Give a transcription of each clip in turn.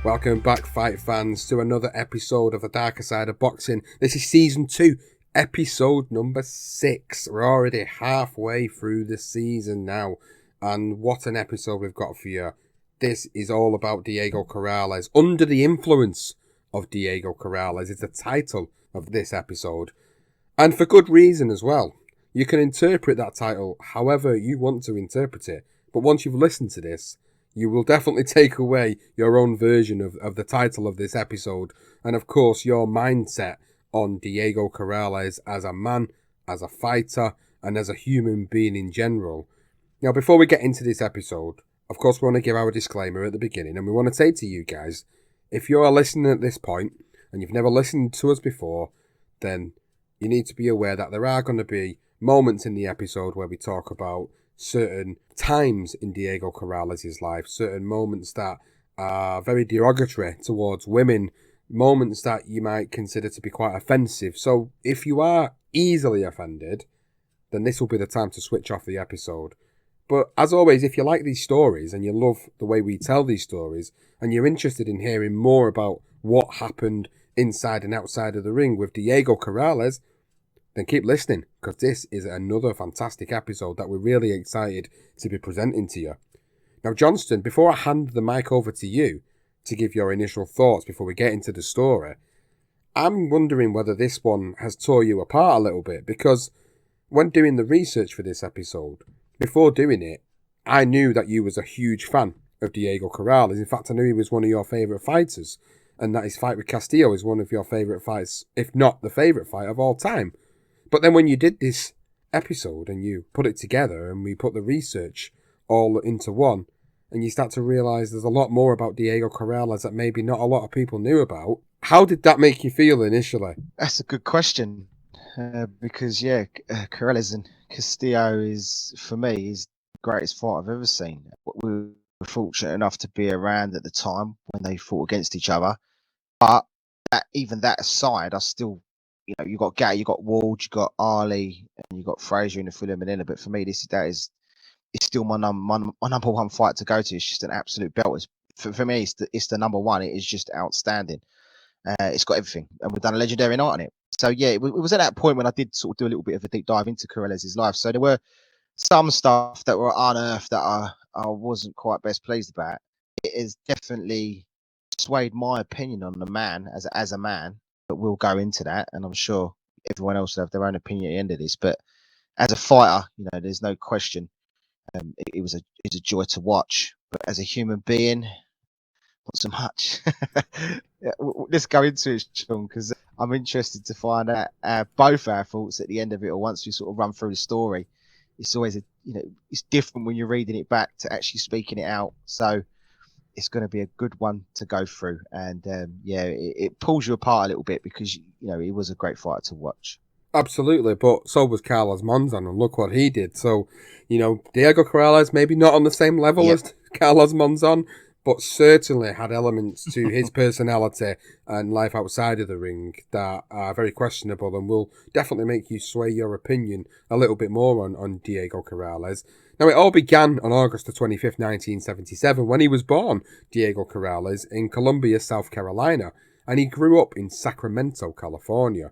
Welcome back, fight fans, to another episode of The Darker Side of Boxing. This is Season 2, Episode number 6. We're already halfway through the season now, and what an episode we've got for you. This is all about Diego Corrales. Under the Influence of Diego Corrales is the title of this episode, and for good reason as well. You can interpret that title however you want to interpret it, but once you've listened to this, you will definitely take away your own version of the title of this episode, and of course your mindset on Diego Corrales as a man, as a fighter, and as a human being in general. Now, before we get into this episode, of course we want to give our disclaimer at the beginning, and we want to say to you guys, if you're listening at this point, and you've never listened to us before, then you need to be aware that there are going to be moments in the episode where we talk about certain times in Diego Corrales' life, certain moments that are very derogatory towards women, moments that you might consider to be quite offensive. So if you are easily offended, then this will be the time to switch off the episode. But as always, if you like these stories and you love the way we tell these stories, and you're interested in hearing more about what happened inside and outside of the ring with Diego Corrales, then keep listening, because this is another fantastic episode that we're really excited to be presenting to you. Now, Johnston, before I hand the mic over to you to give your initial thoughts before we get into the story, I'm wondering whether this one has tore you apart a little bit, because when doing the research for this episode, before doing it, I knew that you was a huge fan of Diego Corrales. In fact, I knew he was one of your favourite fighters, and that his fight with Castillo is one of your favourite fights, if not the favourite fight of all time. But then when you did this episode and you put it together and we put the research all into one, and you start to realise there's a lot more about Diego Corrales that maybe not a lot of people knew about, how did that make you feel initially? That's a good question, because Corrales and Castillo is, for me, is the greatest fight I've ever seen. We were fortunate enough to be around at the time when they fought against each other, but even that aside, I still, you got Gatty, you got Ward, you got Ali, and you got Frazier in the Fulham Manila. But for me, it's still my number one fight to go to. It's just an absolute belt. For me, it's the number one. It is just outstanding. It's got everything, and we've done a legendary night on it. So yeah, it was at that point when I did sort of do a little bit of a deep dive into Corrales' life. So there were some stuff that were unearthed that I wasn't quite best pleased about. It has definitely swayed my opinion on the man as a man. But we'll go into that, and I'm sure everyone else will have their own opinion at the end of this. But as a fighter, there's no question. It was a joy to watch. But as a human being, not so much. Let's go into it, Sean, because I'm interested to find out both our thoughts at the end of it, or once we sort of run through the story. It's always it's different when you're reading it back to actually speaking it out. So it's going to be a good one to go through, and it pulls you apart a little bit because he was a great fighter to watch. Absolutely, but so was Carlos Monzon, and look what he did. So, Diego Corrales maybe not on the same level as Carlos Monzon, but certainly had elements to his personality and life outside of the ring that are very questionable and will definitely make you sway your opinion a little bit more on Diego Corrales. Now, it all began on August the 25th, 1977, when he was born, Diego Corrales, in Columbia, South Carolina, and he grew up in Sacramento, California.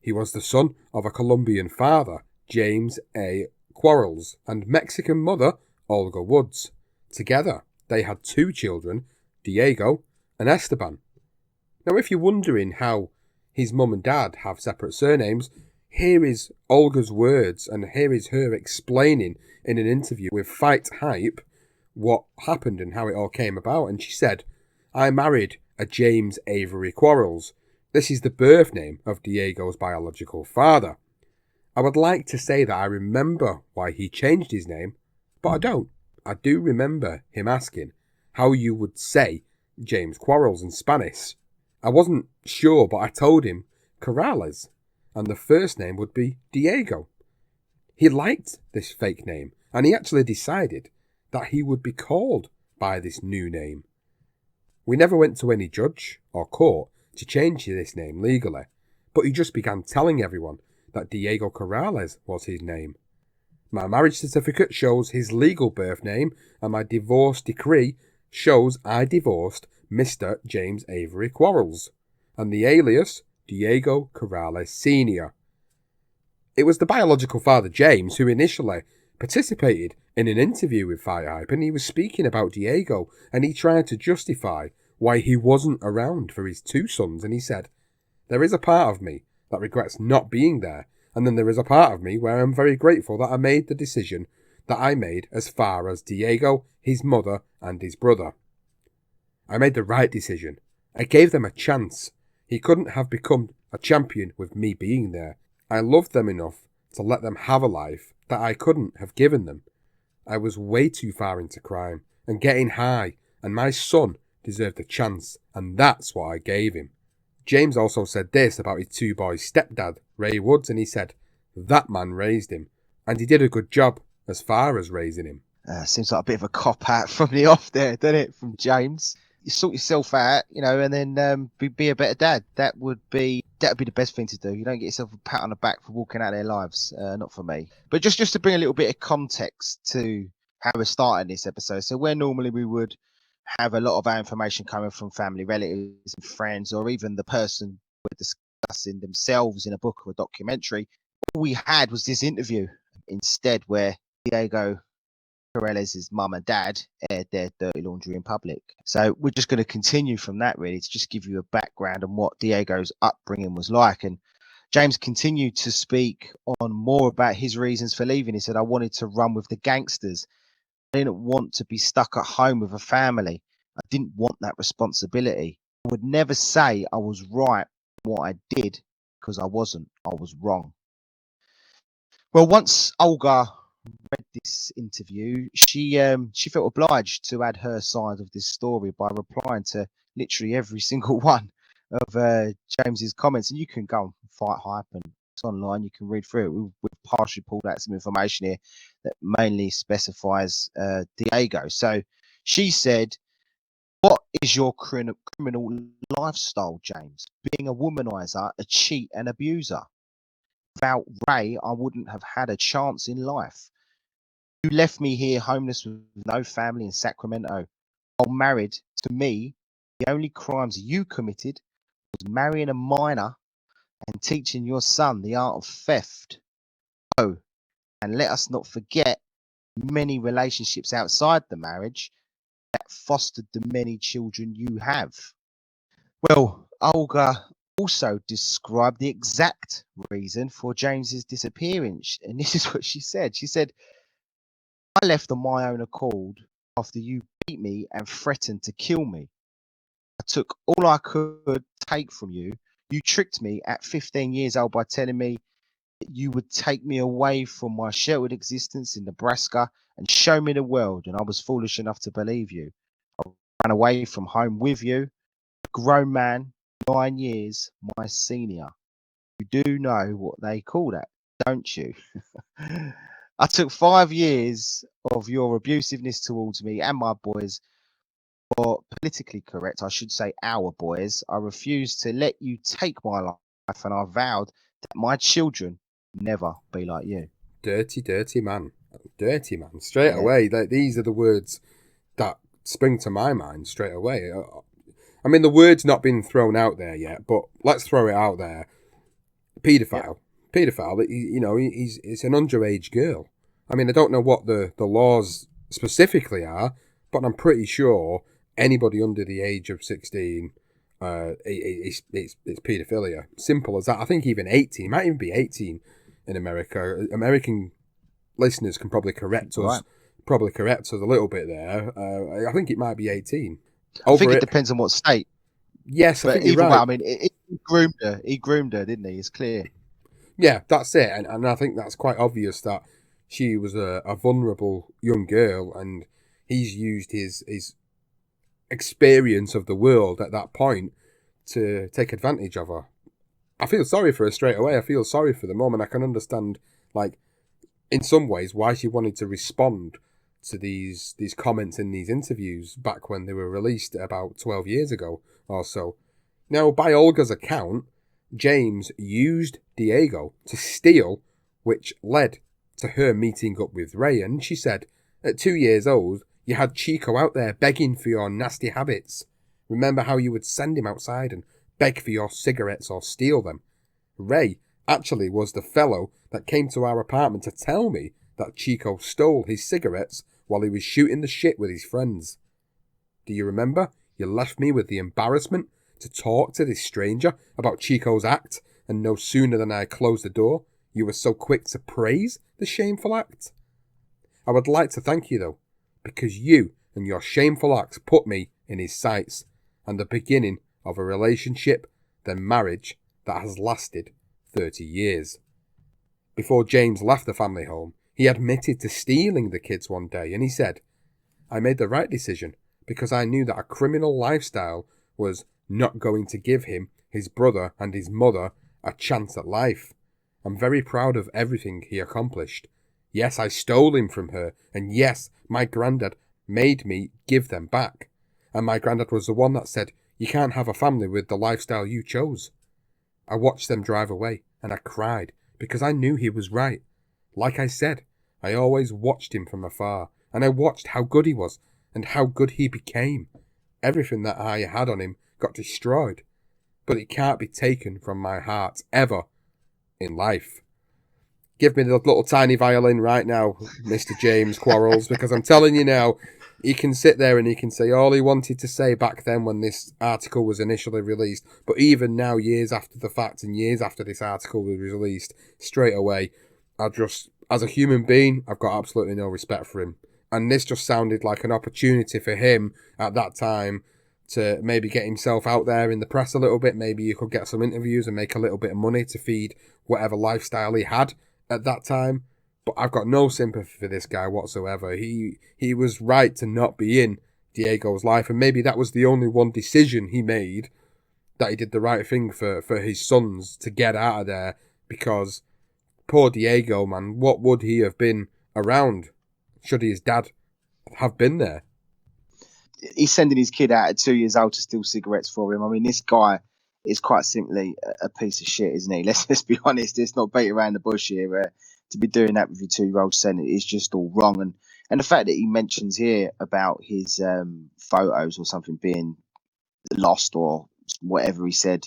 He was the son of a Colombian father, James A. Corrales, and Mexican mother, Olga Woods. Together, they had 2 children, Diego and Esteban. Now, if you're wondering how his mum and dad have separate surnames, here is Olga's words, and here is her explaining in an interview with Fight Hype what happened and how it all came about. And she said, "I married a James Avery Corrales. This is the birth name of Diego's biological father. I would like to say that I remember why he changed his name, but I don't. I do remember him asking how you would say James Corrales in Spanish. I wasn't sure, but I told him Corrales, and the first name would be Diego. He liked this fake name, and he actually decided that he would be called by this new name. We never went to any judge or court to change this name legally, but he just began telling everyone that Diego Corrales was his name. My marriage certificate shows his legal birth name, and my divorce decree shows I divorced Mr. James Avery Quarles, and the alias Diego Corrales Sr. It was the biological father James who initially participated in an interview with Fight Hype, and he was speaking about Diego, and he tried to justify why he wasn't around for his two sons, and he said, "There is a part of me that regrets not being there, and then there is a part of me where I'm very grateful that I made the decision that I made as far as Diego, his mother, and his brother. I made the right decision. I gave them a chance. He couldn't have become a champion with me being there. I loved them enough to let them have a life that I couldn't have given them. I was way too far into crime and getting high, and my son deserved a chance, and that's what I gave him." James also said this about his two boys' stepdad, Ray Woods, and he said, "That man raised him, and he did a good job as far as raising him." Seems like a bit of a cop-out from the off there, doesn't it, from James? You sort yourself out, and then be a better dad. That would be the best thing to do. You don't get yourself a pat on the back for walking out their lives. Not for me. But just to bring a little bit of context to how we're starting this episode. So where normally we would have a lot of our information coming from family, relatives, and friends, or even the person we're discussing themselves in a book or a documentary, all we had was this interview instead, where Diego Corrales' mum and dad aired their dirty laundry in public. So we're just going to continue from that, really, to just give you a background on what Diego's upbringing was like. And James continued to speak on more about his reasons for leaving. He said, "I wanted to run with the gangsters. I didn't want to be stuck at home with a family. I didn't want that responsibility. I would never say I was right in what I did, because I wasn't. I was wrong." Well, once Olga read this interview, she felt obliged to add her side of this story by replying to literally every single one of James's comments. And you can go and Fight Hype, and it's online. You can read through it. We've partially pulled out some information here that mainly specifies Diego. So she said, "What is your criminal lifestyle, James? Being a womanizer, a cheat, and abuser. Without Ray, I wouldn't have had a chance in life. You left me here homeless with no family in Sacramento. While married to me, the only crimes you committed was marrying a minor and teaching your son the art of theft. Oh, and let us not forget many relationships outside the marriage that fostered the many children you have." Well, Olga also described the exact reason for James's disappearance, and this is what she said. She said, "I left on my own accord after you beat me and threatened to kill me. I took all I could take from you. You tricked me at 15 years old by telling me that you would take me away from my sheltered existence in Nebraska and show me the world, and I was foolish enough to believe you. I ran away from home with you, a grown man, 9 years my senior. You do know what they call that, don't you? I took 5 years of your abusiveness towards me and my boys, or politically correct, I should say our boys. I refused to let you take my life, and I vowed that my children never be like you." Dirty, dirty man. Dirty man. Straight Yeah. away. These are the words that spring to my mind straight away. I mean, the word's not been thrown out there yet, but let's throw it out there. Paedophile. Yep. Paedophile, he's an underage girl. I mean, I don't know what the laws specifically are, but I'm pretty sure anybody under the age of 16, it's paedophilia. Simple as that. I think even 18, might even be 18 in America. American listeners can probably correct us. Right. A little bit there. I think it might be 18. I think it depends on what state. Yes, I think you're right. Way, I mean, he groomed her. He groomed her, didn't he? It's clear. Yeah, that's it. And I think that's quite obvious that she was a vulnerable young girl, and he's used his experience of the world at that point to take advantage of her. I feel sorry for her straight away. I feel sorry for the mum, and I can understand, like, in some ways, why she wanted to respond to these comments in these interviews back when they were released about 12 years ago or so. Now, by Olga's account, James used Diego to steal, which led to her meeting up with Ray, and she said, at 2 years old, you had Chico out there begging for your nasty habits. Remember how you would send him outside and beg for your cigarettes or steal them? Ray actually was the fellow that came to our apartment to tell me that Chico stole his cigarettes while he was shooting the shit with his friends. Do you remember? You left me with the embarrassment to talk to this stranger about Chico's act, and no sooner than I closed the door, you were so quick to praise the shameful act. I would like to thank you, though, because you and your shameful acts put me in his sights, and the beginning of a relationship, then marriage, that has lasted 30 years. Before James left the family home, he admitted to stealing the kids one day, and he said, I made the right decision because I knew that a criminal lifestyle was not going to give him, his brother and his mother a chance at life. I'm very proud of everything he accomplished. Yes, I stole him from her, and yes, my granddad made me give them back. And my granddad was the one that said, you can't have a family with the lifestyle you chose. I watched them drive away, and I cried, because I knew he was right. Like I said, I always watched him from afar, and I watched how good he was, and how good he became. Everything that I had on him got destroyed, but it can't be taken from my heart, ever, in life. Give me the little tiny violin right now, Mr. James Corrales, because I'm telling you now, he can sit there and he can say all he wanted to say back then when this article was initially released, but even now, years after the fact and years after this article was released, straight away, as a human being, I've got absolutely no respect for him. And this just sounded like an opportunity for him at that time to maybe get himself out there in the press a little bit. Maybe you could get some interviews and make a little bit of money to feed whatever lifestyle he had at that time. But I've got no sympathy for this guy whatsoever. He was right to not be in Diego's life, and maybe that was the only one decision he made, that he did the right thing for his sons to get out of there, because poor Diego, man, what would he have been around should his dad have been there? He's sending his kid out at 2 years old to steal cigarettes for him. I mean, this guy is quite simply a piece of shit, isn't he? Let's be honest. It's not beat around the bush here. To be doing that with your 2-year-old son is just all wrong. And the fact that he mentions here about his photos or something being lost or whatever he said,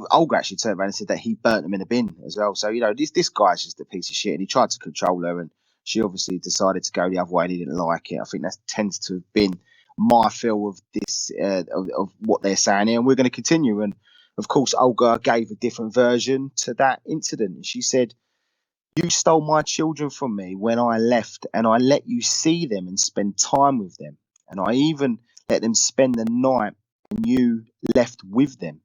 Olga actually turned around and said that he burnt them in a bin as well. So, this guy's just a piece of shit, and he tried to control her, and she obviously decided to go the other way and he didn't like it. I think that tends to have been my feel of this, of what they're saying here, and we're going to continue. And of course, Olga gave a different version to that incident. She said, you stole my children from me when I left, and I let you see them and spend time with them. And I even let them spend the night and you left with them.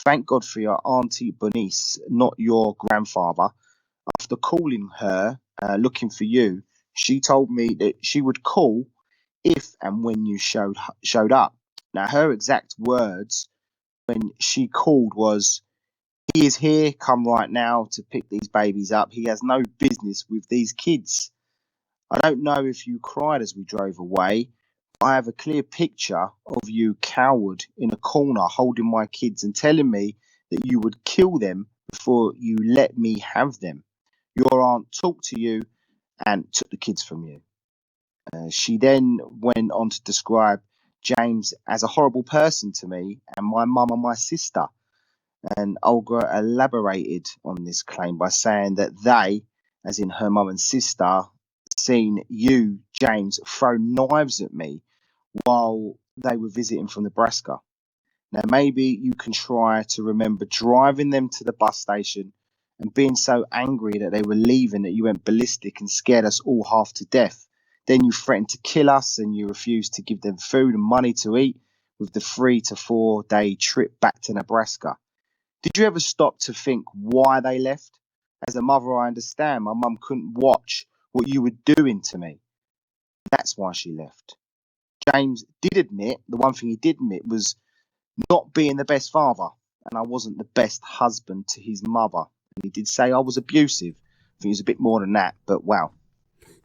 Thank God for your Auntie Bernice, not your grandfather. After calling her, looking for you, she told me that she would call if and when you showed up. Now, her exact words when she called was, he is here, come right now to pick these babies up. He has no business with these kids. I don't know if you cried as we drove away. I have a clear picture of you coward in a corner holding my kids and telling me that you would kill them before you let me have them. Your aunt talked to you and took the kids from you. She then went on to describe James as a horrible person to me and my mum and my sister. And Olga elaborated on this claim by saying that they, as in her mum and sister, seen you, James, throw knives at me while they were visiting from Nebraska. Now, maybe you can try to remember driving them to the bus station and being so angry that they were leaving that you went ballistic and scared us all half to death. Then you threatened to kill us and you refused to give them food and money to eat with the 3 to 4 day trip back to Nebraska. Did you ever stop to think why they left? As a mother, I understand my mum couldn't watch what you were doing to me. That's why she left. James did admit, the one thing he did admit was not being the best father, and I wasn't the best husband to his mother. And he did say I was abusive. I think it was a bit more than that, but wow.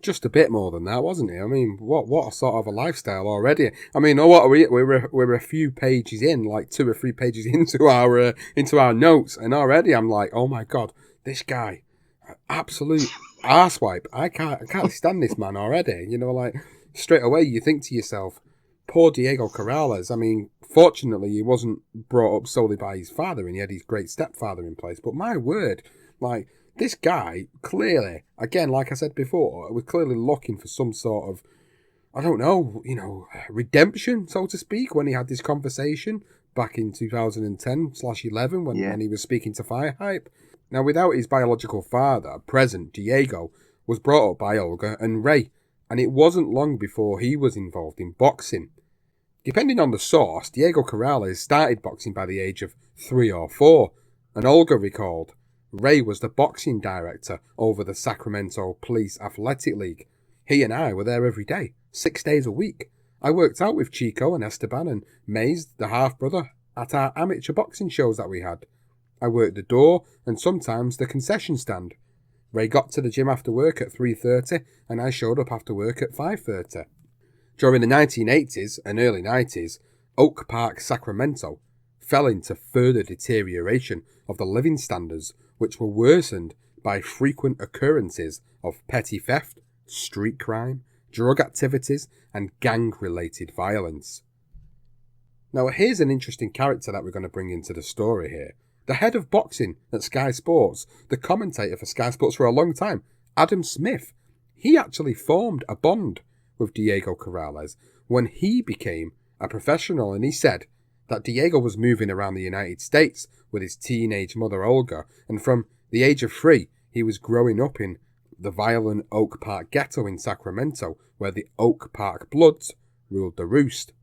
Just a bit more than that, wasn't it? I mean, what a sort of a lifestyle already. I mean, what are we? We're a few pages in, like 2 or 3 pages into our notes, and already I'm like, oh my god, this guy, absolute arsewipe. I can't stand this man already. Like straight away you think to yourself, poor Diego Corrales. I mean, fortunately, he wasn't brought up solely by his father, and he had his great stepfather in place. But my word, like, this guy clearly, again, like I said before, was clearly looking for some sort of, I don't know, redemption, so to speak, when he had this conversation back in 2010/11 when he was speaking to Firehype. Now, without his biological father present, Diego was brought up by Olga and Ray, and it wasn't long before he was involved in boxing. Depending on the source, Diego Corrales started boxing by the age of 3 or 4, and Olga recalled Ray was the boxing director over the Sacramento Police Athletic League. He and I were there every day, 6 days a week. I worked out with Chico and Esteban and Mays, the half-brother, at our amateur boxing shows that we had. I worked the door and sometimes the concession stand. Ray got to the gym after work at 3:30 and I showed up after work at 5:30. During the 1980s and early 90s, Oak Park, Sacramento, fell into further deterioration of the living standards, which were worsened by frequent occurrences of petty theft, street crime, drug activities, and gang-related violence. Now, here's an interesting character that we're going to bring into the story here. The head of boxing at Sky Sports, the commentator for Sky Sports for a long time, Adam Smith, he actually formed a bond with Diego Corrales when he became a professional, and he said that Diego was moving around the United States with his teenage mother Olga, and from the age of 3 he was growing up in the violent Oak Park ghetto in Sacramento, where the Oak Park Bloods ruled the roost.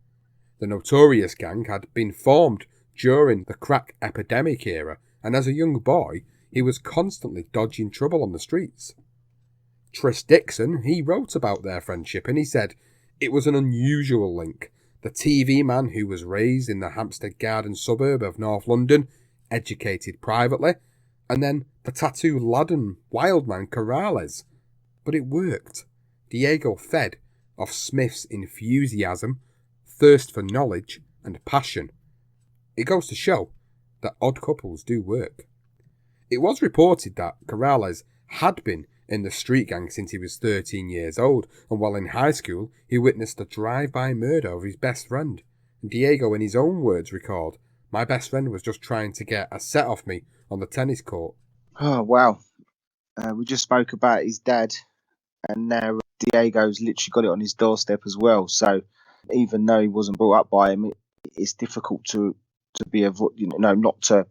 The notorious gang had been formed during the crack epidemic era, and as a young boy he was constantly dodging trouble on the streets. Tris Dixon, he wrote about their friendship and he said, "It was an unusual link. The TV man who was raised in the Hampstead Garden suburb of North London, educated privately, and then the tattoo-laden wildman Corrales." But it worked. Diego fed off Smith's enthusiasm, thirst for knowledge, and passion. It goes to show that odd couples do work. It was reported that Corrales had been in the street gang since he was 13 years old, and while in high school he witnessed a drive-by murder of his best friend. And Diego, in his own words, recalled, "My best friend was just trying to get a set off me on the tennis court." Oh, wow. We just spoke about his dad, and now Diego's literally got it on his doorstep as well. So even though he wasn't brought up by him, it's difficult to be not to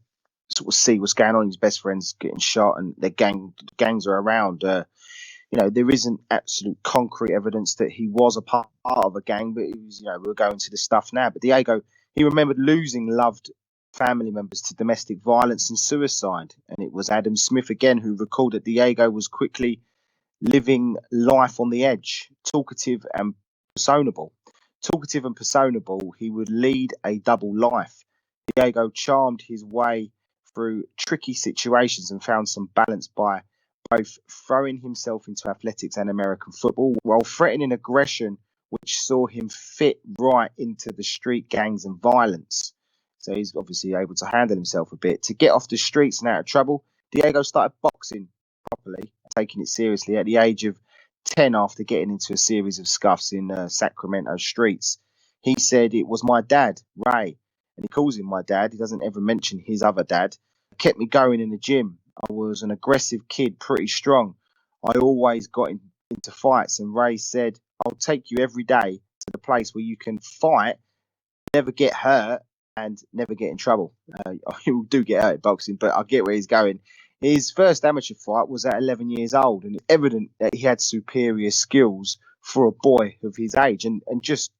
sort of see what's going on. His best friend's getting shot, and the gangs are around. There isn't absolute concrete evidence that he was a part of a gang, but he was, we're going to the stuff now. But Diego, he remembered losing loved family members to domestic violence and suicide. And it was Adam Smith again who recalled that Diego was quickly living life on the edge, talkative and personable. Talkative and personable, he would lead a double life. Diego charmed his way through tricky situations and found some balance by both throwing himself into athletics and American football while threatening aggression, which saw him fit right into the street gangs and violence. So he's obviously able to handle himself a bit. To get off the streets and out of trouble, Diego started boxing properly, taking it seriously at the age of 10 after getting into a series of scuffs in Sacramento streets. He said, "It was my dad, Ray," and he calls him my dad. He doesn't ever mention his other dad. Kept me going in the gym. I was an aggressive kid, pretty strong. I always got into fights, and Ray said, "I'll take you every day to the place where you can fight, never get hurt, and never get in trouble." You do get hurt in boxing, but I get where he's going. His first amateur fight was at 11 years old, and it's evident that he had superior skills for a boy of his age. And just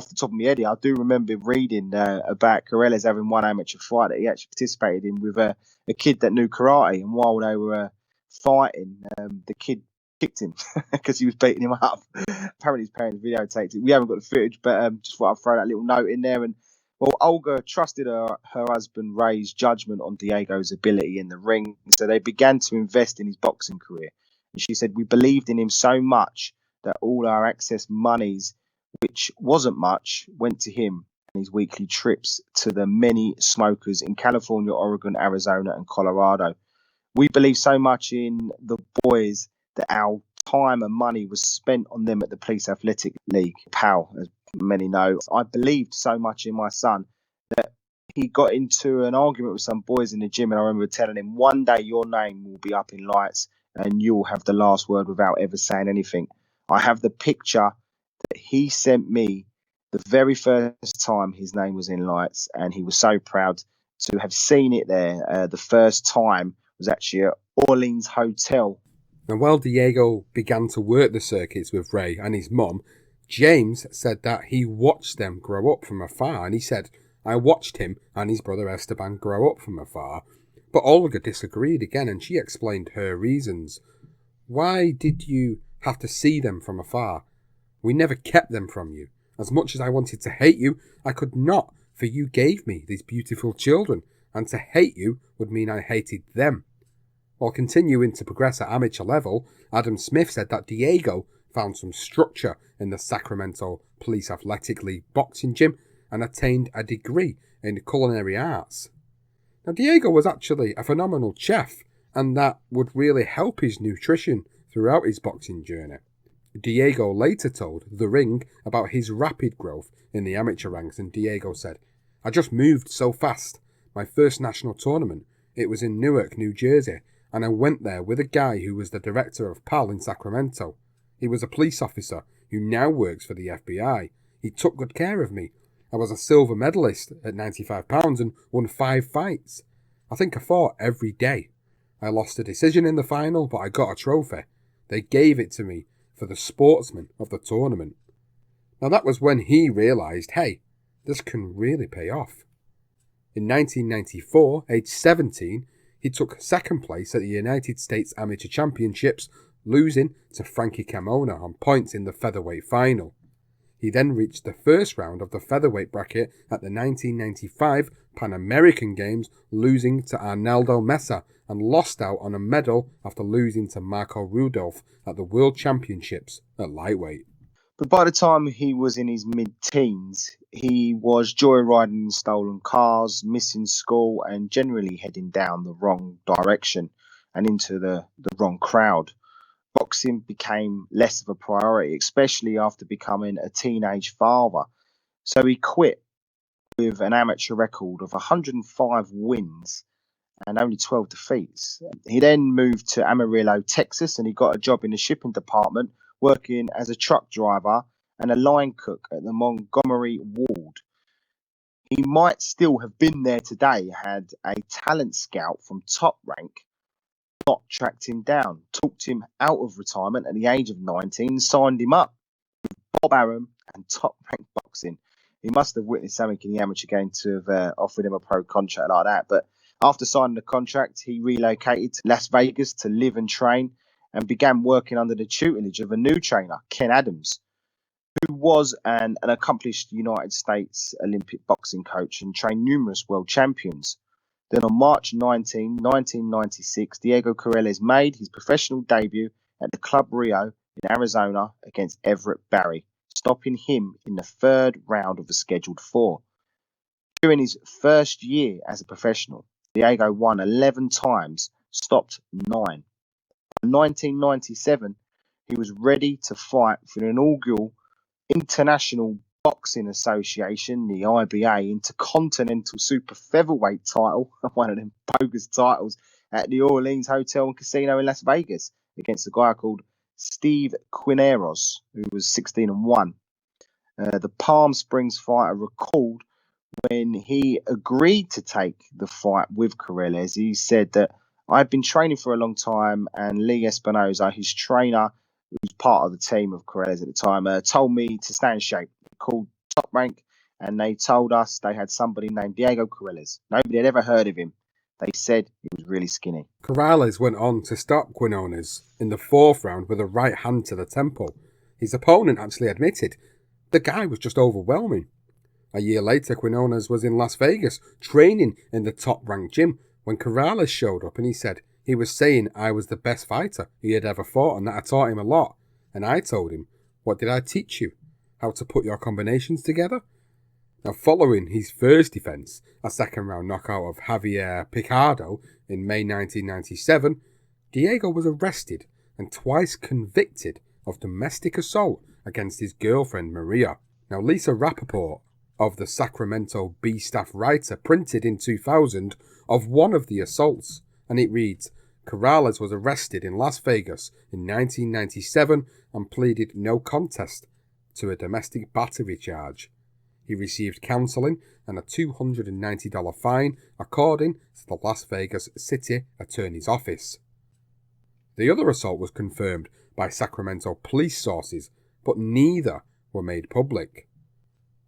off the top of my head, I do remember reading about Corrales having one amateur fight that he actually participated in with a kid that knew karate. And while they were fighting, the kid kicked him because he was beating him up. Apparently his parents videotaped it. We haven't got the footage, but just thought I'd throw that little note in there. And well, Olga trusted her husband Ray's judgment on Diego's ability in the ring, so they began to invest in his boxing career. And she said, "We believed in him so much that all our excess monies, which wasn't much, went to him and his weekly trips to the many smokers in California, Oregon, Arizona, and Colorado. We believed so much in the boys that our time and money was spent on them at the Police Athletic League." PAL, as many know, I believed so much in my son that he got into an argument with some boys in the gym, and I remember telling him, one day your name will be up in lights and you'll have the last word without ever saying anything. I have the picture that he sent me the very first time his name was in lights, and he was so proud to have seen it there. The first time was actually at Orleans Hotel. And while Diego began to work the circuits with Ray and his mum, James said that he watched them grow up from afar, and he said, I watched him and his brother Esteban grow up from afar. But Olga disagreed again, and she explained her reasons. Why did you have to see them from afar? We never kept them from you. As much as I wanted to hate you, I could not, for you gave me these beautiful children, and to hate you would mean I hated them. While continuing to progress at amateur level, Adam Smith said that Diego found some structure in the Sacramento Police Athletic League boxing gym and attained a degree in culinary arts. Now, Diego was actually a phenomenal chef, and that would really help his nutrition throughout his boxing journey. Diego later told The Ring about his rapid growth in the amateur ranks, and Diego said, I just moved so fast. My first national tournament, it was in Newark, New Jersey, and I went there with a guy who was the director of PAL in Sacramento. He was a police officer who now works for the FBI. He took good care of me. I was a silver medalist at 95 pounds and won 5 fights. I think I fought every day. I lost a decision in the final, but I got a trophy. They gave it to me for the sportsman of the tournament. Now that was when he realised, hey, this can really pay off. In 1994, age 17, he took second place at the United States Amateur Championships, losing to Frankie Carmona on points in the featherweight final. He then reached the first round of the featherweight bracket at the 1995 Pan American Games, losing to Arnaldo Mesa, and lost out on a medal after losing to Marco Rudolph at the World Championships at lightweight. But by the time he was in his mid-teens, he was joyriding in stolen cars, missing school, and generally heading down the wrong direction and into the wrong crowd. Boxing became less of a priority, especially after becoming a teenage father. So he quit with an amateur record of 105 wins and only 12 defeats. He then moved to Amarillo, Texas, and he got a job in the shipping department, working as a truck driver and a line cook at the Montgomery Ward. He might still have been there today had a talent scout from Top Rank not tracked him down, talked him out of retirement at the age of 19, signed him up with Bob Arum and Top Rank Boxing. He must have witnessed something in the amateur game to have offered him a pro contract like that. But after signing the contract, he relocated to Las Vegas to live and train and began working under the tutelage of a new trainer, Ken Adams, who was an accomplished United States Olympic boxing coach and trained numerous world champions. Then on March 19, 1996, Diego Corrales made his professional debut at the Club Rio in Arizona against Everett Barry, stopping him in the third round of the scheduled 4. During his first year as a professional, Diego won 11 times, stopped 9. In 1997, he was ready to fight for the inaugural International Boxing Association, the IBA, Intercontinental Super Featherweight title, one of them bogus titles, at the Orleans Hotel and Casino in Las Vegas against a guy called Steve Quineros, who was 16-1. The Palm Springs fighter recalled when he agreed to take the fight with Corrales. He said that I'd been training for a long time, and Lee Espinoza, his trainer, who's part of the team of Corrales at the time, told me to stay in shape. They called Top Rank, and they told us they had somebody named Diego Corrales. Nobody had ever heard of him. They said he was really skinny. Corrales went on to stop Quinones in the 4th round with a right hand to the temple. His opponent actually admitted the guy was just overwhelming. A year later, Quinones was in Las Vegas training in the Top Rank gym when Corrales showed up, and he said he was saying I was the best fighter he had ever fought and that I taught him a lot. And I told him, what did I teach you? How to put your combinations together? Now, following his first defence, a second round knockout of Javier Picardo in May 1997, Diego was arrested and twice convicted of domestic assault against his girlfriend Maria. Now, Lisa Rappaport of the Sacramento Bee-Staff Writer printed in 2000 of one of the assaults, and it reads, Corrales was arrested in Las Vegas in 1997 and pleaded no contest to a domestic battery charge. He received counselling and a $290 fine, according to the Las Vegas City Attorney's Office. The other assault was confirmed by Sacramento police sources, but neither were made public.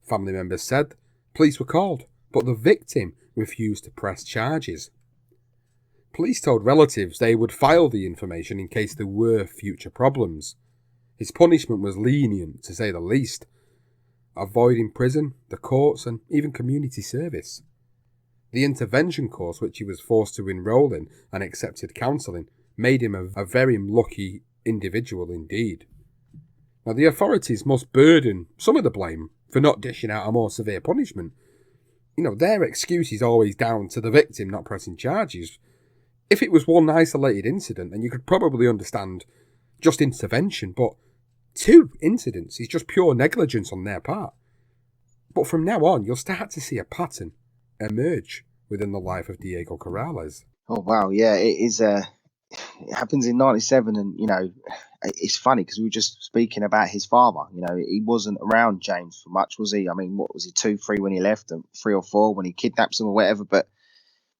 Family members said police were called, but the victim refused to press charges. Police told relatives they would file the information in case there were future problems. His punishment was lenient, to say the least, avoiding prison, the courts, and even community service. The intervention course which he was forced to enrol in and accepted counselling made him a very lucky individual indeed. Now, the authorities must burden some of the blame for not dishing out a more severe punishment. Their excuse is always down to the victim not pressing charges. If it was one isolated incident, then you could probably understand just intervention, but 2 incidents is just pure negligence on their part. But from now on, you'll start to see a pattern emerge within the life of Diego Corrales. Oh wow, yeah, it is. It happens in '97, and it's funny because we were just speaking about his father. He wasn't around James for much, was he? I mean, what was he, 2, 3 when he left, and 3 or 4 when he kidnaps him or whatever? But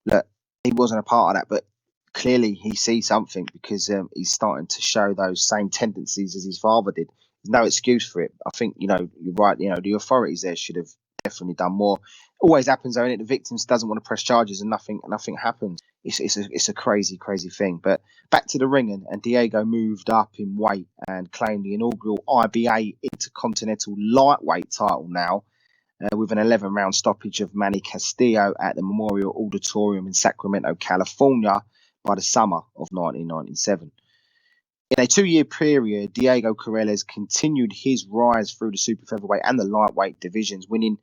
look, he wasn't a part of that. But clearly, he sees something because he's starting to show those same tendencies as his father did. There's no excuse for it. I think you're right. The authorities there should have definitely done more. Always happens, though, innit? The victim doesn't want to press charges, and nothing happens. It's a crazy thing. But back to the ring, and Diego moved up in weight and claimed the inaugural IBA Intercontinental Lightweight title now, with an 11-round stoppage of Manny Castillo at the Memorial Auditorium in Sacramento, California, by the summer of 1997. In a 2-year period, Diego Corrales continued his rise through the super featherweight and the lightweight divisions, winning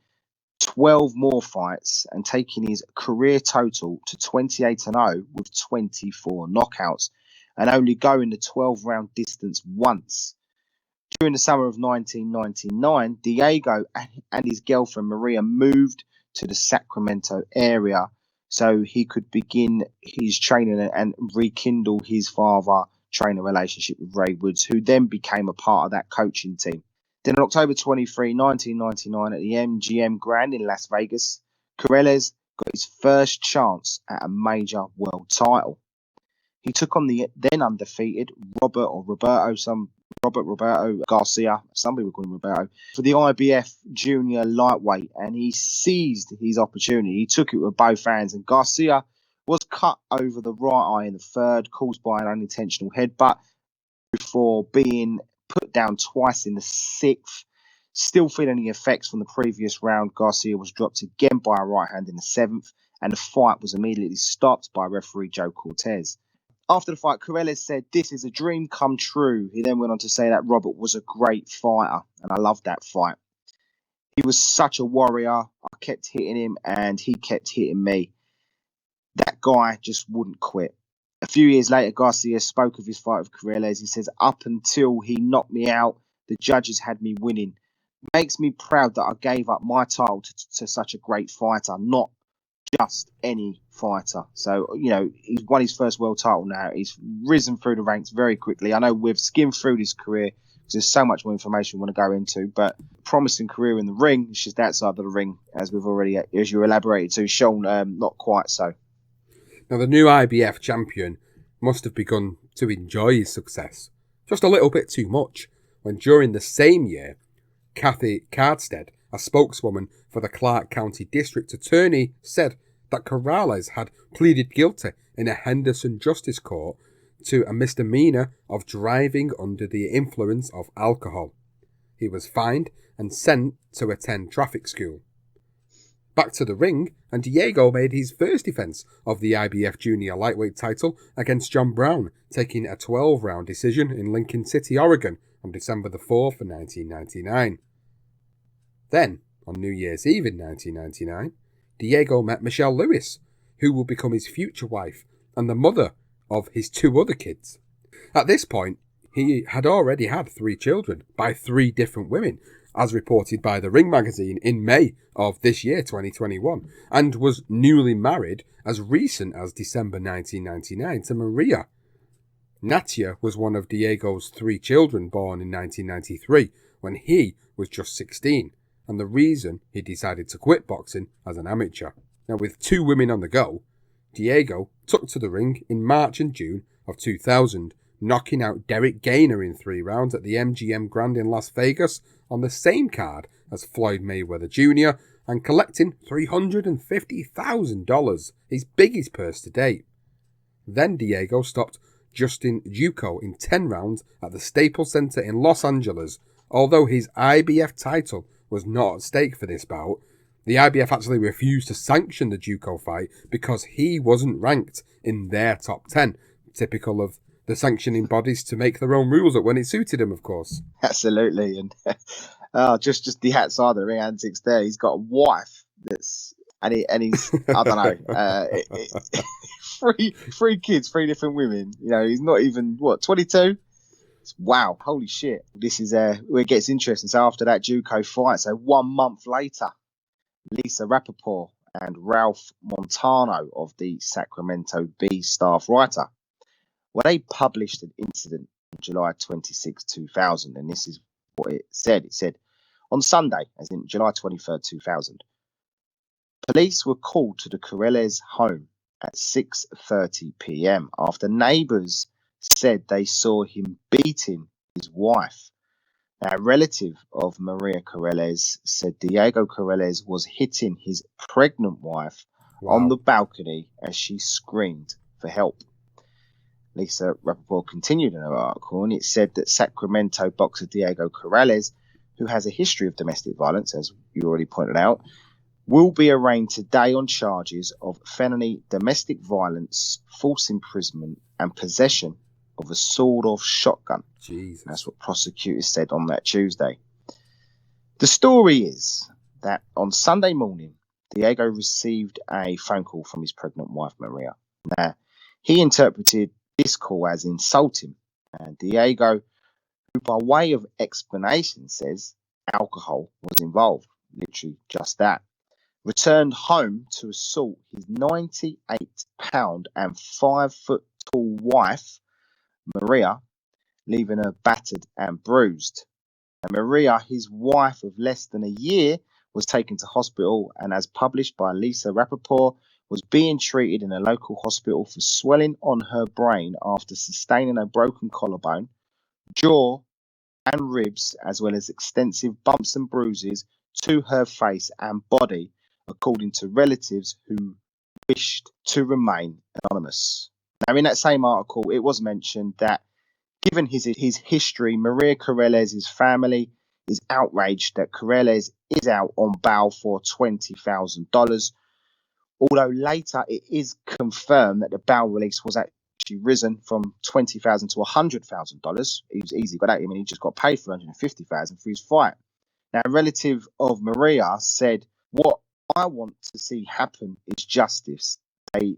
12 more fights and taking his career total to 28-0 with 24 knockouts, and only going the 12-round distance once. During the summer of 1999, Diego and his girlfriend Maria moved to the Sacramento area so he could begin his training and rekindle his father-trainer relationship with Ray Woods, who then became a part of that coaching team. Then on October 23, 1999, at the MGM Grand in Las Vegas, Corrales got his first chance at a major world title. He took on the then undefeated Roberto Garcia, some people call him Roberto, for the IBF Junior lightweight, and he seized his opportunity. He took it with both hands, and Garcia was cut over the right eye in the third, caused by an unintentional headbutt, before being put down twice in the 6th. Still feeling the effects from the previous round, Garcia was dropped again by a right hand in the 7th, and the fight was immediately stopped by referee Joe Cortez. After the fight, Corrales said, "This is a dream come true." He then went on to say that Robert was a great fighter, and I loved that fight. He was such a warrior. I kept hitting him, and he kept hitting me. That guy just wouldn't quit. A few years later, Garcia spoke of his fight with Corrales. He says, "Up until he knocked me out, the judges had me winning. Makes me proud that I gave up my title to such a great fighter, not just any fighter." So, he's won his first world title now. He's risen through the ranks very quickly. I know we've skimmed through his career because there's so much more information we want to go into, but promising career in the ring. It's just outside of the ring, as you elaborated to, Sean, not quite so. Now, the new IBF champion must have begun to enjoy his success, just a little bit too much, when during the same year, Kathy Cardstead, a spokeswoman for the Clark County District Attorney, said that Corrales had pleaded guilty in a Henderson Justice Court to a misdemeanor of driving under the influence of alcohol. He was fined and sent to attend traffic school. Back to the ring, and Diego made his first defence of the IBF Junior lightweight title against John Brown, taking a 12-round decision in Lincoln City, Oregon on December the 4th, 1999. Then, on New Year's Eve in 1999, Diego met Michelle Lewis, who would become his future wife and the mother of his 2 other kids. At this point, he had already had 3 children by 3 different women, as reported by the Ring magazine in May of this year, 2021, and was newly married as recent as December 1999 to Maria. Natia was one of Diego's 3 children born in 1993 when he was just 16, and the reason he decided to quit boxing as an amateur. Now, with 2 women on the go, Diego took to the ring in March and June of 2000, knocking out Derek Gainer in 3 rounds at the MGM Grand in Las Vegas on the same card as Floyd Mayweather Jr. and collecting $350,000, his biggest purse to date. Then Diego stopped Justin Chico in 10 rounds at the Staples Center in Los Angeles. Although his IBF title was not at stake for this bout, the IBF actually refused to sanction the Chico fight because he wasn't ranked in their top 10, typical of the sanctioning bodies to make their own rules up when it suited him, of course. Absolutely, and just the outside of the ring antics there. He's got a wife he's I don't know, 3 kids, 3 different women. You know, he's not even 22. Wow, holy shit! This is where it gets interesting. So after that Juco fight, so 1 month later, Lisa Rappaport and Ralph Montano of the Sacramento Bee staff writer, well, they published an incident on July 26, 2000, and this is what it said. It said, on Sunday, as in July 23rd, 2000, police were called to the Corrales home at 6:30 p.m. after neighbours said they saw him beating his wife. Now, a relative of Maria Corrales said Diego Corrales was hitting his pregnant wife on the balcony as she screamed for help. Lisa Rappaport continued in her article, and it said that Sacramento boxer Diego Corrales, who has a history of domestic violence, as you already pointed out, will be arraigned today on charges of felony domestic violence, false imprisonment, and possession of a sawed-off shotgun. Jesus. That's what prosecutors said on that Tuesday. The story is that on Sunday morning, Diego received a phone call from his pregnant wife, Maria. Now, he interpreted this call as insulting, and Diego, who by way of explanation says alcohol was involved, literally just that, returned home to assault his 98-pound and 5-foot-tall wife, Maria, leaving her battered and bruised. And Maria, his wife of less than a year, was taken to hospital and, as published by Lisa Rappaport, was being treated in a local hospital for swelling on her brain after sustaining a broken collarbone, jaw and ribs, as well as extensive bumps and bruises to her face and body, according to relatives who wished to remain anonymous. Now, in that same article, it was mentioned that given his history, Maria Corrales' family is outraged that Corrales is out on bail for $20,000, although later it is confirmed that the bail release was actually risen from $20,000 to $100,000. He was easy got at him, and he just got paid for $150,000 for his fight. Now, a relative of Maria said, "What I want to see happen is justice. They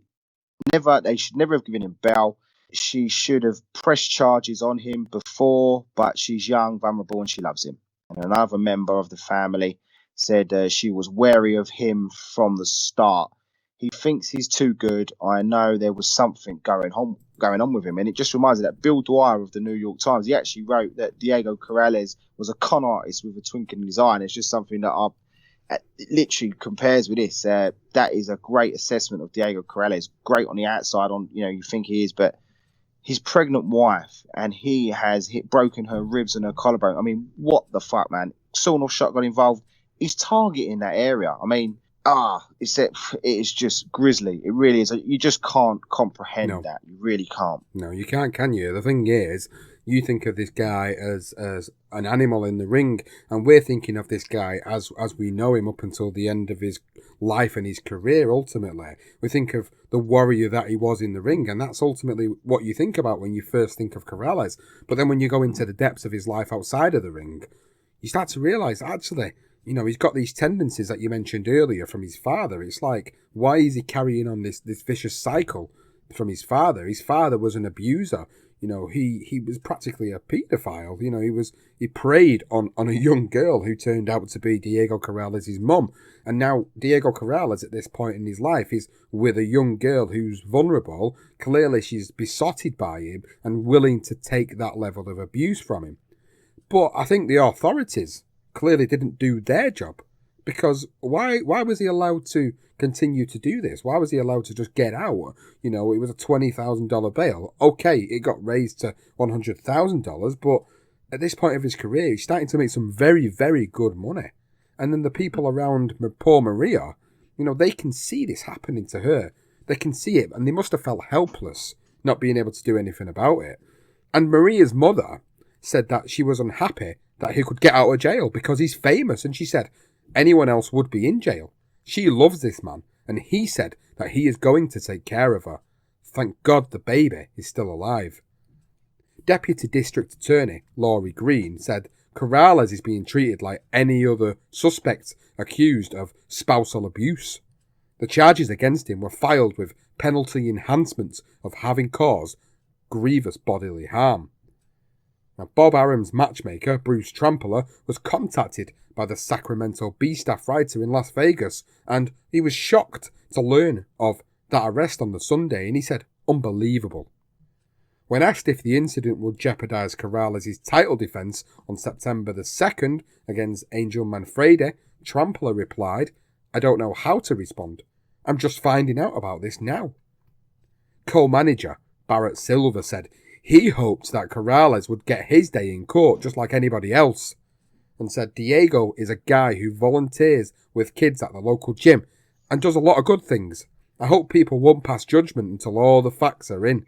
should never have given him bail. She should have pressed charges on him before, but she's young, vulnerable, and she loves him." And another member of the family said she was wary of him from the start. "He thinks he's too good. I know there was something going on with him." And it just reminds me that Bill Dwyer of the New York Times, he actually wrote that Diego Corrales was a con artist with a twinkle in his eye. And it's just something that it literally compares with this. That is a great assessment of Diego Corrales. Great on the outside, you think he is, but his pregnant wife, and he has broken her ribs and her collarbone. I mean, what the fuck, man? Sawn-off shotgun involved. He's targeting that area. I mean, it is just grisly. It really is. You just can't comprehend that. You really can't. No, you can't, can you? The thing is, you think of this guy as an animal in the ring, and we're thinking of this guy as we know him up until the end of his life and his career, ultimately. We think of the warrior that he was in the ring, and that's ultimately what you think about when you first think of Corrales. But then when you go into the depths of his life outside of the ring, you start to realise, actually, he's got these tendencies that you mentioned earlier from his father. It's like, why is he carrying on this vicious cycle from his father? His father was an abuser. He was practically a paedophile. He preyed on a young girl who turned out to be Diego Corrales' mum. And now Diego Corrales, at this point in his life, is with a young girl who's vulnerable. Clearly she's besotted by him and willing to take that level of abuse from him. But I think the authorities clearly didn't do their job. Because why was he allowed to continue to do this? Why was he allowed to just get out? It was a $20,000 bail. Okay, it got raised to $100,000, but at this point of his career, he's starting to make some very, very good money. And then the people around poor Maria, they can see this happening to her. They can see it, and they must have felt helpless, not being able to do anything about it. And Maria's mother said that she was unhappy that he could get out of jail because he's famous, and she said anyone else would be in jail. She loves this man, and he said that he is going to take care of her. Thank God the baby is still alive. Deputy District Attorney Laurie Green said Corrales is being treated like any other suspect accused of spousal abuse. The charges against him were filed with penalty enhancements of having caused grievous bodily harm. Now, Bob Arum's matchmaker, Bruce Trampler, was contacted by the Sacramento B-staff writer in Las Vegas, and he was shocked to learn of that arrest on the Sunday, and he said, unbelievable. When asked if the incident would jeopardize Corrales' title defense on September the 2nd against Angel Manfredi, Trampler replied, I don't know how to respond. I'm just finding out about this now. Co-manager Barrett Silver said he hoped that Corrales would get his day in court just like anybody else, and said Diego is a guy who volunteers with kids at the local gym and does a lot of good things. I hope people won't pass judgment until all the facts are in.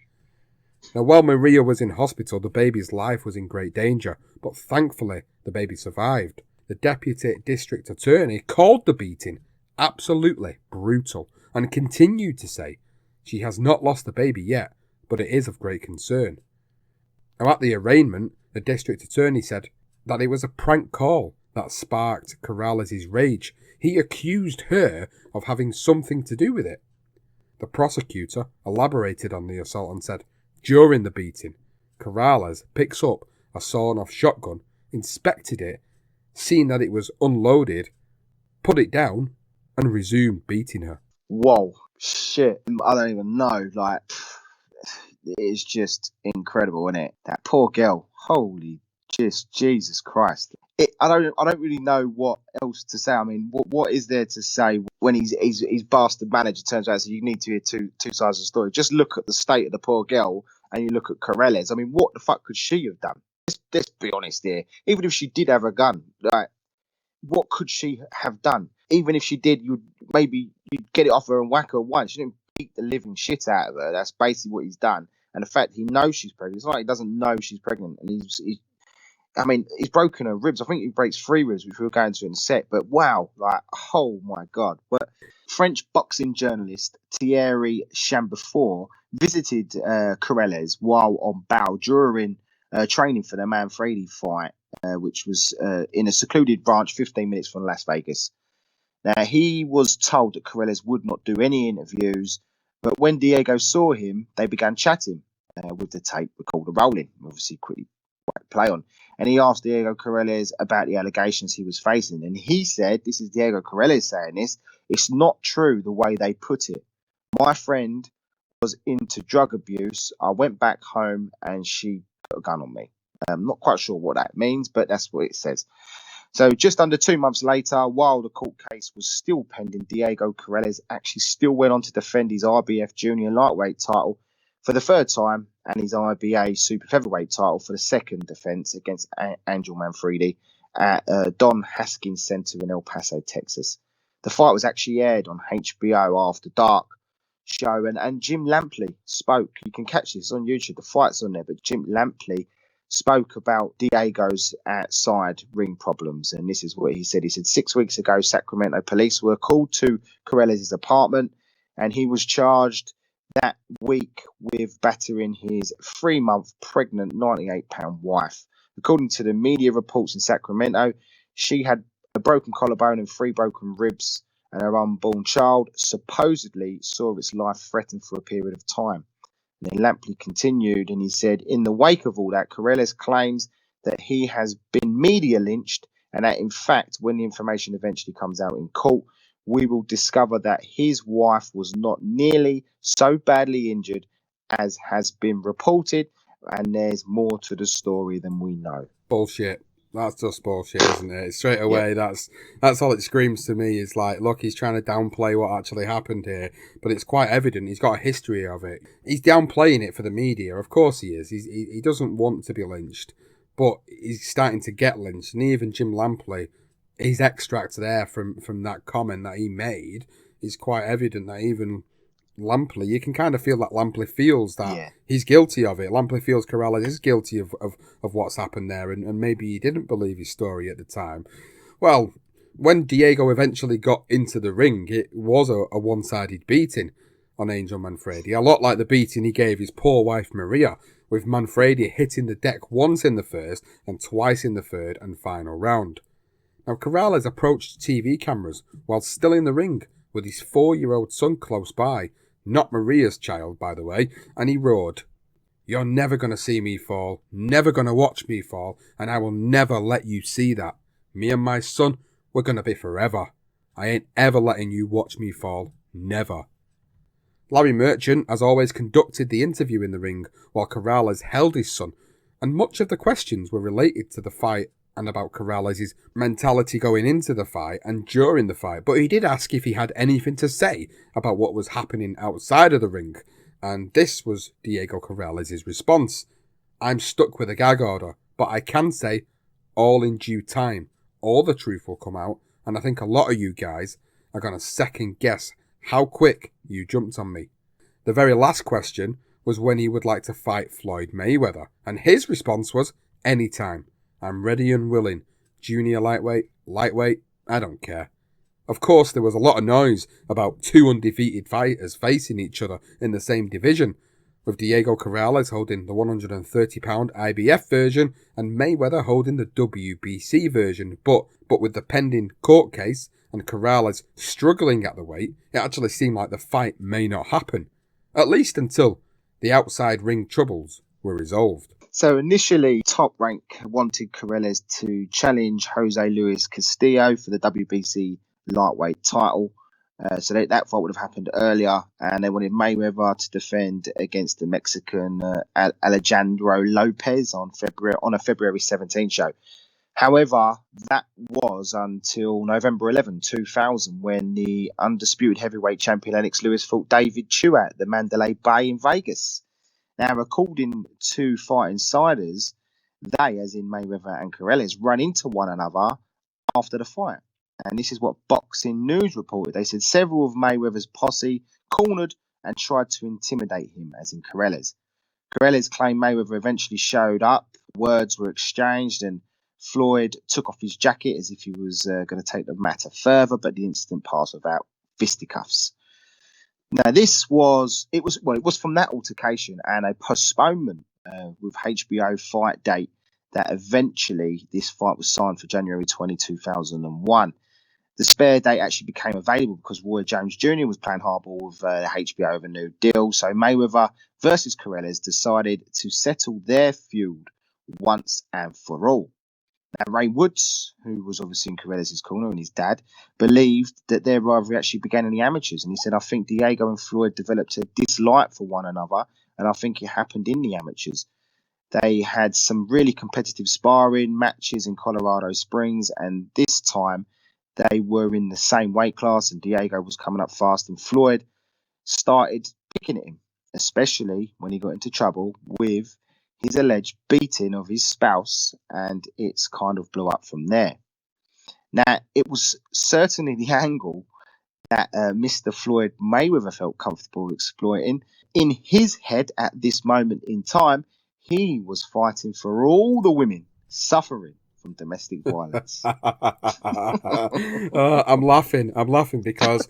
Now, while Maria was in hospital, the baby's life was in great danger, but thankfully the baby survived. The Deputy District Attorney called the beating absolutely brutal and continued to say she has not lost the baby yet, but it is of great concern. Now, at the arraignment, the District Attorney said that it was a prank call that sparked Corrales' rage. He accused her of having something to do with it. The prosecutor elaborated on the assault and said, during the beating, Corrales picks up a sawn-off shotgun, inspected it, seen that it was unloaded, put it down, and resumed beating her. Whoa, shit. I don't even know. It's just incredible, isn't it? That poor girl. Holy Jesus Christ. I don't really know what else to say. I mean, what is there to say when his bastard manager turns around and says you need to hear two sides of the story? Just look at the state of the poor girl and you look at Corrales. I mean, what the fuck could she have done? Let's be honest here. Even if she did have a gun, what could she have done? Even if she did, you'd get it off her and whack her once. You didn't beat the living shit out of her. That's basically what he's done. And the fact he knows she's pregnant, it's not like he doesn't know she's pregnant. And he's broken her ribs. I think he breaks 3 ribs, which we'll go into in a sec. But wow, oh my God. But French boxing journalist Thierry Chamberfort visited Corrales while on bail during training for the Manfredi fight, which was in a secluded ranch 15 minutes from Las Vegas. Now, he was told that Corrales would not do any interviews, but when Diego saw him, they began chatting with the tape recorder rolling. Obviously, quickly play on. And he asked Diego Corrales about the allegations he was facing. And he said, this is Diego Corrales saying this, it's not true the way they put it. My friend was into drug abuse. I went back home and she put a gun on me. I'm not quite sure what that means, but that's what it says. So just under 2 months later, while the court case was still pending, Diego Corrales actually still went on to defend his IBF junior lightweight title for the 3rd time and his IBA super featherweight title for the 2nd defense against Angel Manfredi at Don Haskins Center in El Paso, Texas. The fight was actually aired on HBO After Dark show, and Jim Lampley spoke. You can catch this on YouTube. The fight's on there, but Jim Lampley spoke about Diego's outside ring problems, and this is what he said. He said 6 weeks ago, Sacramento police were called to Corrales' apartment, and he was charged that week with battering his 3-month pregnant 98-pound wife. According to the media reports in Sacramento, she had a broken collarbone and 3 broken ribs, and her unborn child supposedly saw its life threatened for a period of time. And Lampley continued and he said, in the wake of all that, Corrales claims that he has been media lynched and that in fact, when the information eventually comes out in court, we will discover that his wife was not nearly so badly injured as has been reported, and there's more to the story than we know. Bullshit. That's just bullshit, isn't it? Straight away, Yeah. that's all it screams to me is like, look, he's trying to downplay what actually happened here, but it's quite evident he's got a history of it. He's downplaying it for the media, of course he is. He doesn't want to be lynched, but he's starting to get lynched, and even Jim Lampley, his extract there from that comment that he made is quite evident that even Lampley, you can kind of feel that Lampley feels that he's guilty of it. Lampley feels Corrales is guilty of what's happened there, and maybe he didn't believe his story at the time. Well, when Diego eventually got into the ring, it was a one-sided beating on Angel Manfredi, a lot like the beating he gave his poor wife Maria, with Manfredi hitting the deck once in the first and twice in the third and final round. Now, Corrales approached TV cameras while still in the ring with his 4-year-old son close by, not Maria's child, by the way, and he roared, "You're never going to see me fall, never going to watch me fall, and I will never let you see that. Me and my son, we're going to be forever. I ain't ever letting you watch me fall, never." Larry Merchant, as always, conducted the interview in the ring while Corrales held his son, and much of the questions were related to the fight and about Corrales' mentality going into the fight and during the fight, but he did ask if he had anything to say about what was happening outside of the ring, and this was Diego Corrales' response. "I'm stuck with a gag order, but I can say, all in due time, all the truth will come out, and I think a lot of you guys are going to second guess how quick you jumped on me." The very last question was when he would like to fight Floyd Mayweather, and his response was, "Anytime. I'm ready and willing. Junior lightweight, I don't care." Of course, there was a lot of noise about two undefeated fighters facing each other in the same division, with Diego Corrales holding the 130-pound IBF version and Mayweather holding the WBC version. But with the pending court case and Corrales struggling at the weight, it actually seemed like the fight may not happen, at least until the outside ring troubles were resolved. So initially, Top Rank wanted Corrales to challenge Jose Luis Castillo for the WBC lightweight title. So that fight would have happened earlier, and they wanted Mayweather to defend against the Mexican Alejandro Lopez on a February 17 show. However, that was until November 11, 2000, when the undisputed heavyweight champion Lennox Lewis fought David Chu at the Mandalay Bay in Vegas. Now, according to Fight Insiders, they, as in Mayweather and Corrales, ran into one another after the fight. And this is what Boxing News reported. They said several of Mayweather's posse cornered and tried to intimidate him, as in Corrales. Corrales claimed Mayweather eventually showed up, words were exchanged, and Floyd took off his jacket as if he was going to take the matter further, but the incident passed without fisticuffs. Now, it was from that altercation and a postponement with HBO fight date that eventually this fight was signed for January 20, 2001. The spare date actually became available because Roy Jones Jr. was playing hardball with HBO over a new deal. So Mayweather versus Corrales decided to settle their feud once and for all. Now, Ray Woods, who was obviously in Corrales' corner, and his dad, believed that their rivalry actually began in the amateurs. And he said, "I think Diego and Floyd developed a dislike for one another, and I think it happened in the amateurs. They had some really competitive sparring matches in Colorado Springs, and this time they were in the same weight class, and Diego was coming up fast, and Floyd started picking at him, especially when he got into trouble with his alleged beating of his spouse, and it's kind of blew up from there." Now, it was certainly the angle that Mr. Floyd Mayweather felt comfortable exploiting. In his head at this moment in time, he was fighting for all the women suffering from domestic violence. I'm laughing because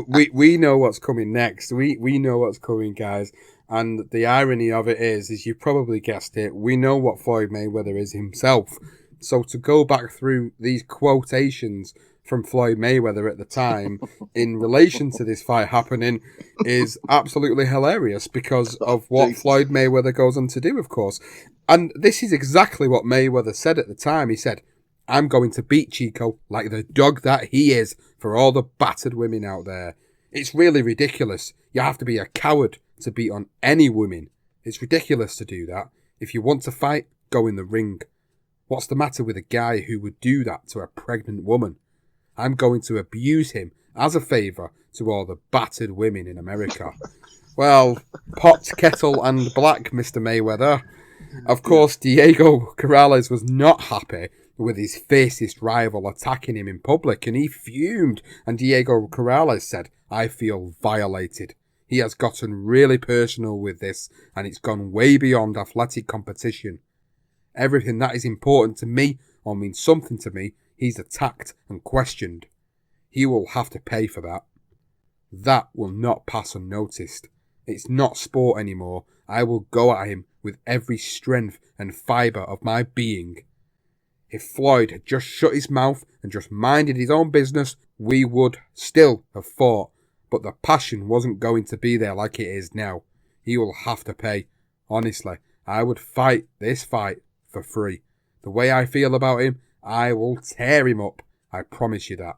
we know what's coming next. We know what's coming, guys. And the irony of it is you probably guessed it, we know what Floyd Mayweather is himself. So to go back through these quotations from Floyd Mayweather at the time in relation to this fight happening is absolutely hilarious because of what Floyd Mayweather goes on to do, of course. And this is exactly what Mayweather said at the time. He said, I'm going to beat Chico like the dog that he is for all the battered women out there. It's really ridiculous. You have to be a coward to beat on any women. It's ridiculous to do that. If you want to fight, go in the ring. What's the matter with a guy who would do that to a pregnant woman? I'm going to abuse him as a favour to all the battered women in America. Well, pot, kettle and black, Mr. Mayweather. Of course, Diego Corrales was not happy with his fiercest rival attacking him in public, and he fumed, and Diego Corrales said, I feel violated. He has gotten really personal with this, and it's gone way beyond athletic competition. Everything that is important to me, or means something to me, he's attacked and questioned. He will have to pay for that. That will not pass unnoticed. It's not sport anymore. I will go at him with every strength and fibre of my being. If Floyd had just shut his mouth and just minded his own business, we would still have fought. But the passion wasn't going to be there like it is now. He will have to pay. Honestly, I would fight this fight for free. The way I feel about him, I will tear him up. I promise you that.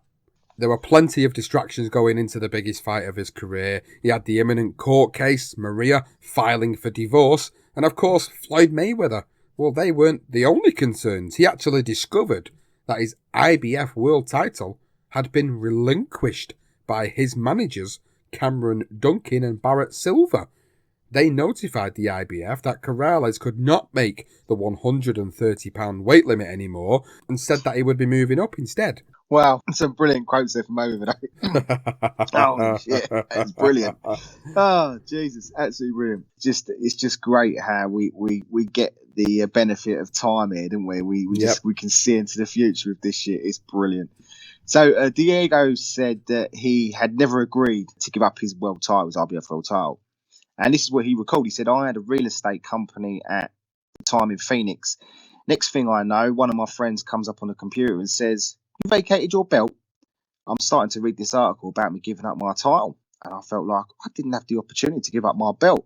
There were plenty of distractions going into the biggest fight of his career. He had the imminent court case, Maria filing for divorce, and of course Floyd Mayweather. Well, they weren't the only concerns. He actually discovered that his IBF world title had been relinquished by his managers, Cameron Duncan and Barrett Silver. They notified the IBF that Corrales could not make the 130-pound weight limit anymore and said that he would be moving up instead. Wow, some brilliant quotes there from Mayweather. Holy shit, that's brilliant. Oh, Jesus, absolutely brilliant. It's just great how we get the benefit of time here, don't we? We can see into the future with this shit. It's brilliant. So Diego said that he had never agreed to give up his world title, his IBF world title. And this is what he recalled. He said, I had a real estate company at the time in Phoenix. Next thing I know, one of my friends comes up on the computer and says, you vacated your belt? I'm starting to read this article about me giving up my title. And I felt like I didn't have the opportunity to give up my belt.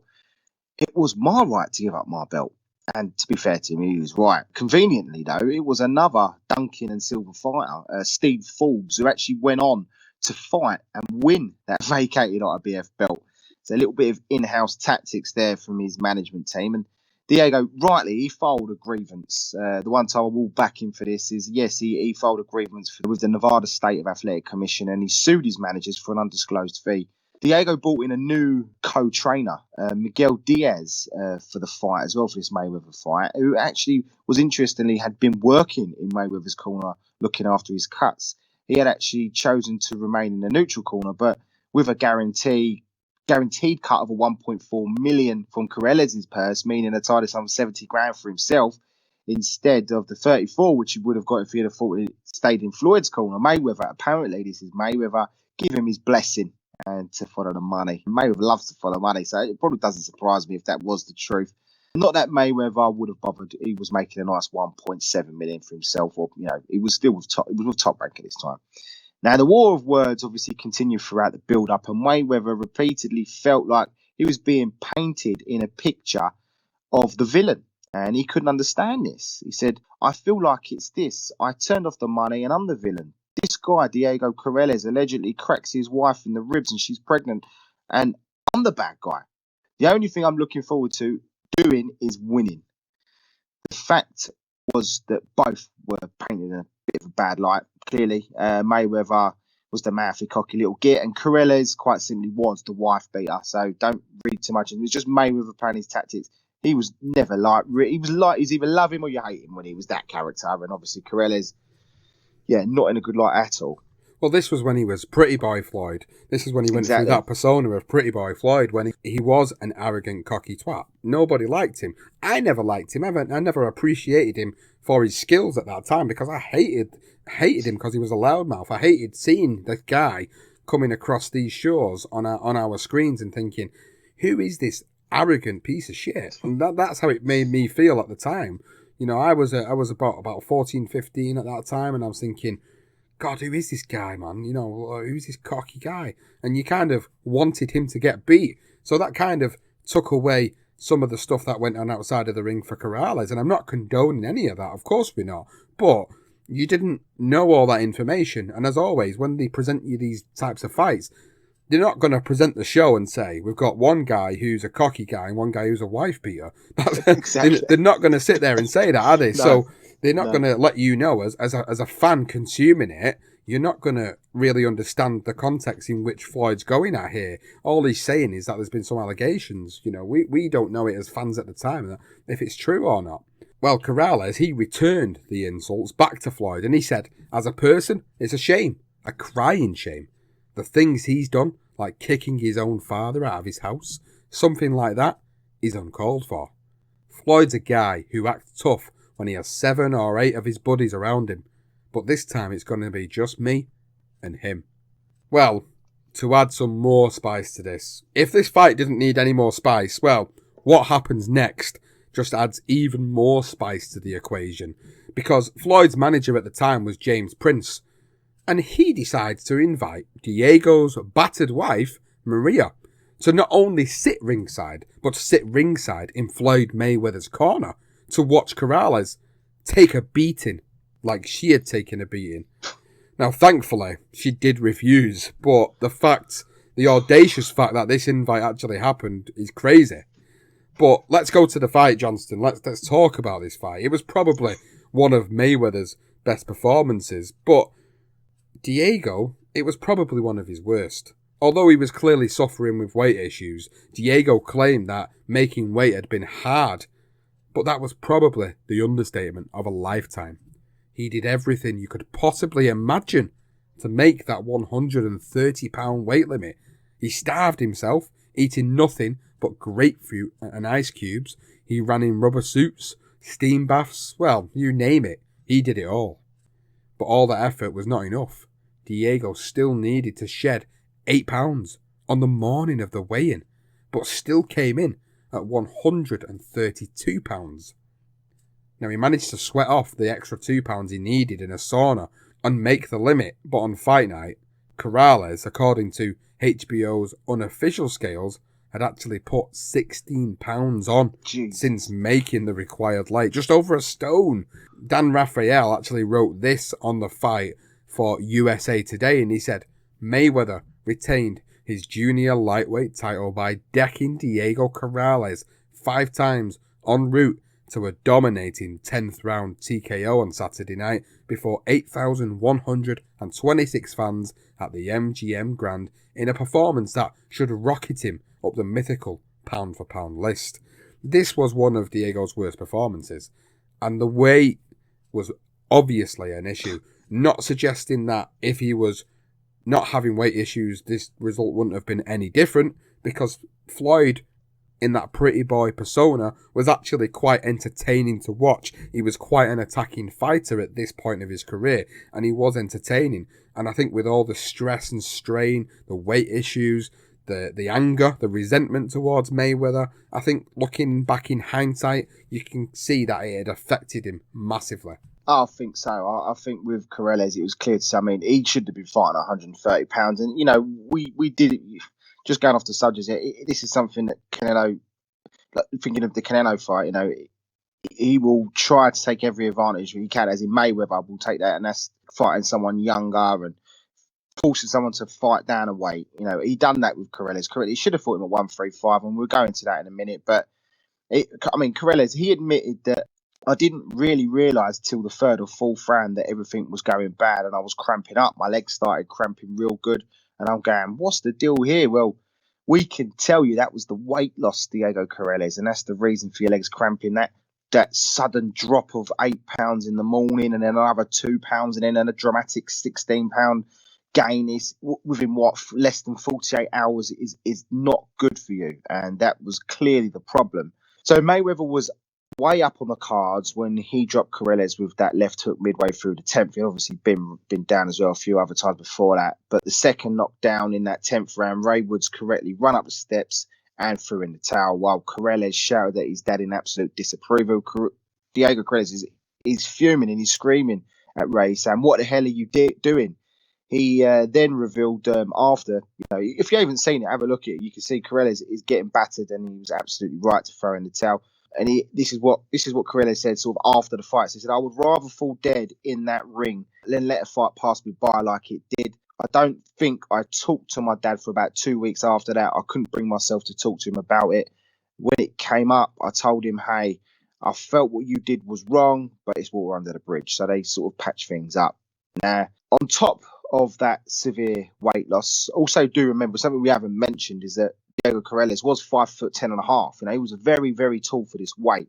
It was my right to give up my belt. And to be fair to him, he was right. Conveniently, though, it was another Duncan and Silver fighter, Steve Forbes, who actually went on to fight and win that vacated IBF belt. So a little bit of in-house tactics there from his management team. And Diego, rightly, he filed a grievance. The one time I will back him for this is, yes, he filed a grievance with the Nevada State of Athletic Commission, and he sued his managers for an undisclosed fee. Diego brought in a new co-trainer, Miguel Diaz, for the fight as well, for this Mayweather fight, who actually was interestingly had been working in Mayweather's corner looking after his cuts. He had actually chosen to remain in the neutral corner, but with a guaranteed cut of a 1.4 million from Corrales' purse, meaning a title sum of 70 grand for himself instead of the 34, which he would have got if he had stayed in Floyd's corner. Mayweather, apparently this is Mayweather, give him his blessing and to follow the money. Mayweather loves to follow money, so it probably doesn't surprise me if that was the truth. Not that Mayweather would have bothered. He was making a nice 1.7 million for himself, or he was still with Top Rank at this time. Now, the war of words obviously continued throughout the build-up, and Mayweather repeatedly felt like he was being painted in a picture of the villain, and he couldn't understand this. He said, I feel like it's this. I turned off the money and I'm the villain. This guy, Diego Corrales, allegedly cracks his wife in the ribs and she's pregnant, and I'm the bad guy. The only thing I'm looking forward to doing is winning. The fact was that both were painted in a bit of a bad light. Clearly, Mayweather was the mouthy, cocky little git, and Corrales quite simply was the wife beater. So don't read too much. It was just Mayweather playing his tactics. He was never he's either love him or you hate him when he was that character. And obviously Corrales, not in a good light at all. Well, this was when he was Pretty Boy Floyd. This is when he went through that persona of Pretty Boy Floyd, when he was an arrogant, cocky twat. Nobody liked him. I never liked him. I never appreciated him for his skills at that time because I hated him because he was a loudmouth. I hated seeing this guy coming across these shows on our screens and thinking, who is this arrogant piece of shit? And that's how it made me feel at the time. I was about 14, 15 at that time, and I was thinking, God, who is this guy, man? You know, who's this cocky guy? And you kind of wanted him to get beat. So that kind of took away some of the stuff that went on outside of the ring for Corrales. And I'm not condoning any of that. Of course we're not. But you didn't know all that information. And as always, when they present you these types of fights, they're not going to present the show and say, we've got one guy who's a cocky guy and one guy who's a wife beater. Exactly. They're not going to sit there and say that, are they? No, so they're not no. going to let you know, as a fan consuming it, you're not going to really understand the context in which Floyd's going at here. All he's saying is that there's been some allegations. You know, we don't know it as fans at the time, if it's true or not. Well, Corrales, he returned the insults back to Floyd, and he said, as a person, it's a shame, a crying shame. The things he's done, like kicking his own father out of his house, something like that, is uncalled for. Floyd's a guy who acts tough when he has 7 or 8 of his buddies around him, but this time it's going to be just me and him. Well, to add some more spice to this, if this fight didn't need any more spice, well, what happens next just adds even more spice to the equation, because Floyd's manager at the time was James Prince, and he decides to invite Diego's battered wife, Maria, to not only sit ringside, but to sit ringside in Floyd Mayweather's corner to watch Corrales take a beating like she had taken a beating. Now, thankfully, she did refuse, but the audacious fact that this invite actually happened is crazy. But let's go to the fight, Johnston. Let's talk about this fight. It was probably one of Mayweather's best performances, but Diego, it was probably one of his worst. Although he was clearly suffering with weight issues, Diego claimed that making weight had been hard, but that was probably the understatement of a lifetime. He did everything you could possibly imagine to make that 130-pound weight limit. He starved himself, eating nothing but grapefruit and ice cubes. He ran in rubber suits, steam baths, well, you name it, he did it all. But all that effort was not enough. Diego still needed to shed 8 pounds on the morning of the weigh-in, but still came in at 132 pounds. Now, he managed to sweat off the extra 2 pounds he needed in a sauna and make the limit, but on fight night, Corrales, according to HBO's unofficial scales, had actually put 16 pounds on since making the required weight, just over a stone. Dan Raphael actually wrote this on the fight for USA Today, and he said, Mayweather retained his junior lightweight title by decking Diego Corrales 5 times en route to a dominating 10th round TKO on Saturday night before 8,126 fans at the MGM Grand in a performance that should rocket him up the mythical pound-for-pound list. This was one of Diego's worst performances, and the weight was obviously an issue, not suggesting that if he was not having weight issues, this result wouldn't have been any different, because Floyd, in that pretty boy persona, was actually quite entertaining to watch. He was quite an attacking fighter at this point of his career, and he was entertaining. And I think with all the stress and strain, the weight issues, the anger, the resentment towards Mayweather, I think looking back in hindsight, you can see that it had affected him massively. I think so. I think with Corrales, it was clear to say, I mean, he should have been fighting 130 pounds. And, you know, we did it, just going off the subject here, this is something that Canelo, like, thinking of the Canelo fight, you know, he will try to take every advantage he can, as in Mayweather will take that, and that's fighting someone younger and forcing someone to fight down a weight. You know, he done that with Corrales. He should have fought him at 135, and we'll go into that in a minute. But, Corrales, he admitted that I didn't really realise till the 3rd or 4th round that everything was going bad and I was cramping up. My legs started cramping real good, and I'm going, what's the deal here? Well, we can tell you that was the weight loss, Diego Corrales, and that's the reason for your legs cramping. That sudden drop of 8 pounds in the morning and then another 2 pounds and then a dramatic 16-pound gain is within less than 48 hours is not good for you, and that was clearly the problem. So Mayweather was way up on the cards when he dropped Corrales with that left hook midway through the 10th. He'd obviously been down as well a few other times before that, but the second knockdown in that 10th round, Ray Woods correctly run up the steps and threw in the towel while Corrales shouted at his dad in absolute disapproval. Diego Corrales is fuming and he's screaming at Ray, saying, "What the hell are you doing?" He then revealed after, if you haven't seen it, have a look at it. You can see Corrales is getting battered, and he was absolutely right to throw in the towel. And this is what Corrales said sort of after the fight. So he said, "I would rather fall dead in that ring than let a fight pass me by like it did. I don't think I talked to my dad for about 2 weeks after that. I couldn't bring myself to talk to him about it. When it came up, I told him, hey, I felt what you did was wrong, but it's water under the bridge." So they sort of patch things up. Now, on top of that severe weight loss, also do remember something we haven't mentioned is that Diego Corrales was 5'10.5". He was very, very tall for this weight.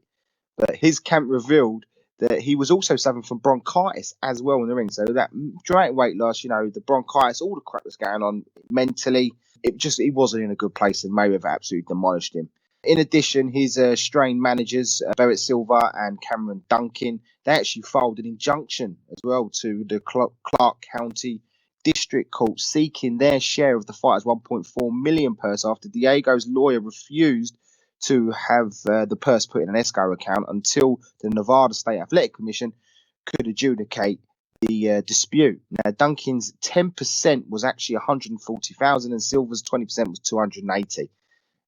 But his camp revealed that he was also suffering from bronchitis as well in the ring. So that dramatic weight loss, the bronchitis, all the crap that's going on mentally, he wasn't in a good place, and Mayweather absolutely demolished him. In addition, his strained managers, Barrett Silva and Cameron Duncan, they actually filed an injunction as well to the Clark County District Court seeking their share of the fighter's 1.4 million purse after Diego's lawyer refused to have the purse put in an escrow account until the Nevada State Athletic Commission could adjudicate the dispute. Now, Duncan's 10% was actually 140,000 and Silver's 20% was 280.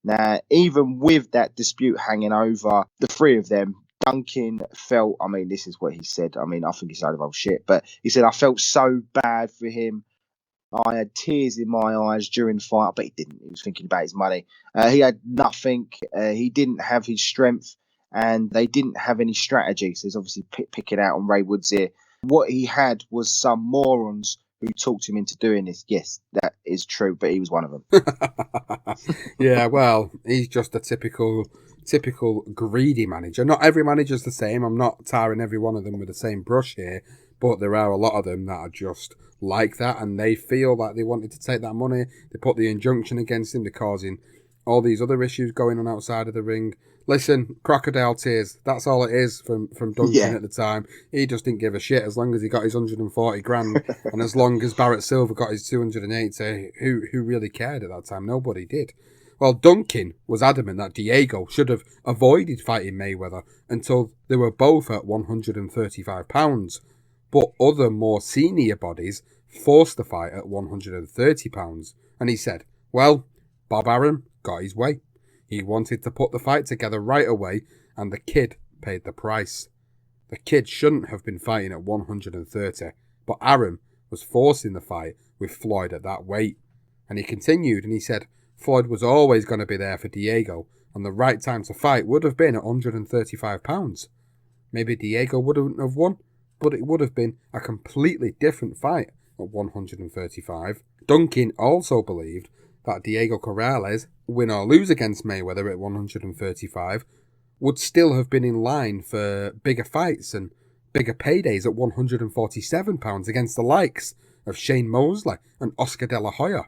Now, even with that dispute hanging over the three of them, Duncan felt, this is what he said. I think he's a load of shit, but he said, "I felt so bad for him. I had tears in my eyes during the fight," but he didn't. He was thinking about his money. He had nothing. He didn't have his strength, and they didn't have any strategy. So he's obviously picking out on Ray Woods here. What he had was some morons who talked him into doing this. Yes, that is true, but he was one of them. Yeah, well, he's just a typical greedy manager. Not every manager's the same. I'm not tarring every one of them with the same brush here, but there are a lot of them that are just like that, and they feel like they wanted to take that money. They put the injunction against him. They're causing all these other issues going on outside of the ring. Listen, crocodile tears. That's all it is from Duncan at the time. He just didn't give a shit as long as he got his 140 grand and as long as Barrett Silva got his 280. Who really cared at that time? Nobody did. Well, Duncan was adamant that Diego should have avoided fighting Mayweather until they were both at 135 pounds. But other more senior bodies forced the fight at 130 pounds. And he said, well, Bob Arum got his way. He wanted to put the fight together right away, and the kid paid the price. The kid shouldn't have been fighting at 130, but Arum was forcing the fight with Floyd at that weight. And he continued, and he said, Floyd was always going to be there for Diego, and the right time to fight would have been at 135 pounds. Maybe Diego wouldn't have won, but it would have been a completely different fight at 135. Duncan also believed that Diego Corrales, win or lose against Mayweather at 135, would still have been in line for bigger fights and bigger paydays at 147 pounds against the likes of Shane Mosley and Oscar De La Hoya.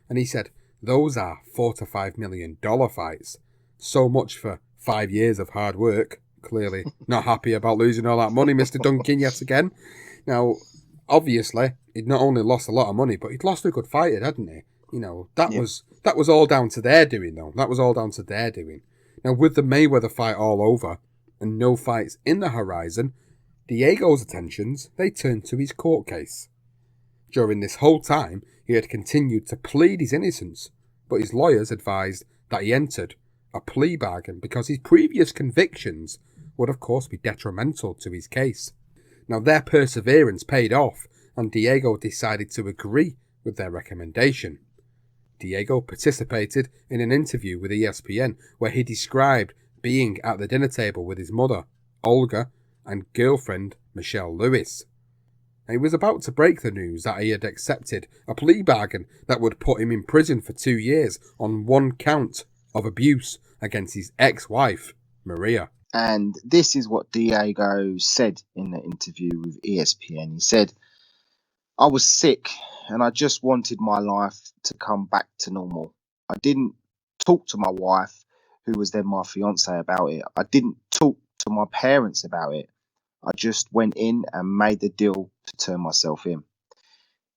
And he said, those are $4 to $5 million fights. So much for 5 years of hard work. Clearly not happy about losing all that money, Mr. Duncan, yet again. Now, obviously, he'd not only lost a lot of money, but he'd lost a good fighter, hadn't he? That was all down to their doing, though. That was all down to their doing. Now, with the Mayweather fight all over and no fights in the horizon, Diego's attentions, they turned to his court case. During this whole time, he had continued to plead his innocence, but his lawyers advised that he entered a plea bargain because his previous convictions would of course be detrimental to his case. Now, their perseverance paid off, and Diego decided to agree with their recommendation. Diego participated in an interview with ESPN where he described being at the dinner table with his mother, Olga, and girlfriend, Michelle Lewis. He was about to break the news that he had accepted a plea bargain that would put him in prison for 2 years on one count of abuse against his ex-wife, Maria. And this is what Diego said in the interview with ESPN. He said, I was sick and I just wanted my life to come back to normal. I didn't talk to my wife, who was then my fiance, about it. I didn't talk to my parents about it. I just went in and made the deal to turn myself in.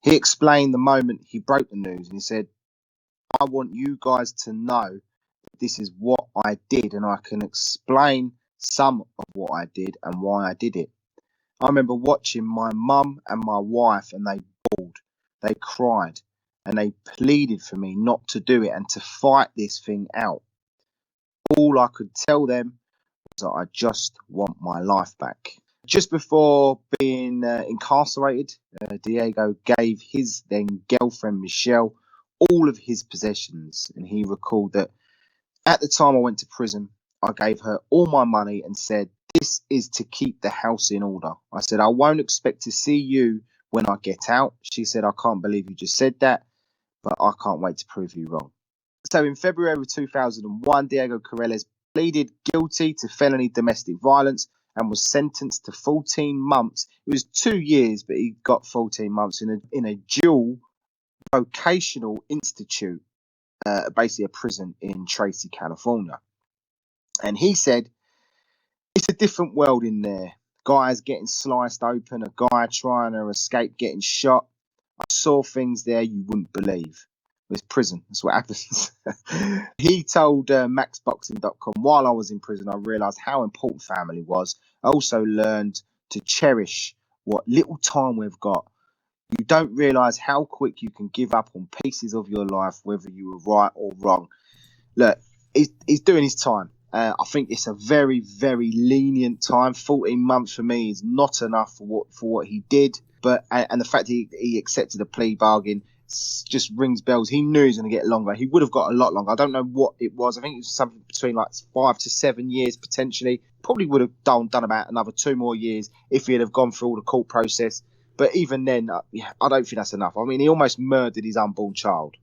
He explained the moment he broke the news and he said, I want you guys to know that this is what I did and I can explain some of what I did and why I did it. I remember watching my mum and my wife, and they bawled, they cried, and they pleaded for me not to do it and to fight this thing out. All I could tell them was that I just want my life back. Just before being incarcerated, Diego gave his then girlfriend Michelle all of his possessions, and he recalled that at the time I went to prison, I gave her all my money and said, "This is to keep the house in order." I said, "I won't expect to see you when I get out." She said, "I can't believe you just said that, but I can't wait to prove you wrong." So in February 2001, Diego Corrales pleaded guilty to felony domestic violence and was sentenced to 14 months. It was 2 years, but he got 14 months in a dual vocational institute, basically a prison in Tracy, California. And he said, "It's a different world in there. Guys getting sliced open, a guy trying to escape getting shot. I saw things there you wouldn't believe." It's prison. That's what happens. He told maxboxing.com, "While I was in prison, I realized how important family was. I also learned to cherish what little time we've got. You don't realize how quick you can give up on pieces of your life, whether you were right or wrong." Look, he's doing his time. I think it's a very, very lenient time. 14 months for me is not enough for what he did. But and the fact he accepted a plea bargain just rings bells. He knew he was going to get longer. He would have got a lot longer. I don't know what it was. I think it was something between like 5 to 7 years potentially. Probably would have done about another 2 more years if he'd have gone through all the court process. But even then, I don't think that's enough. I mean, he almost murdered his unborn child.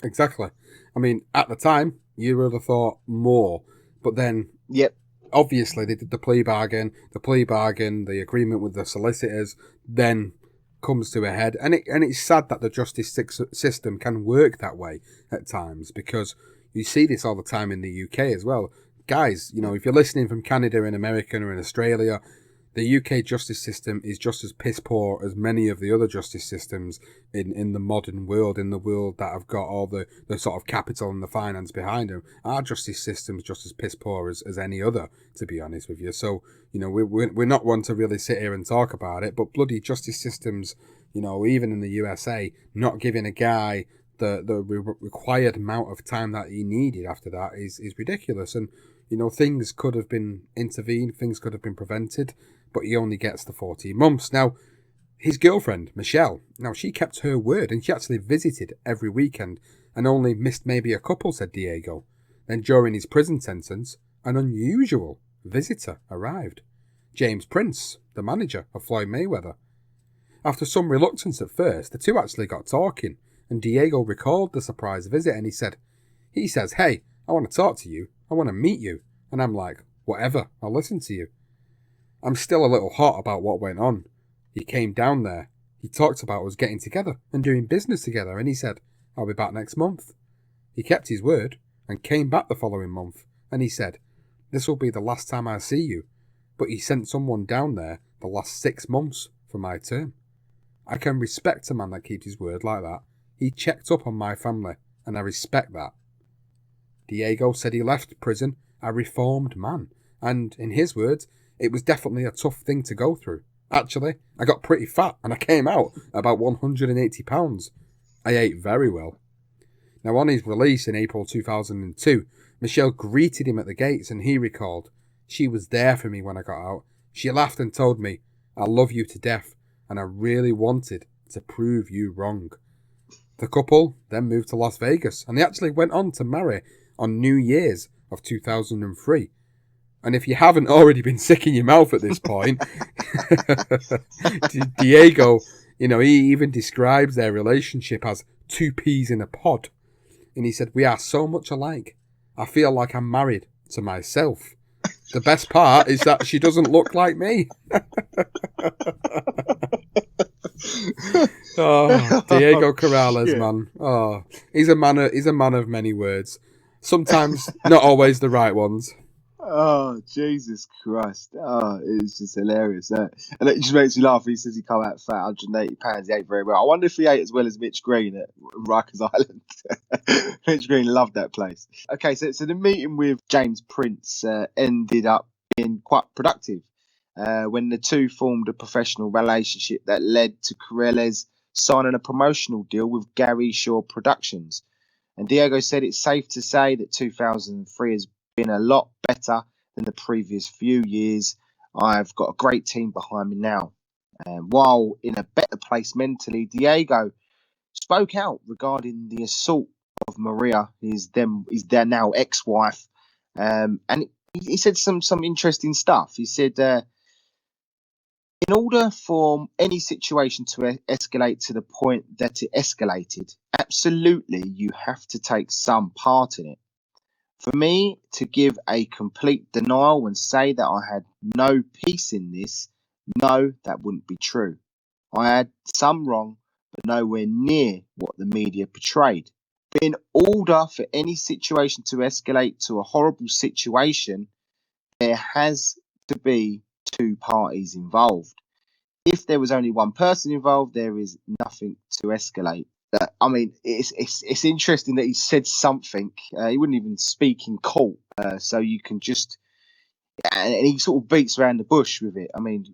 Exactly. I mean, at the time, you would have thought more. But then, Yep. obviously, they did the plea bargain, the agreement with the solicitors, then comes to a head. And it's sad that the justice system can work that way at times, because you see this all the time in the UK as well. Guys, if you're listening from Canada and America or in Australia, the UK justice system is just as piss poor as many of the other justice systems in the modern world, in the world that have got all the sort of capital and the finance behind them. Our justice system is just as piss poor as any other, to be honest with you. So, we're not one to really sit here and talk about it, but bloody justice systems, even in the USA, not giving a guy the required amount of time that he needed after that is ridiculous. And, things could have been intervened, things could have been prevented, but he only gets the 14 months. Now, his girlfriend, Michelle, she kept her word and she actually visited every weekend and only missed maybe a couple, said Diego. Then during his prison sentence, an unusual visitor arrived. James Prince, the manager of Floyd Mayweather. After some reluctance at first, the two actually got talking, and Diego recalled the surprise visit and he says, "Hey, I want to talk to you. I want to meet you." And I'm like, "Whatever, I'll listen to you." I'm still a little hot about what went on. He came down there. He talked about us getting together and doing business together, and he said, "I'll be back next month." He kept his word and came back the following month, and he said, "This will be the last time I see you." But he sent someone down there the last 6 months for my term. I can respect a man that keeps his word like that. He checked up on my family, and I respect that. Diego said he left prison a reformed man, and in his words, it was definitely a tough thing to go through. Actually, I got pretty fat and I came out about 180 pounds. I ate very well. Now, on his release in April 2002, Michelle greeted him at the gates and he recalled, "She was there for me when I got out. She laughed and told me, 'I love you to death, and I really wanted to prove you wrong.'" The couple then moved to Las Vegas and they actually went on to marry on New Year's of 2003. And if you haven't already been sick in your mouth at this point, Diego, he even describes their relationship as 2 peas in a pod. And he said, "We are so much alike. I feel like I'm married to myself. The best part is that she doesn't look like me." Oh, Diego Corrales, man. Oh, he's a man of many words. Sometimes not always the right ones. Oh, Jesus Christ. Oh, it's just hilarious. And it just makes me laugh. He says he come out fat, 180 pounds. He ate very well. I wonder if he ate as well as Mitch Green at Rikers Island. Mitch Green loved that place. Okay, so the meeting with James Prince ended up being quite productive. when the two formed a professional relationship that led to Corrales signing a promotional deal with Gary Shaw Productions. And Diego said it's safe to say that 2003 has been a lot better than the previous few years. I've got a great team behind me now. And while in a better place mentally, Diego spoke out regarding the assault of Maria, their now ex-wife, and he said some interesting stuff. He said, in order for any situation to escalate to the point that it escalated, absolutely you have to take some part in it. For me to give a complete denial and say that I had no piece in this, no, that wouldn't be true. I had some wrong, but nowhere near what the media portrayed. But in order for any situation to escalate to a horrible situation, there has to be two parties involved. If there was only one person involved, there is nothing to escalate. I mean, it's interesting that he said something. He wouldn't even speak in court, so you can just, and he sort of beats around the bush with it. I mean,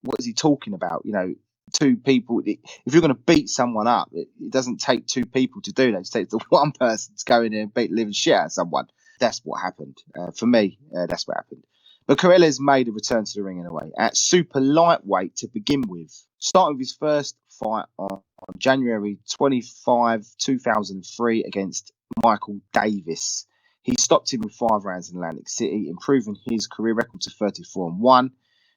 what is he talking about? You know, two people. If you're going to beat someone up, it doesn't take two people to do that. It takes the one person to go in there and beat the living shit out of someone. That's what happened. For me, that's what happened. But Corrales made a return to the ring anyway, at super lightweight to begin with, starting with his first fight on January 25, 2003 against Michael Davis. He stopped him with 5 rounds in Atlantic City, improving his career record to 34-1.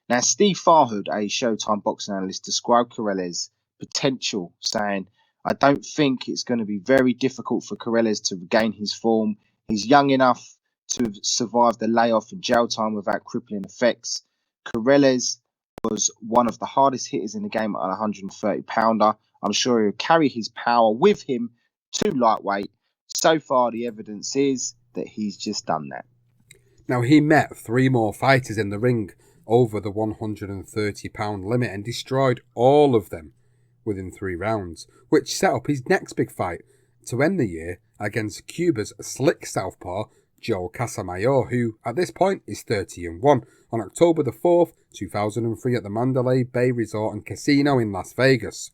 Now, Steve Farhood, a Showtime boxing analyst, described Corrales' potential, saying, I don't think it's going to be very difficult for Corrales to regain his form. He's young enough to survive the layoff and jail time without crippling effects. Corrales was one of the hardest hitters in the game at a 130-pounder. I'm sure he'll carry his power with him to lightweight. So far, the evidence is that he's just done that. Now, he met 3 more fighters in the ring over the 130-pound limit and destroyed all of them within 3 rounds, which set up his next big fight to end the year against Cuba's slick southpaw Joe Casamayor, who at this point is 30-1, on October the 4th, 2003 at the Mandalay Bay Resort and Casino in Las Vegas.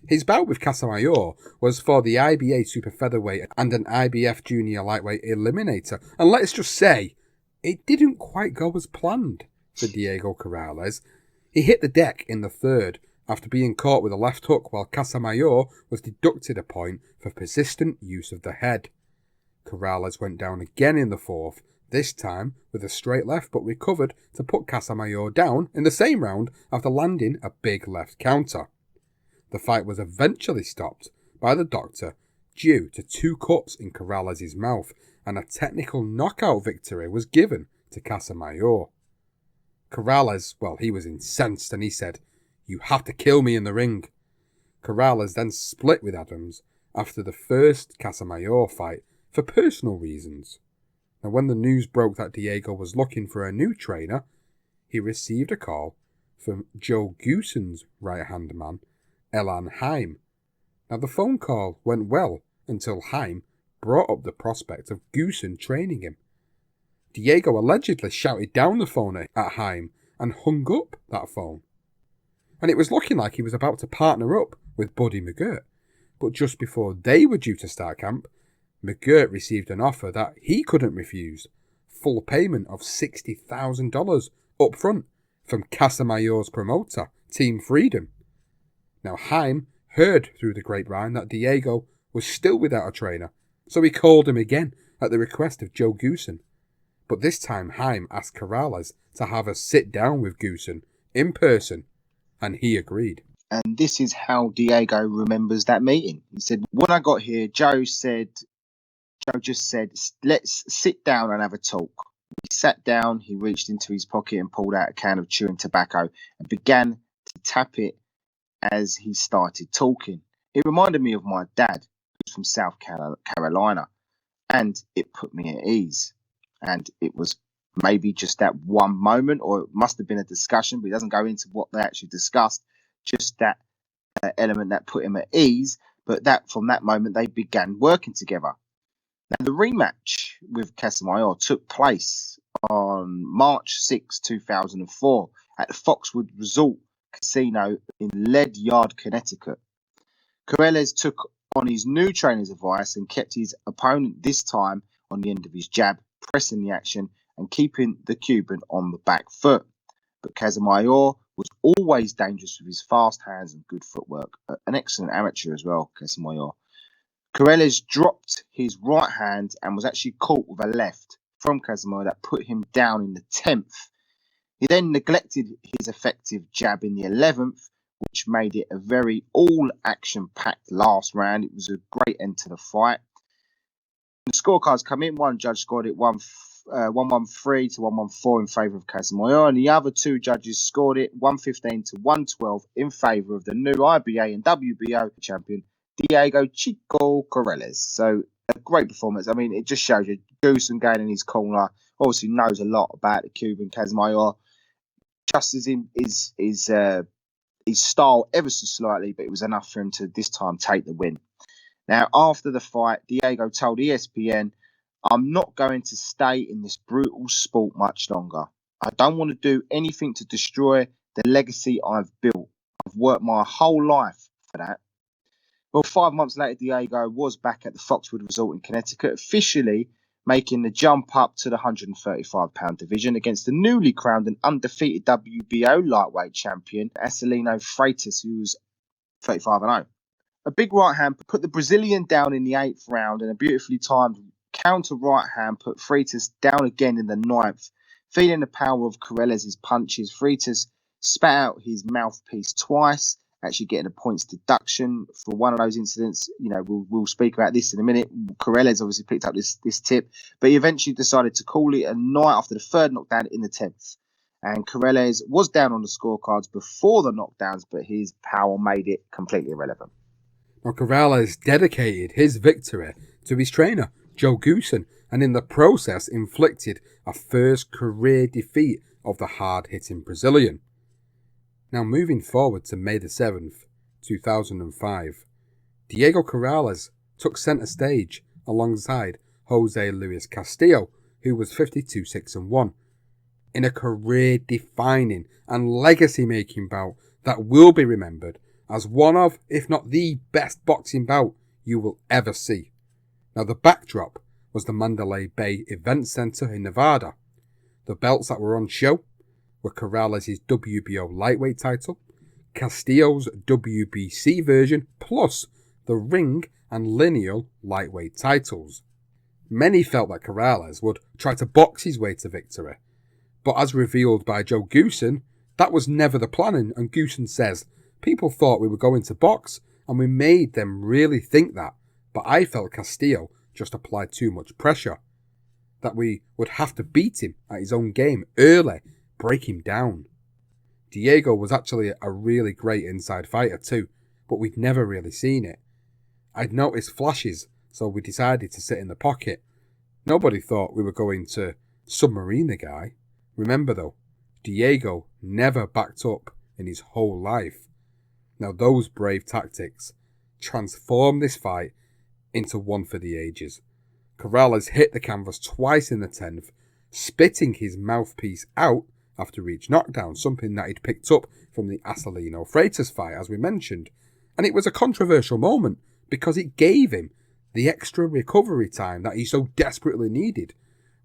His bout with Casamayor was for the IBA super featherweight and an IBF junior lightweight eliminator, and let's just say, it didn't quite go as planned for Diego Corrales. He hit the deck in the third after being caught with a left hook, while Casamayor was deducted a point for persistent use of the head. Corrales went down again in the fourth, this time with a straight left, but recovered to put Casamayor down in the same round after landing a big left counter. The fight was eventually stopped by the doctor due to 2 cuts in Corrales' mouth, and a technical knockout victory was given to Casamayor. Corrales, well, he was incensed and he said, "You have to kill me in the ring." Corrales then split with Adams after the first Casamayor fight for personal reasons. Now, when the news broke that Diego was looking for a new trainer, he received a call from Joe Gooson's right-hand man, Elan Heim. Now, the phone call went well until Heim brought up the prospect of Gooson training him. Diego allegedly shouted down the phone at Heim and hung up that phone. And it was looking like he was about to partner up with Buddy McGirt. But just before they were due to start camp, McGirt received an offer that he couldn't refuse, full payment of $60,000 up front from Casamayor's promoter, Team Freedom. Now, Heim heard through the grapevine that Diego was still without a trainer, so he called him again at the request of Joe Gooson. But this time, Heim asked Corrales to have a sit down with Gooson in person, and he agreed. And this is how Diego remembers that meeting. He said, when I got here, Joe just said, let's sit down and have a talk. We sat down, he reached into his pocket and pulled out a can of chewing tobacco and began to tap it as he started talking. It reminded me of my dad, who's from South Carolina, and it put me at ease. And it was maybe just that one moment, or it must have been a discussion, but he doesn't go into what they actually discussed, just that element that put him at ease. But that from that moment, they began working together. Now, the rematch with Casamayor took place on March 6, 2004 at the Foxwood Resort Casino in Ledyard, Connecticut. Corrales took on his new trainer's advice and kept his opponent this time on the end of his jab, pressing the action and keeping the Cuban on the back foot. But Casamayor was always dangerous with his fast hands and good footwork. An excellent amateur as well, Casamayor. Corrales dropped his right hand and was actually caught with a left from Casamayor that put him down in the 10th. He then neglected his effective jab in the 11th, which made it a very all-action-packed last round. It was a great end to the fight. The scorecards come in. One judge scored it 113 to 114 in favour of Casamayor, and the other two judges scored it 115 to 112 in favour of the new IBA and WBO champion, Diego Chico Corrales. So a great performance. I mean, it just shows you Goosen going in his corner obviously knows a lot about the Cuban. Casamayor just as in his style ever so slightly, but it was enough for him to this time take the win. Now, after the fight, Diego told ESPN, "I'm not going to stay in this brutal sport much longer. I don't want to do anything to destroy the legacy I've built. I've worked my whole life for that." Well, 5 months later, Diego was back at the Foxwood Resort in Connecticut, officially making the jump up to the 135-pound division against the newly crowned and undefeated WBO lightweight champion, Acelino Freitas, who was 35-0. A big right hand put the Brazilian down in the 8th round, and a beautifully timed counter right hand put Freitas down again in the 9th. Feeling the power of Corrales' punches, Freitas spat out his mouthpiece twice, actually getting a points deduction for one of those incidents. You know, we'll speak about this in a minute. Corrales obviously picked up this tip, but he eventually decided to call it a night after the third knockdown in the 10th. And Corrales was down on the scorecards before the knockdowns, but his power made it completely irrelevant. Now, Corrales dedicated his victory to his trainer, Joe Goosen, and in the process inflicted a first career defeat of the hard-hitting Brazilian. Now, moving forward to May the 7th, 2005, Diego Corrales took centre stage alongside Jose Luis Castillo, who was 52-6-1, in a career-defining and legacy-making bout that will be remembered as one of, if not the best boxing bout you will ever see. Now, the backdrop was the Mandalay Bay Event Center in Nevada. The belts that were on show were Corrales' WBO lightweight title, Castillo's WBC version, plus the ring and lineal lightweight titles. Many felt that Corrales would try to box his way to victory, but as revealed by Joe Goosen, that was never the plan, and Goosen says, "People thought we were going to box, and we made them really think that, but I felt Castillo just applied too much pressure, that we would have to beat him at his own game early, break him down." Diego was actually a really great inside fighter too, but we'd never really seen it. I'd noticed flashes, so we decided to sit in the pocket. Nobody thought we were going to submarine the guy. Remember though, Diego never backed up in his whole life. Now those brave tactics transformed this fight into one for the ages. Corrales hit the canvas twice in the 10th, spitting his mouthpiece out after each knockdown, something that he'd picked up from the Acelino Freitas fight, as we mentioned. And it was a controversial moment because it gave him the extra recovery time that he so desperately needed,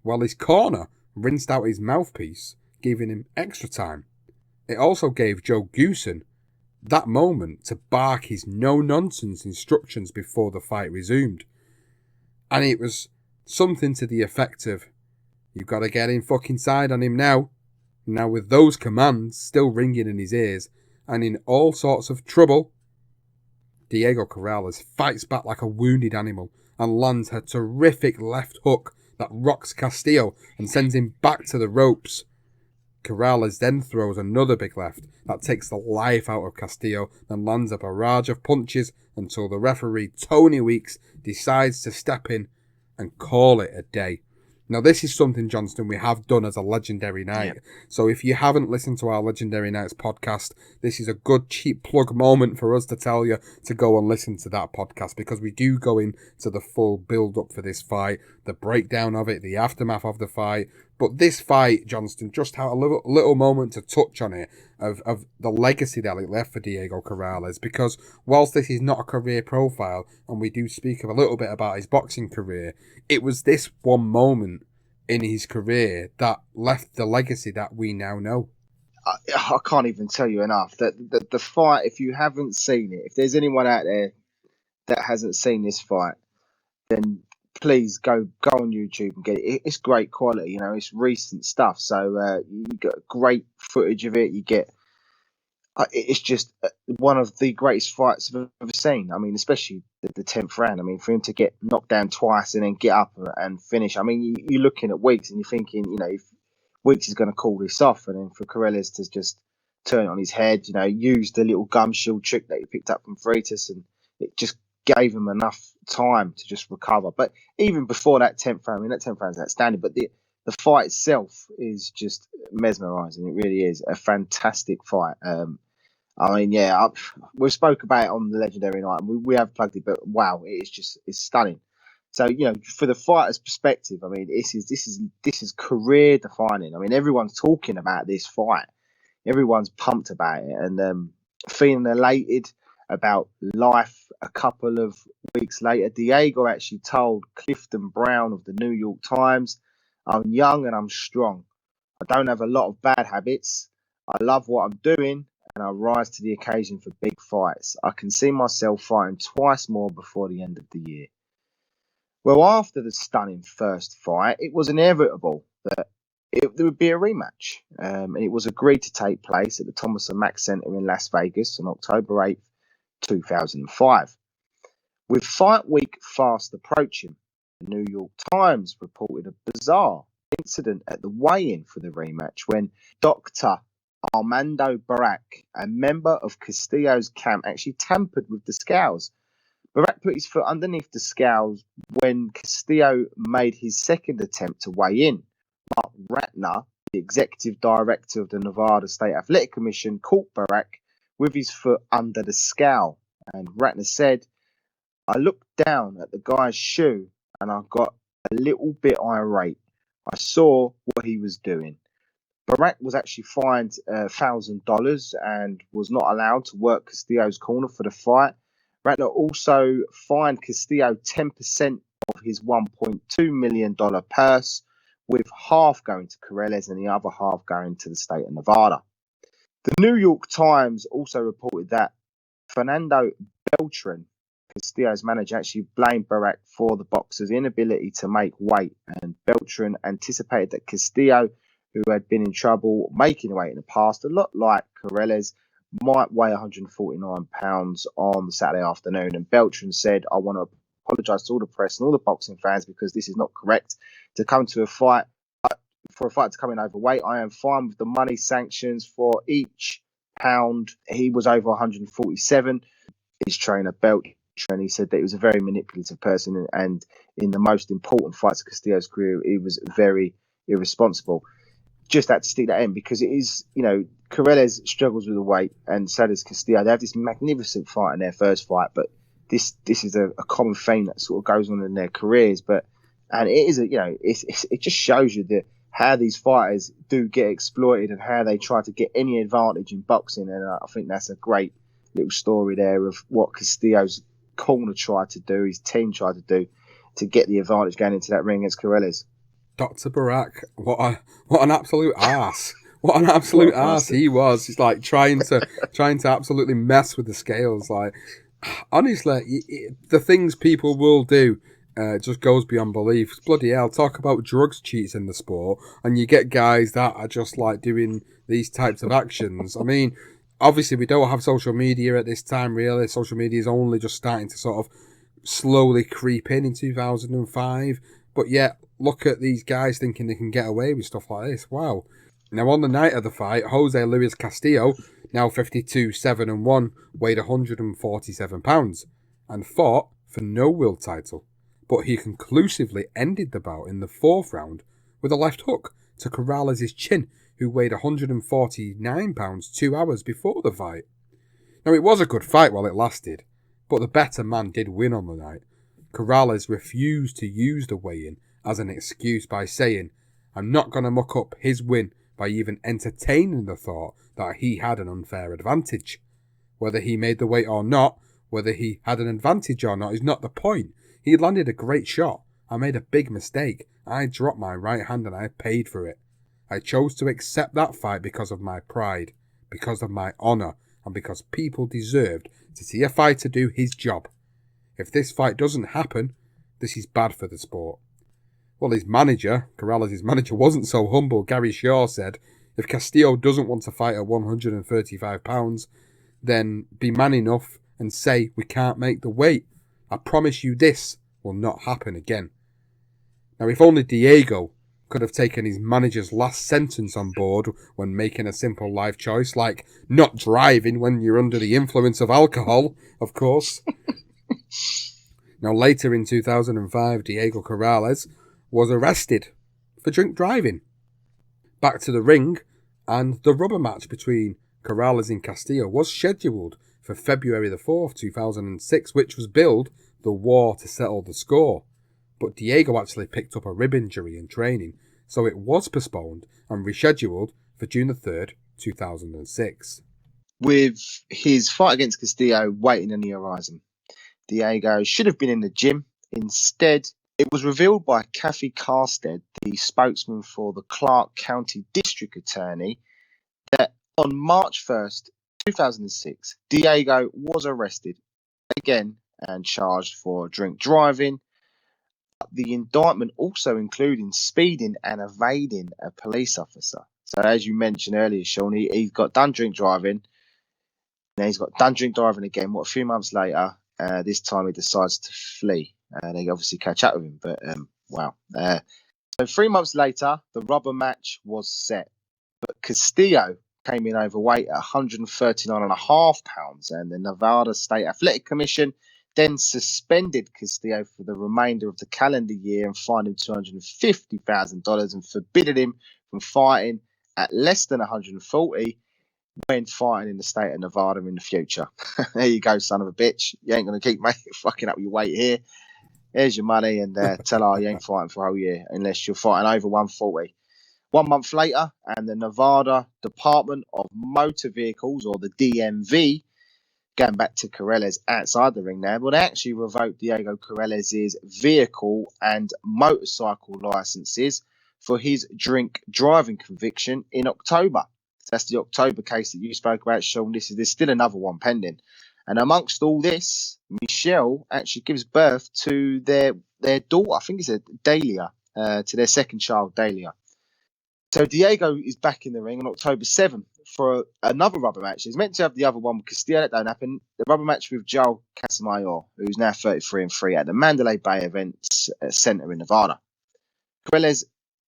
while his corner rinsed out his mouthpiece, giving him extra time. It also gave Joe Goosen that moment to bark his no-nonsense instructions before the fight resumed. And it was something to the effect of, "You've got to get in fucking side on him now." Now with those commands still ringing in his ears and in all sorts of trouble, Diego Corrales fights back like a wounded animal and lands a terrific left hook that rocks Castillo and sends him back to the ropes. Corrales then throws another big left that takes the life out of Castillo and lands a barrage of punches until the referee Tony Weeks decides to step in and call it a day. Now this is something, Johnston, we have done as a Legendary Night. Yeah. So if you haven't listened to our Legendary Nights podcast, this is a good cheap plug moment for us to tell you to go and listen to that podcast, because we do go into the full build up for this fight, the breakdown of it, the aftermath of the fight, But this fight, Johnston, just had a little moment to touch on it of the legacy that it left for Diego Corrales, because whilst this is not a career profile, and we do speak a little bit about his boxing career, it was this one moment in his career that left the legacy that we now know. I can't even tell you enough that the fight, if you haven't seen it, if there's anyone out there that hasn't seen this fight, then please go on YouTube and get it. It's great quality, it's recent stuff. So you get great footage of it. You get, it's just one of the greatest fights I've ever seen. I mean, especially the 10th round. I mean, for him to get knocked down twice and then get up and finish. I mean, you're looking at Weeks and you're thinking, if Weeks is going to call this off, and then for Corrales to just turn it on his head, use the little gum shield trick that he picked up from Freitas, and it just gave him enough time to just recover. But even before that 10th round, I mean, that 10th round is outstanding, but the fight itself is just mesmerising. It really is a fantastic fight. I mean, yeah, we spoke about it on the Legendary Night, and we have plugged it, but wow, it's stunning. So, for the fighter's perspective, I mean, this is career defining. I mean, everyone's talking about this fight. Everyone's pumped about it and feeling elated about life. A couple of weeks later, Diego actually told Clifton Brown of the New York Times, "I'm young and I'm strong. I don't have a lot of bad habits. I love what I'm doing and I rise to the occasion for big fights. I can see myself fighting twice more before the end of the year." Well, after the stunning first fight, it was inevitable that there would be a rematch. And it was agreed to take place at the Thomas & Mack Center in Las Vegas on October 8th, 2005. With fight week fast approaching, the New York Times reported a bizarre incident at the weigh-in for the rematch when Dr. Armando Barak, a member of Castillo's camp, actually tampered with the scales. Barak put his foot underneath the scales when Castillo made his second attempt to weigh in. Mark Ratner, the executive director of the Nevada State Athletic Commission, caught Barak with his foot under the scale. And Ratner said, "I looked down at the guy's shoe and I got a little bit irate. I saw what he was doing." Barak was actually fined $1,000 and was not allowed to work Castillo's corner for the fight. Ratner also fined Castillo 10% of his $1.2 million purse, with half going to Corrales and the other half going to the state of Nevada. The New York Times also reported that Fernando Beltran, Castillo's manager, actually blamed Barak for the boxer's inability to make weight, and Beltran anticipated that Castillo, who had been in trouble making weight in the past, a lot like Corrales, might weigh 149 pounds on the Saturday afternoon. And Beltran said, "I want to apologise to all the press and all the boxing fans because this is not correct. To come to a fight, for a fight to come in overweight, I am fine with the money sanctions for each pound." He was over 147. His trainer, Beltran, he said that he was a very manipulative person, and in the most important fights of Castillo's career, he was very irresponsible. Just had to stick that in because it is, Corrales struggles with the weight, and so does Castillo. They have this magnificent fight in their first fight, but this is a common theme that sort of goes on in their careers. And it is it just shows you that how these fighters do get exploited and how they try to get any advantage in boxing. And I think that's a great little story there of what Castillo's corner tried to do, his team tried to do to get the advantage going into that ring against Corrales. Dr. Barak, what an absolute arse. What an absolute arse he was. He's like trying to absolutely mess with the scales. Like, honestly, the things people will do just goes beyond belief. Bloody hell, talk about drugs cheats in the sport, and you get guys that are just like doing these types of actions. I mean, obviously we don't have social media at this time, really. Social media is only just starting to sort of slowly creep in 2005. But yet, look at these guys thinking they can get away with stuff like this. Wow. Now, on the night of the fight, Jose Luis Castillo, now 52-7-1, weighed 147 pounds and fought for no world title. But he conclusively ended the bout in the fourth round with a left hook to Corrales' chin, who weighed 149 pounds 2 hours before the fight. Now, it was a good fight while it lasted, but the better man did win on the night. Corrales refused to use the weigh-in as an excuse by saying, I'm not going to muck up his win by even entertaining the thought that he had an unfair advantage. Whether he made the weight or not, whether he had an advantage or not is not the point. He landed a great shot. I made a big mistake. I dropped my right hand and I paid for it. I chose to accept that fight because of my pride, because of my honour, and because people deserved to see a fighter do his job. If this fight doesn't happen, this is bad for the sport. Well, his manager, Corrales' manager, wasn't so humble. Gary Shaw said, if Castillo doesn't want to fight at 135 pounds, then be man enough and say we can't make the weight. I promise you this will not happen again. Now, if only Diego could have taken his manager's last sentence on board when making a simple life choice, like not driving when you're under the influence of alcohol, of course. Now, later in 2005, Diego Corrales was arrested for drink driving. Back to the ring, and the rubber match between Corrales and Castillo was scheduled for February the 4th, 2006, which was billed the war to settle the score. But Diego actually picked up a rib injury in training, so it was postponed and rescheduled for June the 3rd, 2006. With his fight against Castillo waiting on the horizon, Diego should have been in the gym. Instead, it was revealed by Kathy Carstead, the spokesman for the Clark County District Attorney, that on March 1st, 2006, Diego was arrested again and charged for drink driving. The indictment also including speeding and evading a police officer. So as you mentioned earlier, Sean, he got done drink driving. Now he's got done drink driving again. A few months later, this time he decides to flee. They obviously catch up with him, but wow. So 3 months later, the rubber match was set. But Castillo came in overweight at 139.5 pounds, and the Nevada State Athletic Commission then suspended Castillo for the remainder of the calendar year and fined him $250,000 and forbidden him from fighting at less than 140 when fighting in the state of Nevada in the future. There you go, son of a bitch. You ain't going to keep fucking up your weight here. Here's your money, and tell her you ain't fighting for a whole year unless you're fighting over 140. 1 month later, and the Nevada Department of Motor Vehicles, or the DMV, going back to Corrales outside the ring now, but they actually revoked Diego Corrales' vehicle and motorcycle licenses for his drink driving conviction in October. That's the October case that you spoke about, Sean. There's still another one pending. And amongst all this, Michelle actually gives birth to their daughter. I think it's a Dahlia, to their second child, Dahlia. So Diego is back in the ring on October 7th for another rubber match. He's meant to have the other one with Castillo. That don't happen. The rubber match with Joel Casamayor, who's now 33-3 at the Mandalay Bay Events Center in Nevada. Corrales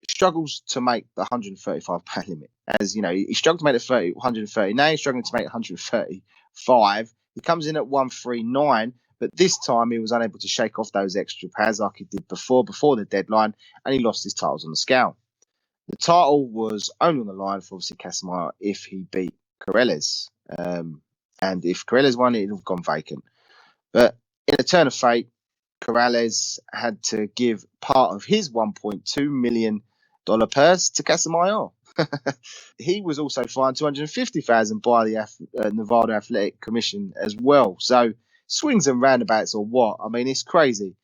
struggles to make the 135-pound limit. As you know, he struggled to make the 130. Now he's struggling to make 135. He comes in at 139, but this time he was unable to shake off those extra pounds like he did before the deadline, and he lost his titles on the scale. The title was only on the line for obviously Casamayor if he beat Corrales. And if Corrales won, it would have gone vacant. But in a turn of fate, Corrales had to give part of his $1.2 million purse to Casamayor. He was also fined $250,000 by the Nevada Athletic Commission as well. So swings and roundabouts or what? I mean, it's crazy.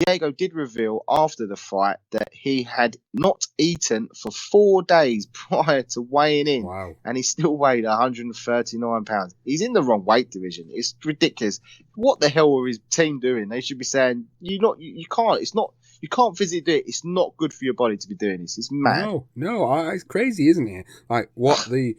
Diego did reveal after the fight that he had not eaten for 4 days prior to weighing in. Wow. And he still weighed 139 pounds. He's in the wrong weight division. It's ridiculous. What the hell were his team doing? They should be saying, you can't physically do it. It's not good for your body to be doing this. It's mad. No, it's crazy, isn't it? Like what the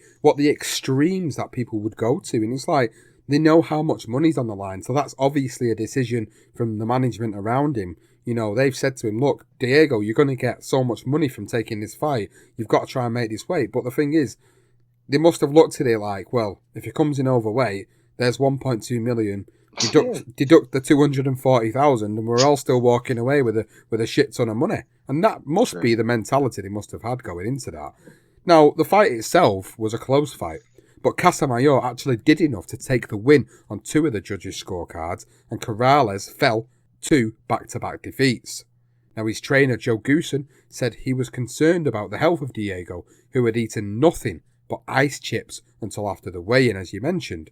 extremes that people would go to, and it's like they know how much money's on the line, so that's obviously a decision from the management around him. You know, they've said to him, look, Diego, you're going to get so much money from taking this fight. You've got to try and make this weight. But the thing is, they must have looked at it like, well, if he comes in overweight, there's 1.2 million. Deduct the 240,000, and we're all still walking away with a shit ton of money. And that must be the mentality they must have had going into that. Now, the fight itself was a close fight, but Casamayor actually did enough to take the win on 2 of the judges' scorecards, and Corrales fell 2 back-to-back defeats. Now, his trainer, Joe Goosen, said he was concerned about the health of Diego, who had eaten nothing but ice chips until after the weigh-in, as you mentioned.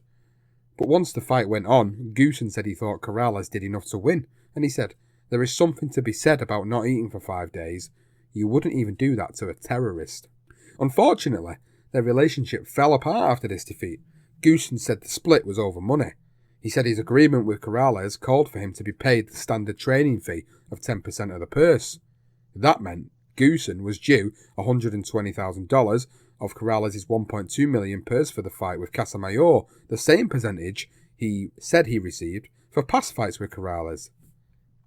But once the fight went on, Goosen said he thought Corrales did enough to win, and he said, "There is something to be said about not eating for 5 days. You wouldn't even do that to a terrorist." Unfortunately, their relationship fell apart after this defeat. Goosen said the split was over money. He said his agreement with Corrales called for him to be paid the standard training fee of 10% of the purse. That meant Goosen was due $120,000 of Corrales' $1.2 million purse for the fight with Casamayor, the same percentage he said he received for past fights with Corrales.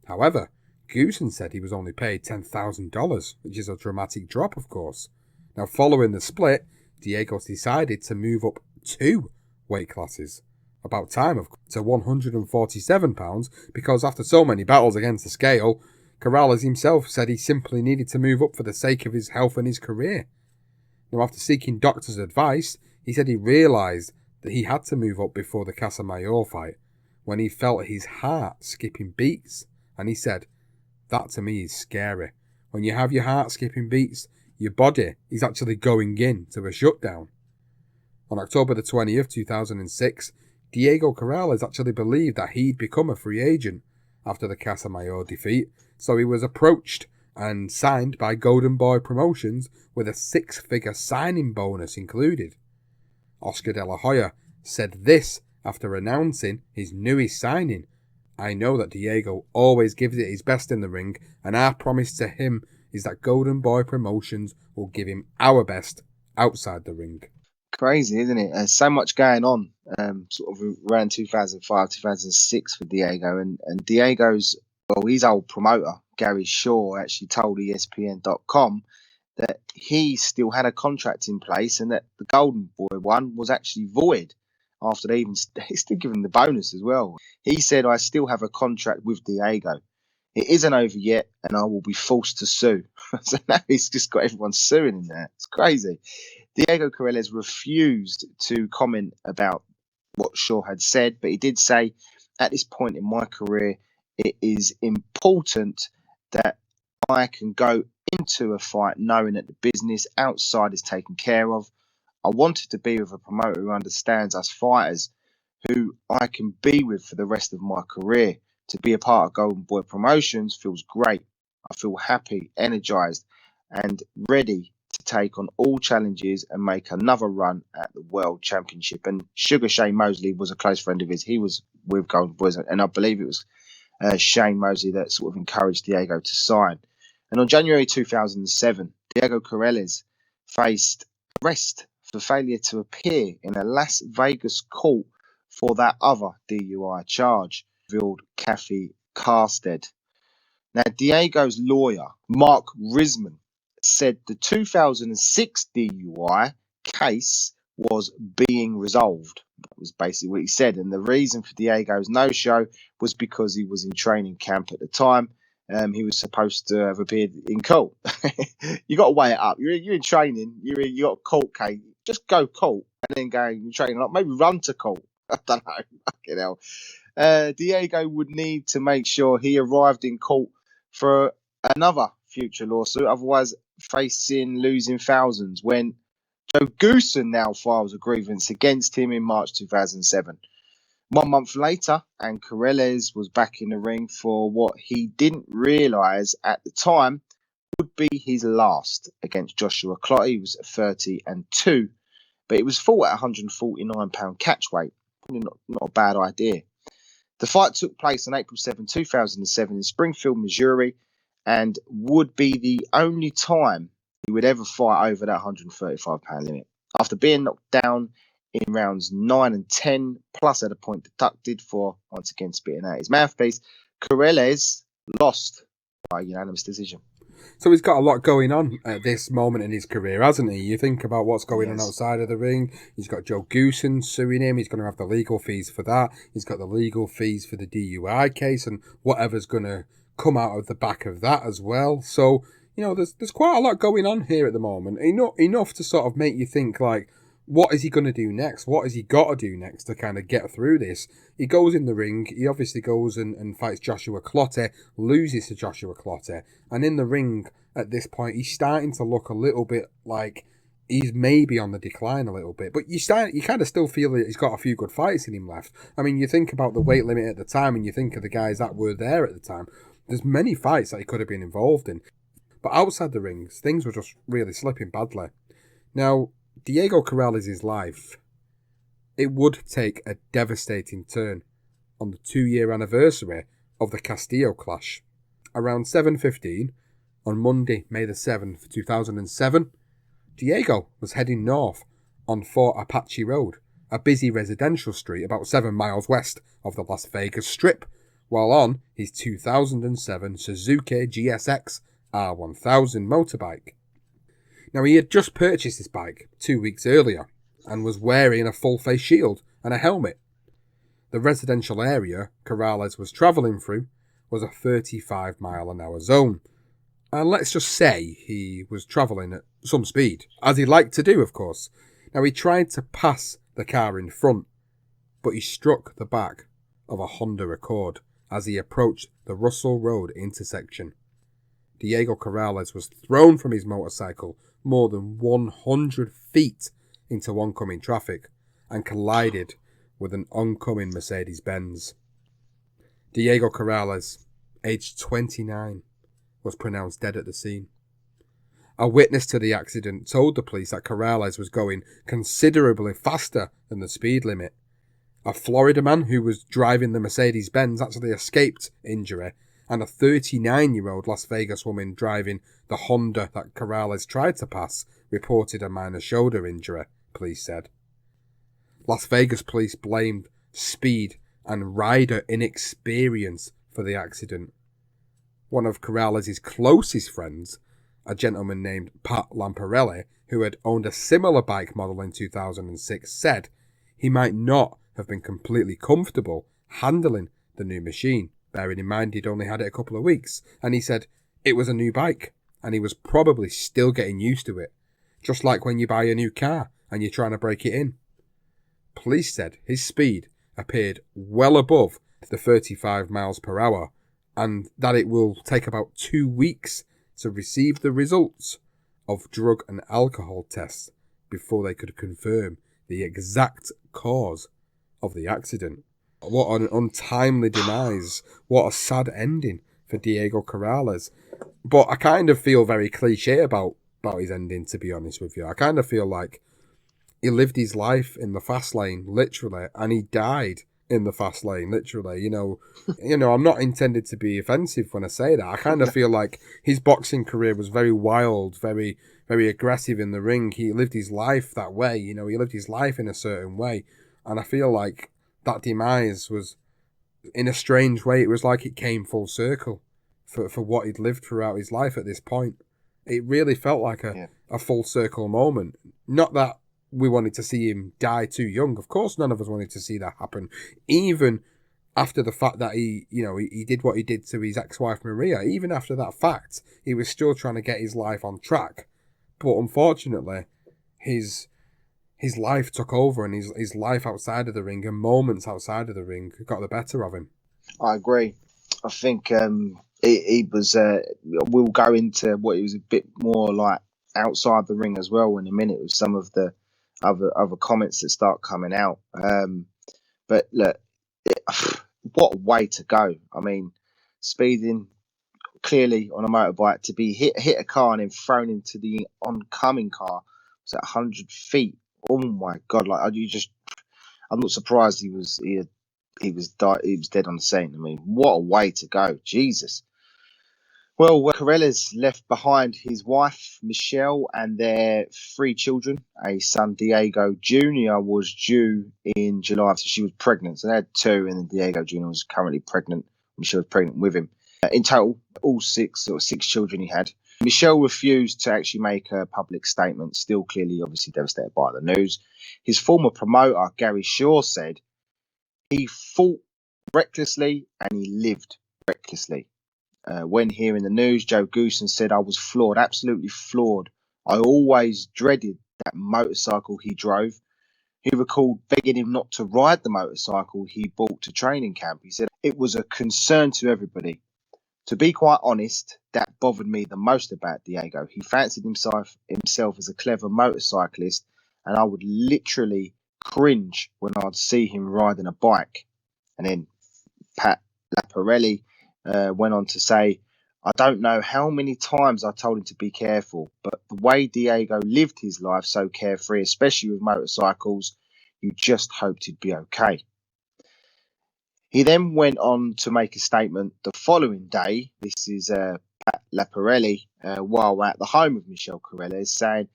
However, Goosen said he was only paid $10,000, which is a dramatic drop, of course. Now, following the split, Diego decided to move up 2 weight classes. About time, to 147 pounds, because after so many battles against the scale, Corrales himself said he simply needed to move up for the sake of his health and his career. Now, after seeking doctor's advice, he said he realised that he had to move up before the Casamayor fight, when he felt his heart skipping beats, and he said, "That to me is scary. When you have your heart skipping beats, your body is actually going into a shutdown." On October the 20th, 2006, Diego Corrales actually believed that he'd become a free agent after the Casamayor defeat, so he was approached and signed by Golden Boy Promotions with a 6-figure signing bonus included. Oscar De La Hoya said this after announcing his newest signing: "I know that Diego always gives it his best in the ring, and our promise to him is that Golden Boy Promotions will give him our best outside the ring." Crazy, isn't it? There's so much going on, sort of around 2005, 2006 for Diego, and Diego's, well, his old promoter, Gary Shaw, actually told ESPN.com that he still had a contract in place and that the Golden Boy one was actually void after they still give him the bonus as well. He said, "I still have a contract with Diego. It isn't over yet, and I will be forced to sue." So now he's just got everyone suing him there. It's crazy. Diego Corrales refused to comment about what Shaw had said, but he did say, "At this point in my career, it is important that I can go into a fight knowing that the business outside is taken care of. I wanted to be with a promoter who understands us fighters, who I can be with for the rest of my career. To be a part of Golden Boy Promotions feels great. I feel happy, energized, and ready to take on all challenges and make another run at the World Championship." And Sugar Shane Mosley was a close friend of his. He was with Golden Boys, and I believe it was Shane Mosley that sort of encouraged Diego to sign. And on January 2007, Diego Corrales faced arrest for failure to appear in a Las Vegas court for that other DUI charge, revealed Kathy Carstead. Now, Diego's lawyer, Mark Risman, said the 2006 DUI case was being resolved. That was basically what he said. And the reason for Diego's no-show was because he was in training camp at the time. He was supposed to have appeared in court. You got to weigh it up. You're in training. You got a court case. Just go court and then go in training. Like maybe run to court. I don't know. Fucking hell. Diego would need to make sure he arrived in court for another future lawsuit, otherwise facing losing thousands, when Joe Goosen now files a grievance against him in March 2007. 1 month later, and Corrales was back in the ring for what he didn't realise at the time would be his last against Joshua Clottey. He was 30-2, but it was fought at 149-pound catch weight. Probably not a bad idea. The fight took place on April 7, 2007 in Springfield, Missouri, and would be the only time he would ever fight over that 135-pound limit. After being knocked down in rounds 9 and 10, plus at a point deducted for once again spitting out his mouthpiece, Corrales lost by unanimous decision. So he's got a lot going on at this moment in his career, hasn't he? You think about what's going on outside of the ring. He's got Joe Goosen suing him. He's going to have the legal fees for that. He's got the legal fees for the DUI case and whatever's going to come out of the back of that as well. So, you know, there's quite a lot going on here at the moment. Enough to sort of make you think, like, what is he going to do next? What has he got to do next to kind of get through this? He goes in the ring. He obviously goes and fights Joshua Clottey, loses to Joshua Clottey. And in the ring at this point, he's starting to look a little bit like he's maybe on the decline a little bit. But you kind of still feel that he's got a few good fights in him left. I mean, you think about the weight limit at the time and you think of the guys that were there at the time. There's many fights that he could have been involved in. But outside the rings, things were just really slipping badly. Now, Diego Corrales' life, it would take a devastating turn on the 2-year anniversary of the Castillo clash. Around 7:15, on Monday, May the 7th, 2007, Diego was heading north on Fort Apache Road, a busy residential street about 7 miles west of the Las Vegas Strip, while on his 2007 Suzuki GSX R1000 motorbike. Now, he had just purchased this bike 2 weeks earlier and was wearing a full-face shield and a helmet. The residential area Corrales was travelling through was a 35-mile-an-hour zone. And let's just say he was travelling at some speed, as he liked to do, of course. Now, he tried to pass the car in front, but he struck the back of a Honda Accord as he approached the Russell Road intersection. Diego Corrales was thrown from his motorcycle more than 100 feet into oncoming traffic and collided with an oncoming Mercedes-Benz. Diego Corrales, aged 29, was pronounced dead at the scene. A witness to the accident told the police that Corrales was going considerably faster than the speed limit. A Florida man who was driving the Mercedes-Benz actually escaped injury, and a 39-year-old Las Vegas woman driving the Honda that Corrales tried to pass reported a minor shoulder injury, police said. Las Vegas police blamed speed and rider inexperience for the accident. One of Corrales' closest friends, a gentleman named Pat Lamparelli, who had owned a similar bike model in 2006, said he might not have been completely comfortable handling the new machine, bearing in mind he'd only had it a couple of weeks, and he said it was a new bike and he was probably still getting used to it, just like when you buy a new car and you're trying to break it in. Police said his speed appeared well above the 35 miles per hour and that it will take about 2 weeks to receive the results of drug and alcohol tests before they could confirm the exact cause of the accident. What an untimely demise. What a sad ending for Diego Corrales. But I kind of feel very cliche about his ending, to be honest with you. I kind of feel like he lived his life in the fast lane, literally, and he died in the fast lane, literally. You know, I'm not intended to be offensive when I say that. I kind of feel like his boxing career was very wild, very, very aggressive in the ring. He lived his life that way, he lived his life in a certain way. And I feel like that demise was, in a strange way, it was like it came full circle for what he'd lived throughout his life at this point. It really felt like a full circle moment. Not that we wanted to see him die too young. Of course, none of us wanted to see that happen. Even after the fact that he did what he did to his ex-wife Maria, even after that fact, he was still trying to get his life on track. But unfortunately, his life took over, and his life outside of the ring and moments outside of the ring got the better of him. I agree. I think he was. We'll go into what he was a bit more like outside the ring as well in a minute with some of the other comments that start coming out. But look, what a way to go! I mean, speeding clearly on a motorbike to be hit a car and then thrown into the oncoming car was at 100 feet. Oh my God! Like I'm not surprised he was dead on the scene. I mean, what a way to go! Jesus. Well, Corrales left behind his wife, Michelle, and their 3 children. A son, Diego Jr., was due in July, so she was pregnant. So they had 2, and then Diego Jr. was currently pregnant. Michelle was pregnant with him. In total, all 6 children he had. Michelle refused to actually make a public statement, still clearly, obviously devastated by the news. His former promoter, Gary Shaw, said he fought recklessly and he lived recklessly. When hearing the news, Joe Goosen said, "I was floored, absolutely floored. I always dreaded that motorcycle he drove. He recalled begging him not to ride the motorcycle he brought to training camp. He said, "It was a concern to everybody. To be quite honest, that bothered me the most about Diego. He fancied himself as a clever motorcyclist, and I would literally cringe when I'd see him riding a bike." And then Pat Laparelli went on to say, "I don't know how many times I told him to be careful, but the way Diego lived his life so carefree, especially with motorcycles, you just hoped he'd be okay." He then went on to make a statement the following day. This is Pat Laparelli while at the home of Michel Corrales, saying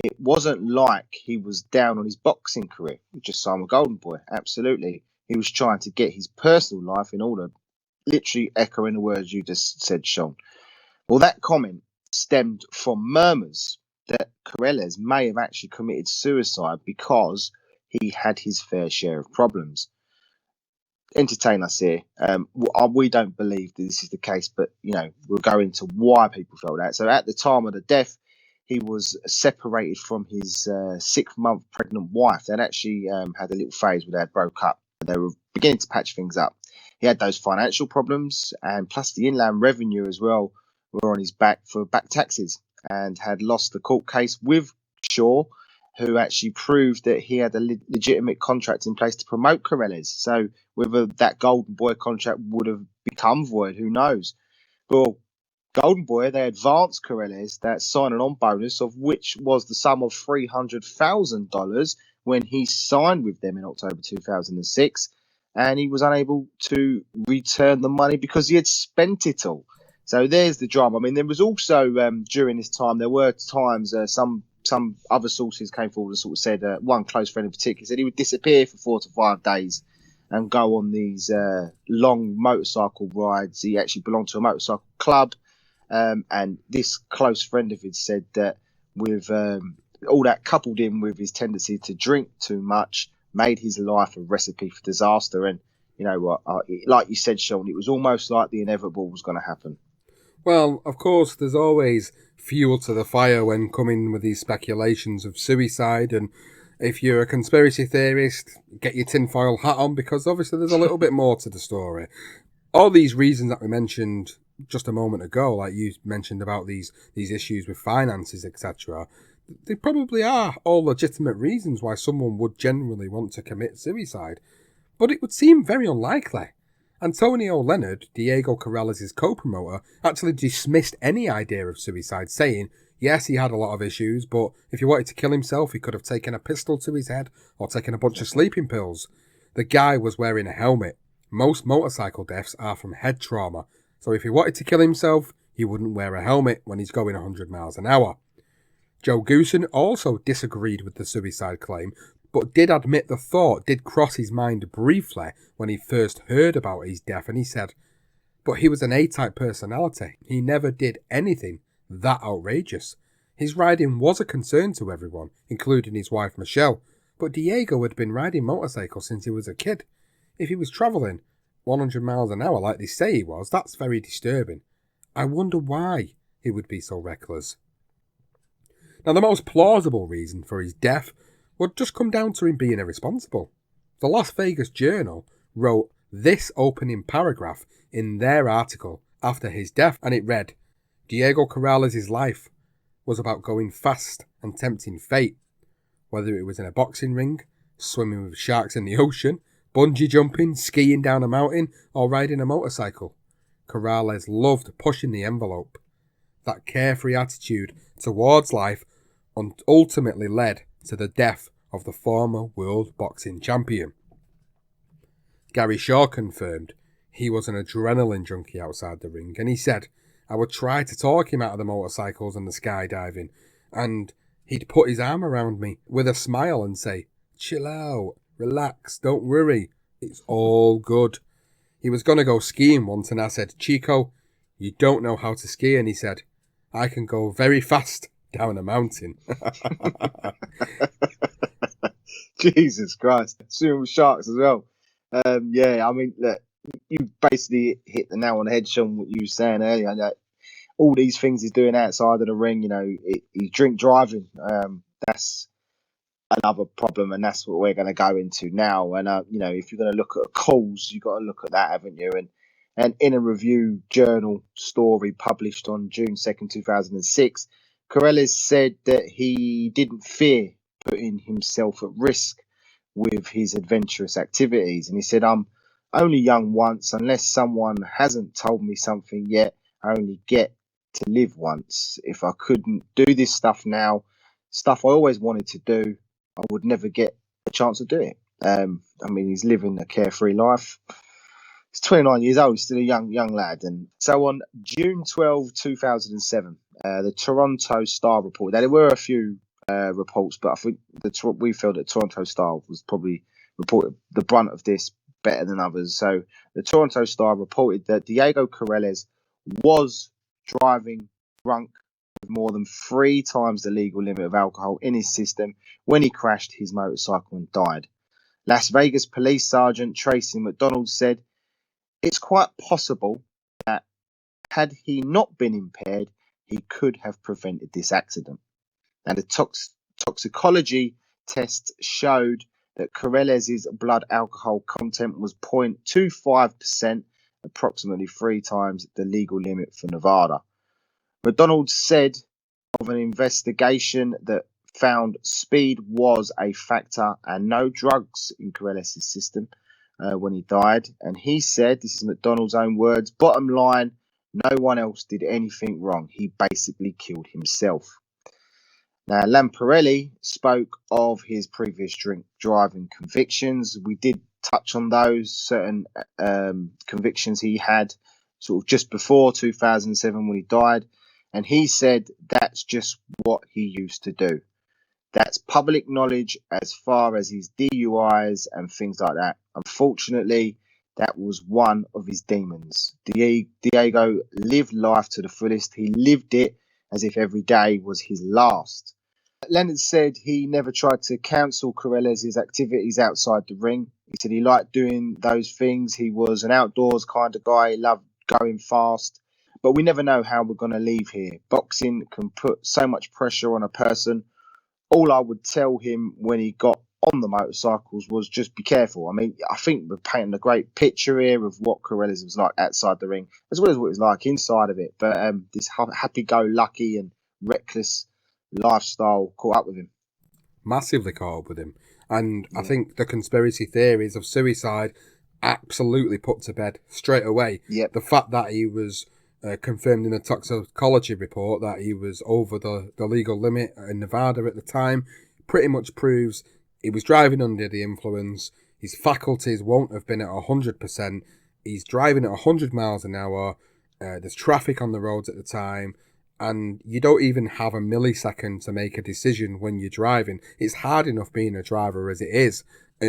it wasn't like he was down on his boxing career. He just signed with Golden Boy. Absolutely. He was trying to get his personal life in order. Literally echoing the words you just said, Sean. Well, that comment stemmed from murmurs that Corrales may have actually committed suicide because he had his fair share of problems. Entertain us here. We don't believe that this is the case, but we'll go into why people felt that. So at the time of the death, he was separated from his 6-month pregnant wife. They'd actually had a little phase where they broke up. They were beginning to patch things up. He had those financial problems, and plus the inland revenue as well were on his back for back taxes, and had lost the court case with Shaw, who actually proved that he had a legitimate contract in place to promote Corrales. So whether that Golden Boy contract would have become void, who knows? Well, Golden Boy, they advanced Corrales that signing on bonus, of which was the sum of $300,000 when he signed with them in October 2006. And he was unable to return the money because he had spent it all. So there's the drama. I mean, there was also, during this time, there were times some other sources came forward and sort of said, one close friend in particular said he would disappear for 4 to 5 days and go on these long motorcycle rides. He actually belonged to a motorcycle club. And this close friend of his said that with all that coupled in with his tendency to drink too much, made his life a recipe for disaster. And you know what, like you said, Sean, it was almost like the inevitable was going to happen. Well, of course, there's always fuel to the fire when coming with these speculations of suicide. And if you're a conspiracy theorist, get your tinfoil hat on, because obviously there's a little bit more to the story. All these reasons that we mentioned just a moment ago, like you mentioned about these issues with finances, etc., they probably are all legitimate reasons why someone would genuinely want to commit suicide. But it would seem very unlikely. Antonio Leonard, Diego Corrales' co-promoter, actually dismissed any idea of suicide, saying, yes, he had a lot of issues, but if he wanted to kill himself, he could have taken a pistol to his head or taken a bunch of sleeping pills. The guy was wearing a helmet. Most motorcycle deaths are from head trauma, so if he wanted to kill himself, he wouldn't wear a helmet when he's going 100 miles an hour. Joe Goosen also disagreed with the suicide claim, but did admit the thought did cross his mind briefly when he first heard about his death, and he said, but he was an A-type personality. He never did anything that outrageous. His riding was a concern to everyone, including his wife Michelle, but Diego had been riding motorcycles since he was a kid. If he was travelling 100 miles an hour like they say he was, that's very disturbing. I wonder why he would be so reckless. Now, the most plausible reason for his death would just come down to him being irresponsible. The Las Vegas Journal wrote this opening paragraph in their article after his death, and it read, Diego Corrales' life was about going fast and tempting fate, whether it was in a boxing ring, swimming with sharks in the ocean, bungee jumping, skiing down a mountain, or riding a motorcycle. Corrales loved pushing the envelope. That carefree attitude towards life ultimately led to the death of the former world boxing champion. Gary Shaw confirmed he was an adrenaline junkie outside the ring, and he said, I would try to talk him out of the motorcycles and the skydiving, and he'd put his arm around me with a smile and say, chill out, relax, don't worry, it's all good. He was going to go skiing once, and I said, Chico, you don't know how to ski, and he said, I can go very fast down a mountain. Jesus Christ. Swimming with sharks as well. Yeah, I mean, look, you basically hit the nail on the head, Sean, what you were saying earlier. Like, all these things he's doing outside of the ring, he's drink driving. that's another problem, and that's what we're going to go into now. And if you're going to look at a cause, you've got to look at that, haven't you? And in a review journal story published on June 2nd, 2006, Corrales said that he didn't fear putting himself at risk with his adventurous activities, and he said, "I'm only young once. Unless someone hasn't told me something yet, I only get to live once. If I couldn't do this stuff now, stuff I always wanted to do, I would never get a chance to do it." He's living a carefree life. He's 29 years old, still a young lad. And so on June 12, 2007, the Toronto Star reported that there were a few reports, but I think we felt that Toronto Star was probably reported the brunt of this better than others. So the Toronto Star reported that Diego Corrales was driving drunk with more than 3 times the legal limit of alcohol in his system when he crashed his motorcycle and died. Las Vegas Police Sergeant Tracy McDonald said, "It's quite possible that had he not been impaired, he could have prevented this accident." And the toxicology test showed that Corrales' blood alcohol content was 0.25%, approximately 3 times the legal limit for Nevada. McDonald said of an investigation that found speed was a factor and no drugs in Corrales' system when he died. And he said, this is McDonald's own words, "Bottom line, no one else did anything wrong. He basically killed himself." Now, Lamparelli spoke of his previous drink driving convictions. We did touch on those certain convictions he had sort of just before 2007 when he died. And he said that's just what he used to do. That's public knowledge as far as his DUIs and things like that. Unfortunately, that was one of his demons. Diego lived life to the fullest. He lived it as if every day was his last. Leonard said he never tried to cancel Corrales' activities outside the ring. He said he liked doing those things. He was an outdoors kind of guy. He loved going fast. But we never know how we're going to leave here. Boxing can put so much pressure on a person. All I would tell him when he got on the motorcycles was just be careful. I mean, I think we're painting a great picture here of what Corrales was like outside the ring, as well as what he was like inside of it. But this happy-go-lucky and reckless lifestyle caught up with him. Massively caught up with him. And I think the conspiracy theories of suicide absolutely put to bed straight away. Yep. The fact that he was confirmed in a toxicology report that he was over the legal limit in Nevada at the time pretty much proves he was driving under the influence. His faculties won't have been at 100%. He's driving at 100 miles an hour. There's traffic on the roads at the time. And you don't even have a millisecond to make a decision when you're driving. It's hard enough being a driver as it is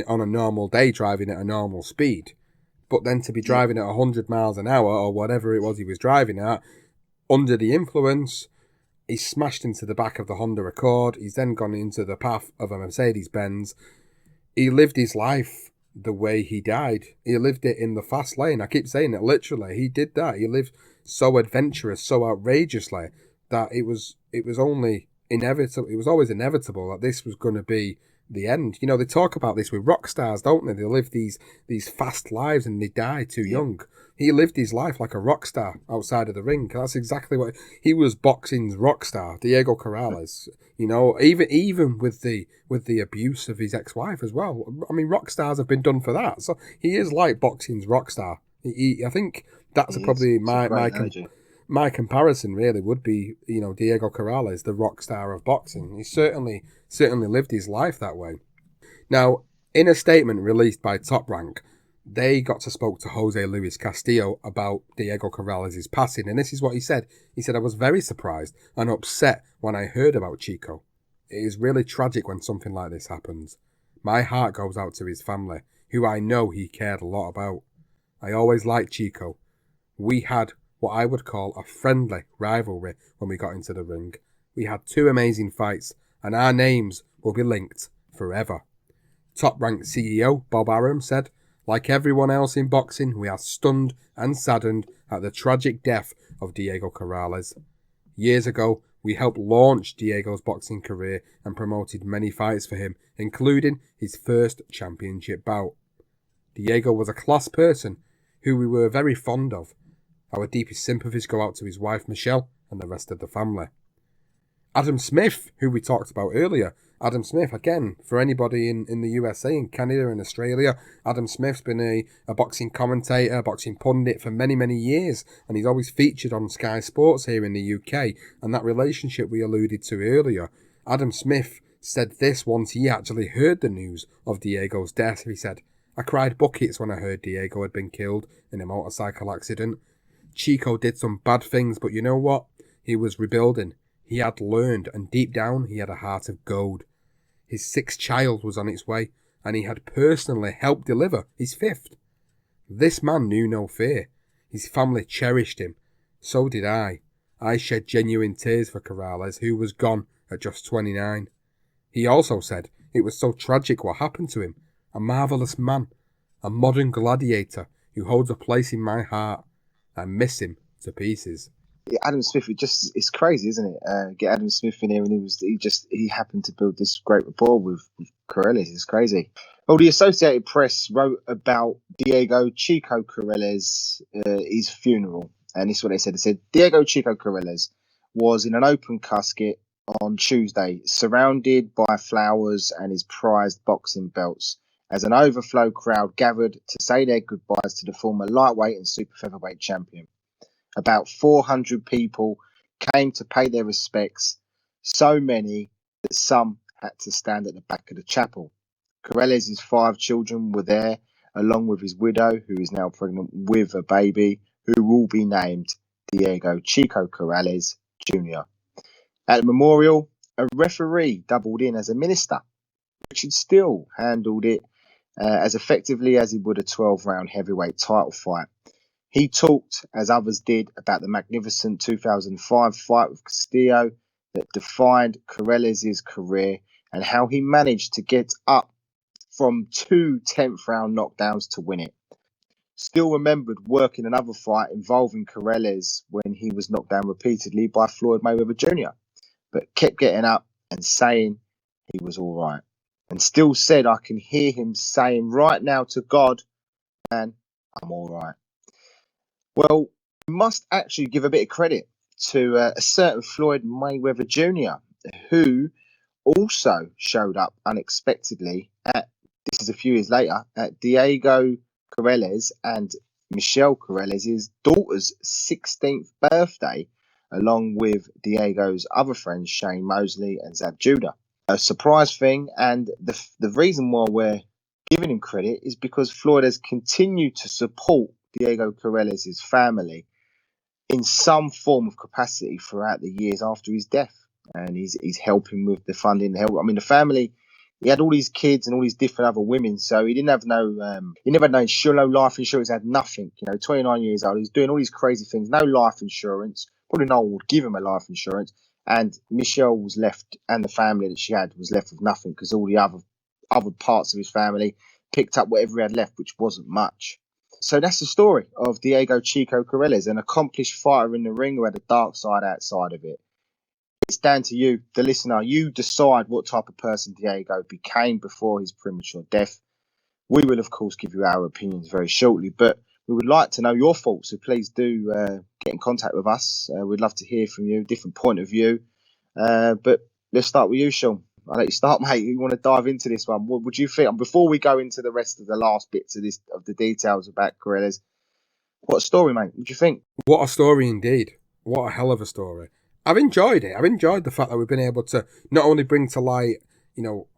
on a normal day driving at a normal speed. But then to be driving at 100 miles an hour or whatever it was he was driving at, under the influence, he's smashed into the back of the Honda Accord. He's then gone into the path of a Mercedes-Benz. He lived his life the way he died. He lived it in the fast lane. I keep saying it literally. He did that. He lived so adventurous, so outrageously that it was only inevitable. It was always inevitable that this was going to be the end. You know, they talk about this with rock stars, don't they? They live these fast lives and they die too young. He lived his life like a rock star outside of the ring. That's exactly what he was. Boxing's rock star, Diego Corrales. You know, even with the abuse of his ex-wife as well. I mean, rock stars have been done for that. So he is like boxing's rock star. I think that's probably my comparison. Really, would be, you know, Diego Corrales, the rock star of boxing. He certainly lived his life that way. Now, in a statement released by Top Rank, they got to spoke to Jose Luis Castillo about Diego Corrales' passing, and this is what he said. He said, "I was very surprised and upset when I heard about Chico. It is really tragic when something like this happens. My heart goes out to his family, who I know he cared a lot about. I always liked Chico. We had what I would call a friendly rivalry when we got into the ring. We had 2 amazing fights, and our names will be linked forever." Top Rank CEO Bob Arum said, "Like everyone else in boxing, we are stunned and saddened at the tragic death of Diego Corrales. Years ago, We helped launch Diego's boxing career and promoted many fights for him, including his first championship bout. Diego was a class person who we were very fond of. Our deepest sympathies go out to his wife Michelle and the rest of the family. Adam Smith, who we talked about earlier. Adam Smith, again, for anybody in the USA and Canada and Australia, Adam Smith's been a boxing commentator, boxing pundit for many, many years, and he's always featured on Sky Sports here in the UK, and that relationship we alluded to earlier. Adam Smith said this once he actually heard the news of Diego's death. He said, "I cried buckets when I heard Diego had been killed in a motorcycle accident. Chico did some bad things, but you know what? He was rebuilding. He had learned, and deep down he had a heart of gold. His sixth child was on its way, and he had personally helped deliver his fifth. This man knew no fear. His family cherished him. So did I. I shed genuine tears for Corrales, who was gone at just 29. He also said it was so tragic what happened to him. A marvellous man, a modern gladiator who holds a place in my heart. I miss him to pieces." Yeah, Adam Smith, it's crazy, isn't it? Get Adam Smith in here, and he happened to build this great rapport with Corrales. It's crazy. Well, the Associated Press wrote about Diego Chico Corrales, his funeral, and this is what they said. They said Diego Chico Corrales was in an open casket on Tuesday, surrounded by flowers and his prized boxing belts, as an overflow crowd gathered to say their goodbyes to the former lightweight and super featherweight champion. About 400 people came to pay their respects, so many that some had to stand at the back of the chapel. Corrales' 5 children were there, along with his widow, who is now pregnant with a baby, who will be named Diego Chico Corrales Jr. At the memorial, a referee doubled in as a minister. Richard Steele handled it as effectively as he would a 12-round heavyweight title fight. He talked, as others did, about the magnificent 2005 fight with Castillo that defined Corrales' career and how he managed to get up from 2 10th-round knockdowns to win it. Still remembered working another fight involving Corrales when he was knocked down repeatedly by Floyd Mayweather Jr., but kept getting up and saying he was all right. And still said, I can hear him saying right now to God, man, I'm all right. Well, we must actually give a bit of credit to a certain Floyd Mayweather Jr., who also showed up unexpectedly this is a few years later, at Diego Corrales and Michelle Corrales' daughter's 16th birthday, along with Diego's other friends, Shane Mosley and Zab Judah. A surprise thing, and the reason why we're giving him credit is because Floyd has continued to support Diego Corrales' family in some form of capacity throughout the years after his death, and he's helping with the funding. The family, he had all these kids and all these different other women, so he didn't have he never had no life insurance. He had nothing. 29 years old, he's doing all these crazy things, no life insurance. Probably no one would give him a life insurance, and Michelle was left, and the family that she had was left with nothing because all the other parts of his family picked up whatever he had left, which wasn't much. So that's the story of Diego Chico Corrales, an accomplished fighter in the ring who had a dark side outside of it. It's down to you, the listener. You decide what type of person Diego became before his premature death. We will, of course, give you our opinions very shortly, but we would like to know your thoughts, so please do get in contact with us. We'd love to hear from you, different point of view. But let's start with you, Sean. I'll let you start, mate. You want to dive into this one? What would you think? Before we go into the rest of the last bits of the details about Corrales, what a story, mate. What do you think? What a story indeed. What a hell of a story. I've enjoyed it. I've enjoyed the fact that we've been able to not only bring to light,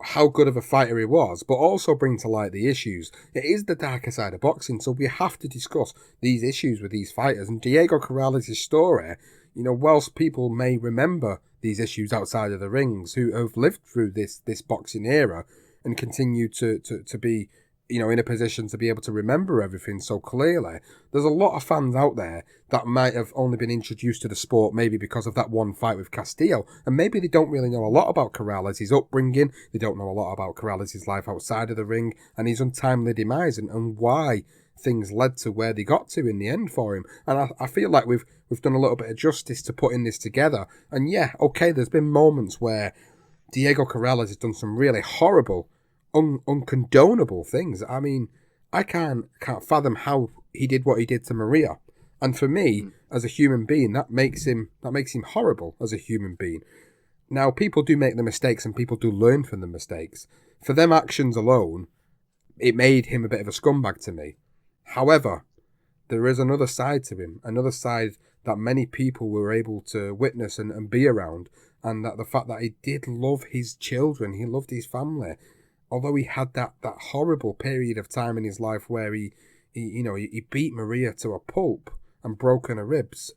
how good of a fighter he was, but also bring to light the issues. It is the darker side of boxing, so we have to discuss these issues with these fighters. And Diego Corrales' story, whilst people may remember these issues outside of the rings, who have lived through this boxing era and continue to be, in a position to be able to remember everything so clearly. There's a lot of fans out there that might have only been introduced to the sport maybe because of that one fight with Castillo, and maybe they don't really know a lot about Corrales, his upbringing, they don't know a lot about Corrales' life outside of the ring, and his untimely demise, and why things led to where they got to in the end for him. And I feel like we've done a little bit of justice to putting this together. And yeah, okay, there's been moments where Diego Corrales has done some really horrible, uncondonable things. I mean, I can't fathom how he did what he did to Maria. And for me, as a human being, that makes him horrible as a human being. Now, people do make the mistakes and people do learn from the mistakes. For them actions alone, it made him a bit of a scumbag to me. However, there is another side to him, another side that many people were able to witness and be around, and that the fact that he did love his children, he loved his family. Although he had that horrible period of time in his life where he beat Maria to a pulp and broken her ribs,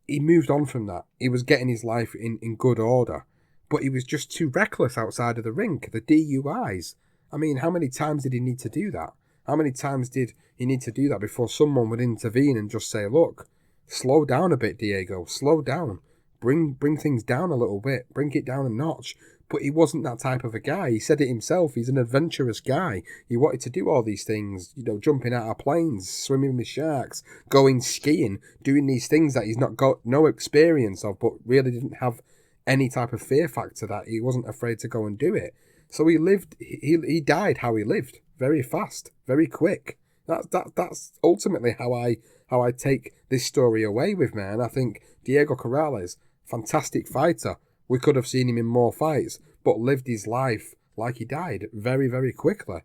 he moved on from that. He was getting his life in good order, but he was just too reckless outside of the ring. The DUIs. I mean, how many times did he need to do that? How many times did he need to do that before someone would intervene and just say, look, slow down a bit, Diego, slow down. Bring things down a little bit. Bring it down a notch. But he wasn't that type of a guy. He said it himself. He's an adventurous guy. He wanted to do all these things, jumping out of planes, swimming with sharks, going skiing, doing these things that he's not got no experience of, but really didn't have any type of fear factor that he wasn't afraid to go and do it. So he died how he lived, very fast, very quick. That's ultimately how I take this story away with me. And I think Diego Corrales, fantastic fighter. We could have seen him in more fights, but lived his life like he died very, very quickly.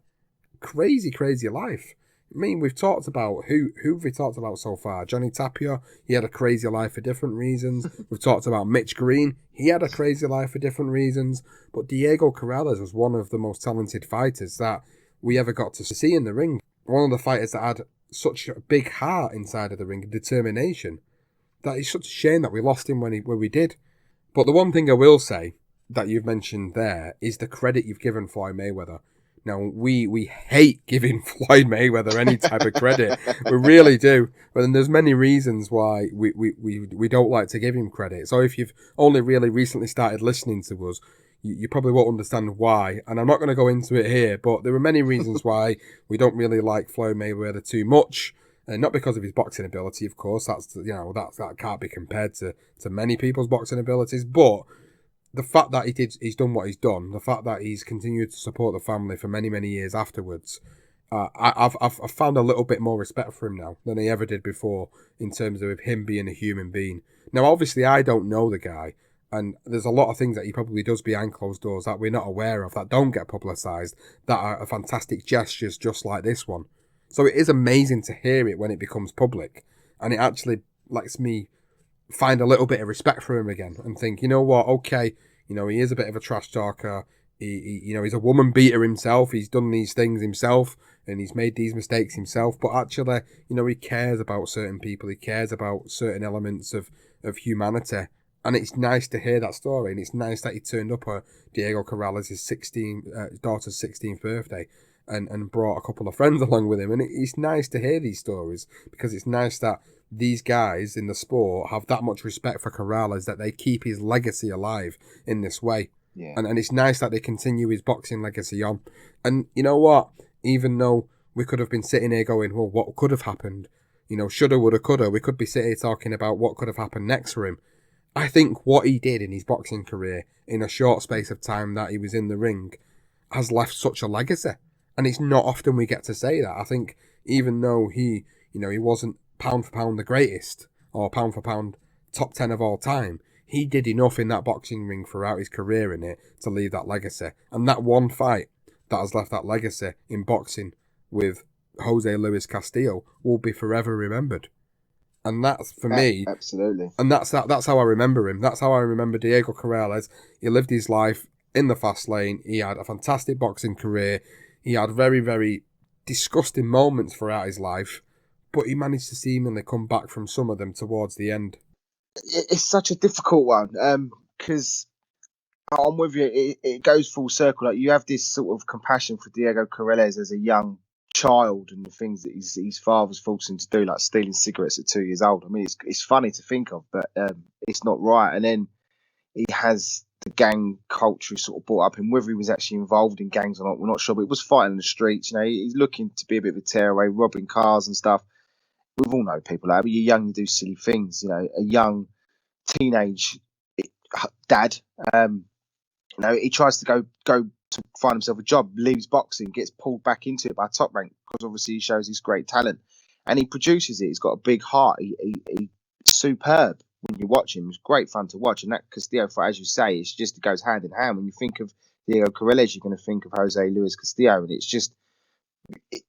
Crazy, crazy life. I mean, we've talked about who have we talked about so far? Johnny Tapia, he had a crazy life for different reasons. We've talked about Mitch Green, he had a crazy life for different reasons. But Diego Corrales was one of the most talented fighters that we ever got to see in the ring. One of the fighters that had such a big heart inside of the ring, determination, that it's such a shame that we lost him when we did. But the one thing I will say that you've mentioned there is the credit you've given Floyd Mayweather. Now, we hate giving Floyd Mayweather any type of credit. We really do. But then there's many reasons why we don't like to give him credit. So if you've only really recently started listening to us, you probably won't understand why. And I'm not going to go into it here, but there are many reasons why we don't really like Floyd Mayweather too much. And not because of his boxing ability, of course. That can't be compared to many people's boxing abilities. But the fact that he's done what he's done, the fact that he's continued to support the family for many, many years afterwards, I've found a little bit more respect for him now than I ever did before in terms of him being a human being. Now, obviously, I don't know the guy, and there's a lot of things that he probably does behind closed doors that we're not aware of, that don't get publicised, that are fantastic gestures just like this one. So it is amazing to hear it when it becomes public, and it actually lets me find a little bit of respect for him again and think, you know what, okay, he is a bit of a trash talker. He's a woman beater himself. He's done these things himself and he's made these mistakes himself. But actually, he cares about certain people. He cares about certain elements of humanity. And it's nice to hear that story. And it's nice that he turned up at Diego Corrales' daughter's 16th birthday and brought a couple of friends along with him. And it's nice to hear these stories because it's nice that these guys in the sport have that much respect for Corrales that they keep his legacy alive in this way. Yeah. And it's nice that they continue his boxing legacy on. And you know what? Even though we could have been sitting here going, well, what could have happened? Shoulda, woulda, coulda. We could be sitting here talking about what could have happened next for him. I think what he did in his boxing career in a short space of time that he was in the ring has left such a legacy. And it's not often we get to say that. I think even though he wasn't pound for pound the greatest or pound for pound top 10 of all time, he did enough in that boxing ring throughout his career in it to leave that legacy. And that one fight that has left that legacy in boxing with Jose Luis Castillo will be forever remembered. And that's, for me... Absolutely. And that's how I remember him. That's how I remember Diego Corrales. He lived his life in the fast lane. He had a fantastic boxing career. He had very, very disgusting moments throughout his life, but he managed to seemingly come back from some of them towards the end. It's such a difficult one because I'm with you. It goes full circle. Like, you have this sort of compassion for Diego Corrales as a young child and the things that his father's forced him to do, like stealing cigarettes at 2 years old. I mean, it's funny to think of, but it's not right. And then he has the gang culture sort of brought up him. Whether he was actually involved in gangs or not, we're not sure. But it was fighting in the streets. You know, he's looking to be a bit of a tearaway, robbing cars and stuff. We've all know people like that. When you're young, you do silly things. You know, a young teenage dad. He tries to go to find himself a job, leaves boxing, gets pulled back into it by Top Rank because obviously he shows his great talent, and he produces it. He's got a big heart. He's superb when you watch him. It's great fun to watch, and that Castillo fight, as you say, it goes hand in hand. When you think of Diego Corrales, you're going to think of Jose Luis Castillo, and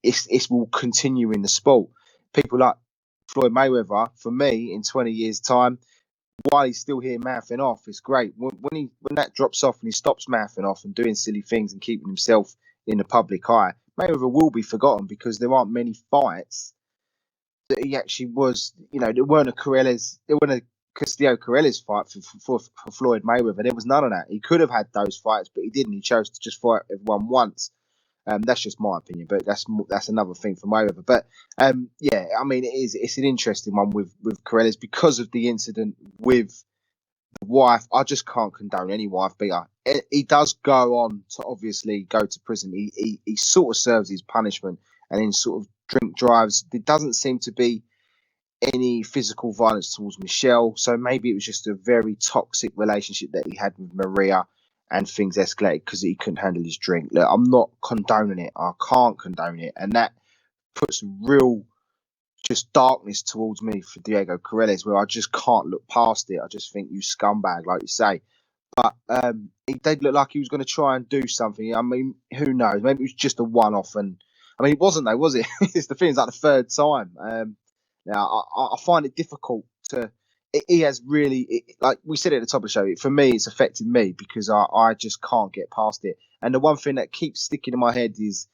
it will continue in the sport. People like Floyd Mayweather, for me, in 20 years' time, while he's still here mouthing off, it's great. When that drops off and he stops mouthing off and doing silly things and keeping himself in the public eye, Mayweather will be forgotten because there aren't many fights that he actually was. You know, there weren't a Castillo Corrales fight for Floyd Mayweather. There was none of that. He could have had those fights, but he didn't. He chose to just fight everyone once. That's just my opinion, but that's another thing for Mayweather. But yeah, I mean, it's an interesting one with Corrales because of the incident with the wife. I just can't condone any wife beater. He does go on to obviously go to prison. He sort of serves his punishment and then sort of drink drives. There doesn't seem to be any physical violence towards Michelle, so maybe it was just a very toxic relationship that he had with Maria, and things escalated because he couldn't handle his drink. Look, I'm not condoning it. I can't condone it, and that puts real just darkness towards me for Diego Corrales, where I just can't look past it. I just think, you scumbag, like you say. But he did look like he was going to try and do something. I mean, who knows? Maybe it was just a one-off, and I mean, it wasn't though, was it? It's the thing. It's like the third time. Now, I find it difficult to. He has really, like we said at the top of the show, for me, it's affected me because I just can't get past it. And the one thing that keeps sticking in my head is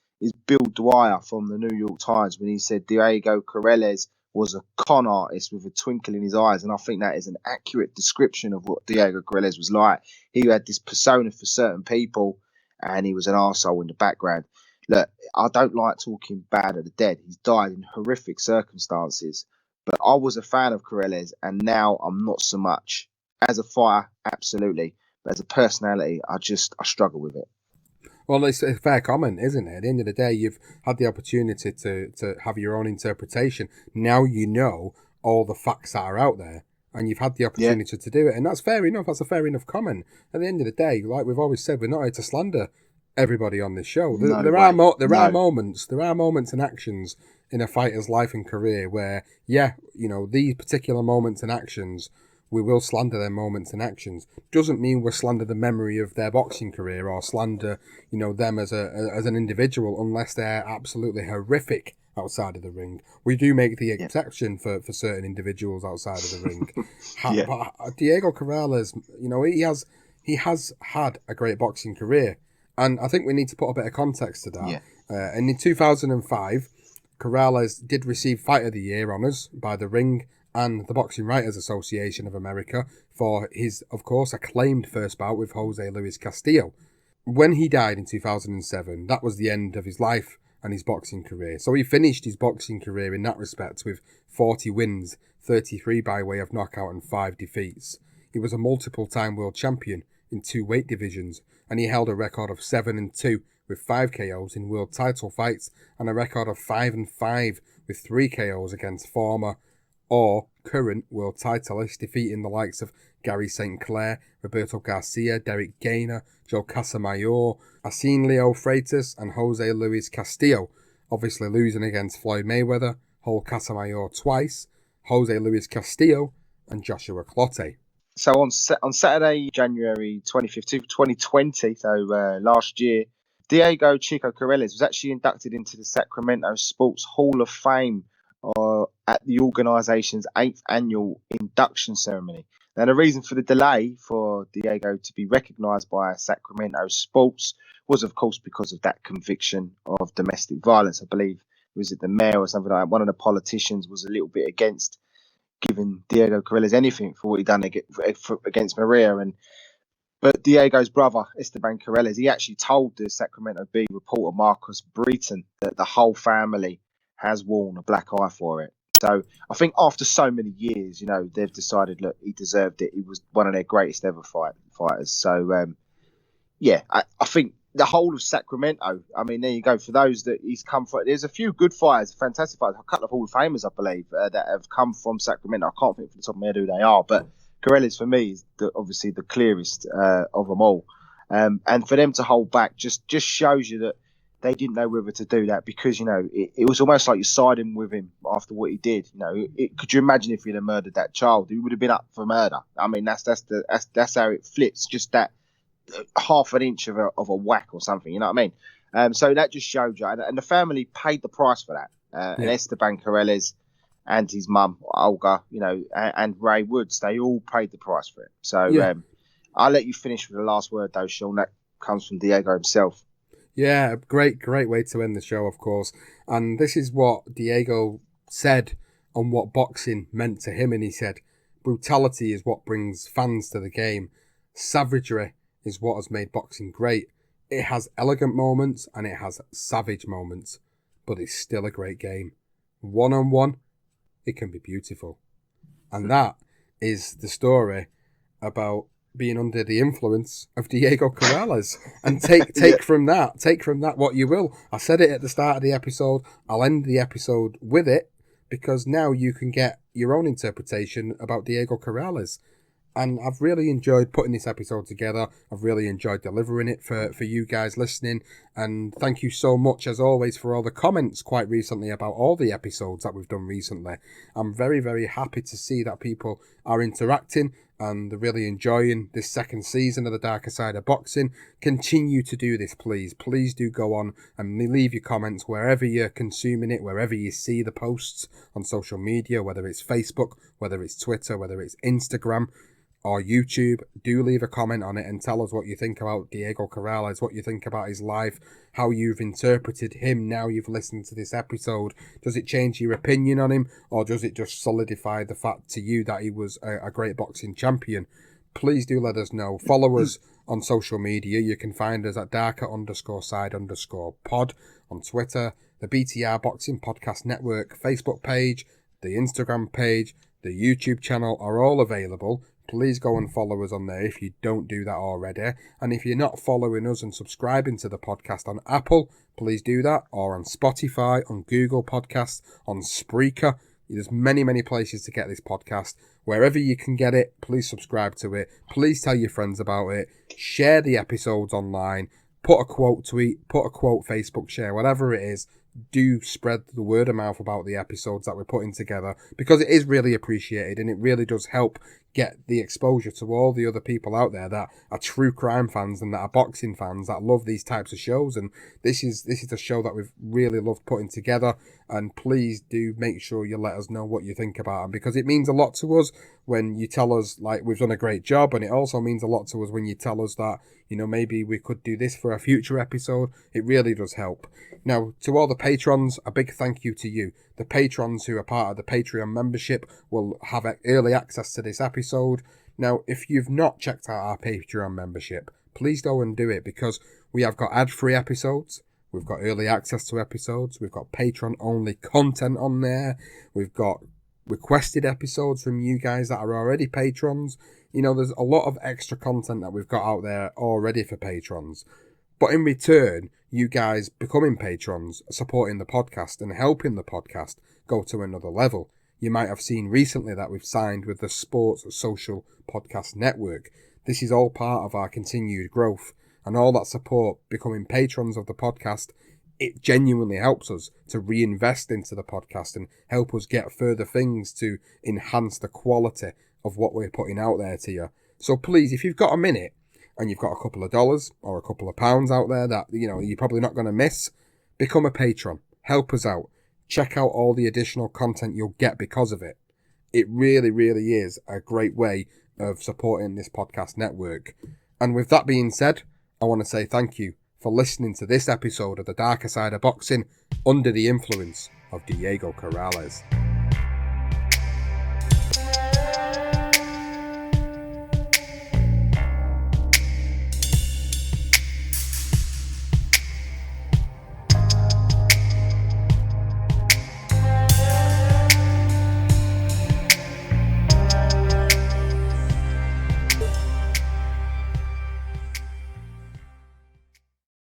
Bill Dwyer from the New York Times when he said Diego Corrales was a con artist with a twinkle in his eyes. And I think that is an accurate description of what Diego Corrales was like. He had this persona for certain people, and he was an arsehole in the background. Look, I don't like talking bad of the dead. He's died in horrific circumstances. But I was a fan of Corrales, and now I'm not so much. As a fighter, absolutely. But as a personality, I struggle with it. Well, it's a fair comment, isn't it? At the end of the day, you've had the opportunity to have your own interpretation. Now you know all the facts that are out there, and you've had the opportunity to do it. And that's fair enough. That's a fair enough comment. At the end of the day, like we've always said, we're not here to slander everybody on this show. There are moments and actions in a fighter's life and career where, these particular moments and actions, we will slander their moments and actions. Doesn't mean we'll slander the memory of their boxing career or slander, them as an individual, unless they're absolutely horrific outside of the ring. We do make the exception for certain individuals outside of the ring. But Diego Corrales, he has had a great boxing career. And I think we need to put a bit of context to that. Yeah. And in 2005, Corrales did receive Fight of the Year honours by The Ring and the Boxing Writers Association of America for his, of course, acclaimed first bout with Jose Luis Castillo. When he died in 2007, that was the end of his life and his boxing career. So he finished his boxing career in that respect with 40 wins, 33 by way of knockout and 5 defeats. He was a multiple-time world champion in 2 weight divisions, and he held a record of 7-2 with 5 KOs in world title fights and a record of 5-5 with 3 KOs against former or current world titleists, defeating the likes of Gary St. Clair, Roberto Garcia, Derek Gainer, Joe Casamayor, Leo Freitas, and Jose Luis Castillo, obviously losing against Floyd Mayweather, Joel Casamayor twice, Jose Luis Castillo, and Joshua Clottey. So on Saturday, January 25th, 2020, so last year, Diego Chico Corrales was actually inducted into the Sacramento Sports Hall of Fame at the organization's 8th annual induction ceremony. Now, the reason for the delay for Diego to be recognized by Sacramento Sports was, of course, because of that conviction of domestic violence. I believe, was it the mayor or something like that? One of the politicians was a little bit against giving Diego Corrales anything for what he done against Maria, and But Diego's brother, Esteban Corrales, he actually told the Sacramento Bee reporter Marcus Breton that the whole family has worn a black eye for it. So I think after so many years, they've decided, look, he deserved it. He was one of their greatest ever fighters. So, I think the whole of Sacramento, I mean, there you go. For those that he's come from, there's a few good fighters, fantastic fighters, a couple of Hall of Famers, I believe, that have come from Sacramento. I can't think from the top of my head who they are, but Corrales, for me, is obviously the clearest of them all. And for them to hold back just shows you that they didn't know whether to do that, because, it was almost like you're siding with him after what he did. Could you imagine if he'd have murdered that child? He would have been up for murder. I mean, that's how it flips, just that half an inch of a whack or something, you know what I mean? So that just showed you, and the family paid the price for that. And Esteban Corrales and his mum Olga, and Ray Woods, they all paid the price for it. So I'll let you finish with the last word, though, Sean. That comes from Diego himself. Yeah, great way to end the show, of course. And this is what Diego said on what boxing meant to him, and he said, brutality is what brings fans to the game. Savagery is what has made boxing great. It has elegant moments and it has savage moments, but it's still a great game. One-on-one, it can be beautiful. And that is the story about being under the influence of Diego Corrales. And take from that what you will. I said it at the start of the episode. I'll end the episode with it, because now you can get your own interpretation about Diego Corrales. And I've really enjoyed putting this episode together. I've really enjoyed delivering it for you guys listening. And thank you so much, as always, for all the comments quite recently about all the episodes that we've done recently. I'm very, very happy to see that people are interacting and they're really enjoying this second season of The Darker Side of Boxing. Continue to do this, please. Please do go on and leave your comments wherever you're consuming it, wherever you see the posts on social media, whether it's Facebook, whether it's Twitter, whether it's Instagram or YouTube. Do leave a comment on it and tell us what you think about Diego Corrales, what you think about his life, how you've interpreted him now you've listened to this episode. Does it change your opinion on him, or does it just solidify the fact to you that he was a great boxing champion? Please do let us know. Follow us on social media. You can find us at darker_side_pod on Twitter, the BTR Boxing Podcast Network Facebook page, the Instagram page, the YouTube channel are all available. Please go and follow us on there if you don't do that already. And if you're not following us and subscribing to the podcast on Apple, please do that. Or on Spotify, on Google Podcasts, on Spreaker. There's many, many places to get this podcast. Wherever you can get it, please subscribe to it. Please tell your friends about it. Share the episodes online. Put a quote tweet, put a quote Facebook share, whatever it is. Do spread the word of mouth about the episodes that we're putting together, because it is really appreciated and it really does help get the exposure to all the other people out there that are true crime fans and that are boxing fans that love these types of shows. And this is a show that we've really loved putting together. And please do make sure you let us know what you think about them, because it means a lot to us when you tell us like we've done a great job, and it also means a lot to us when you tell us that, maybe we could do this for a future episode. It really does help. Now, to all the patrons, a big thank you to you. The patrons who are part of the Patreon membership will have early access to this episode. Now, if you've not checked out our Patreon membership, please go and do it, because we have got ad-free episodes. We've got early access to episodes. We've got Patreon-only content on there. We've got requested episodes from you guys that are already patrons. There's a lot of extra content that we've got out there already for patrons. But in return, you guys becoming patrons, supporting the podcast and helping the podcast go to another level. You might have seen recently that we've signed with the Sports Social Podcast Network. This is all part of our continued growth, and all that support becoming patrons of the podcast, it genuinely helps us to reinvest into the podcast and help us get further things to enhance the quality of what we're putting out there to you. So please, if you've got a minute and you've got a couple of dollars or a couple of pounds out there that you're probably not going to miss, become a patron. Help us out. Check out all the additional content you'll get because of it. It really, really is a great way of supporting this podcast network. And with that being said, I want to say thank you for listening to this episode of The Darker Side of Boxing under the influence of Diego Corrales.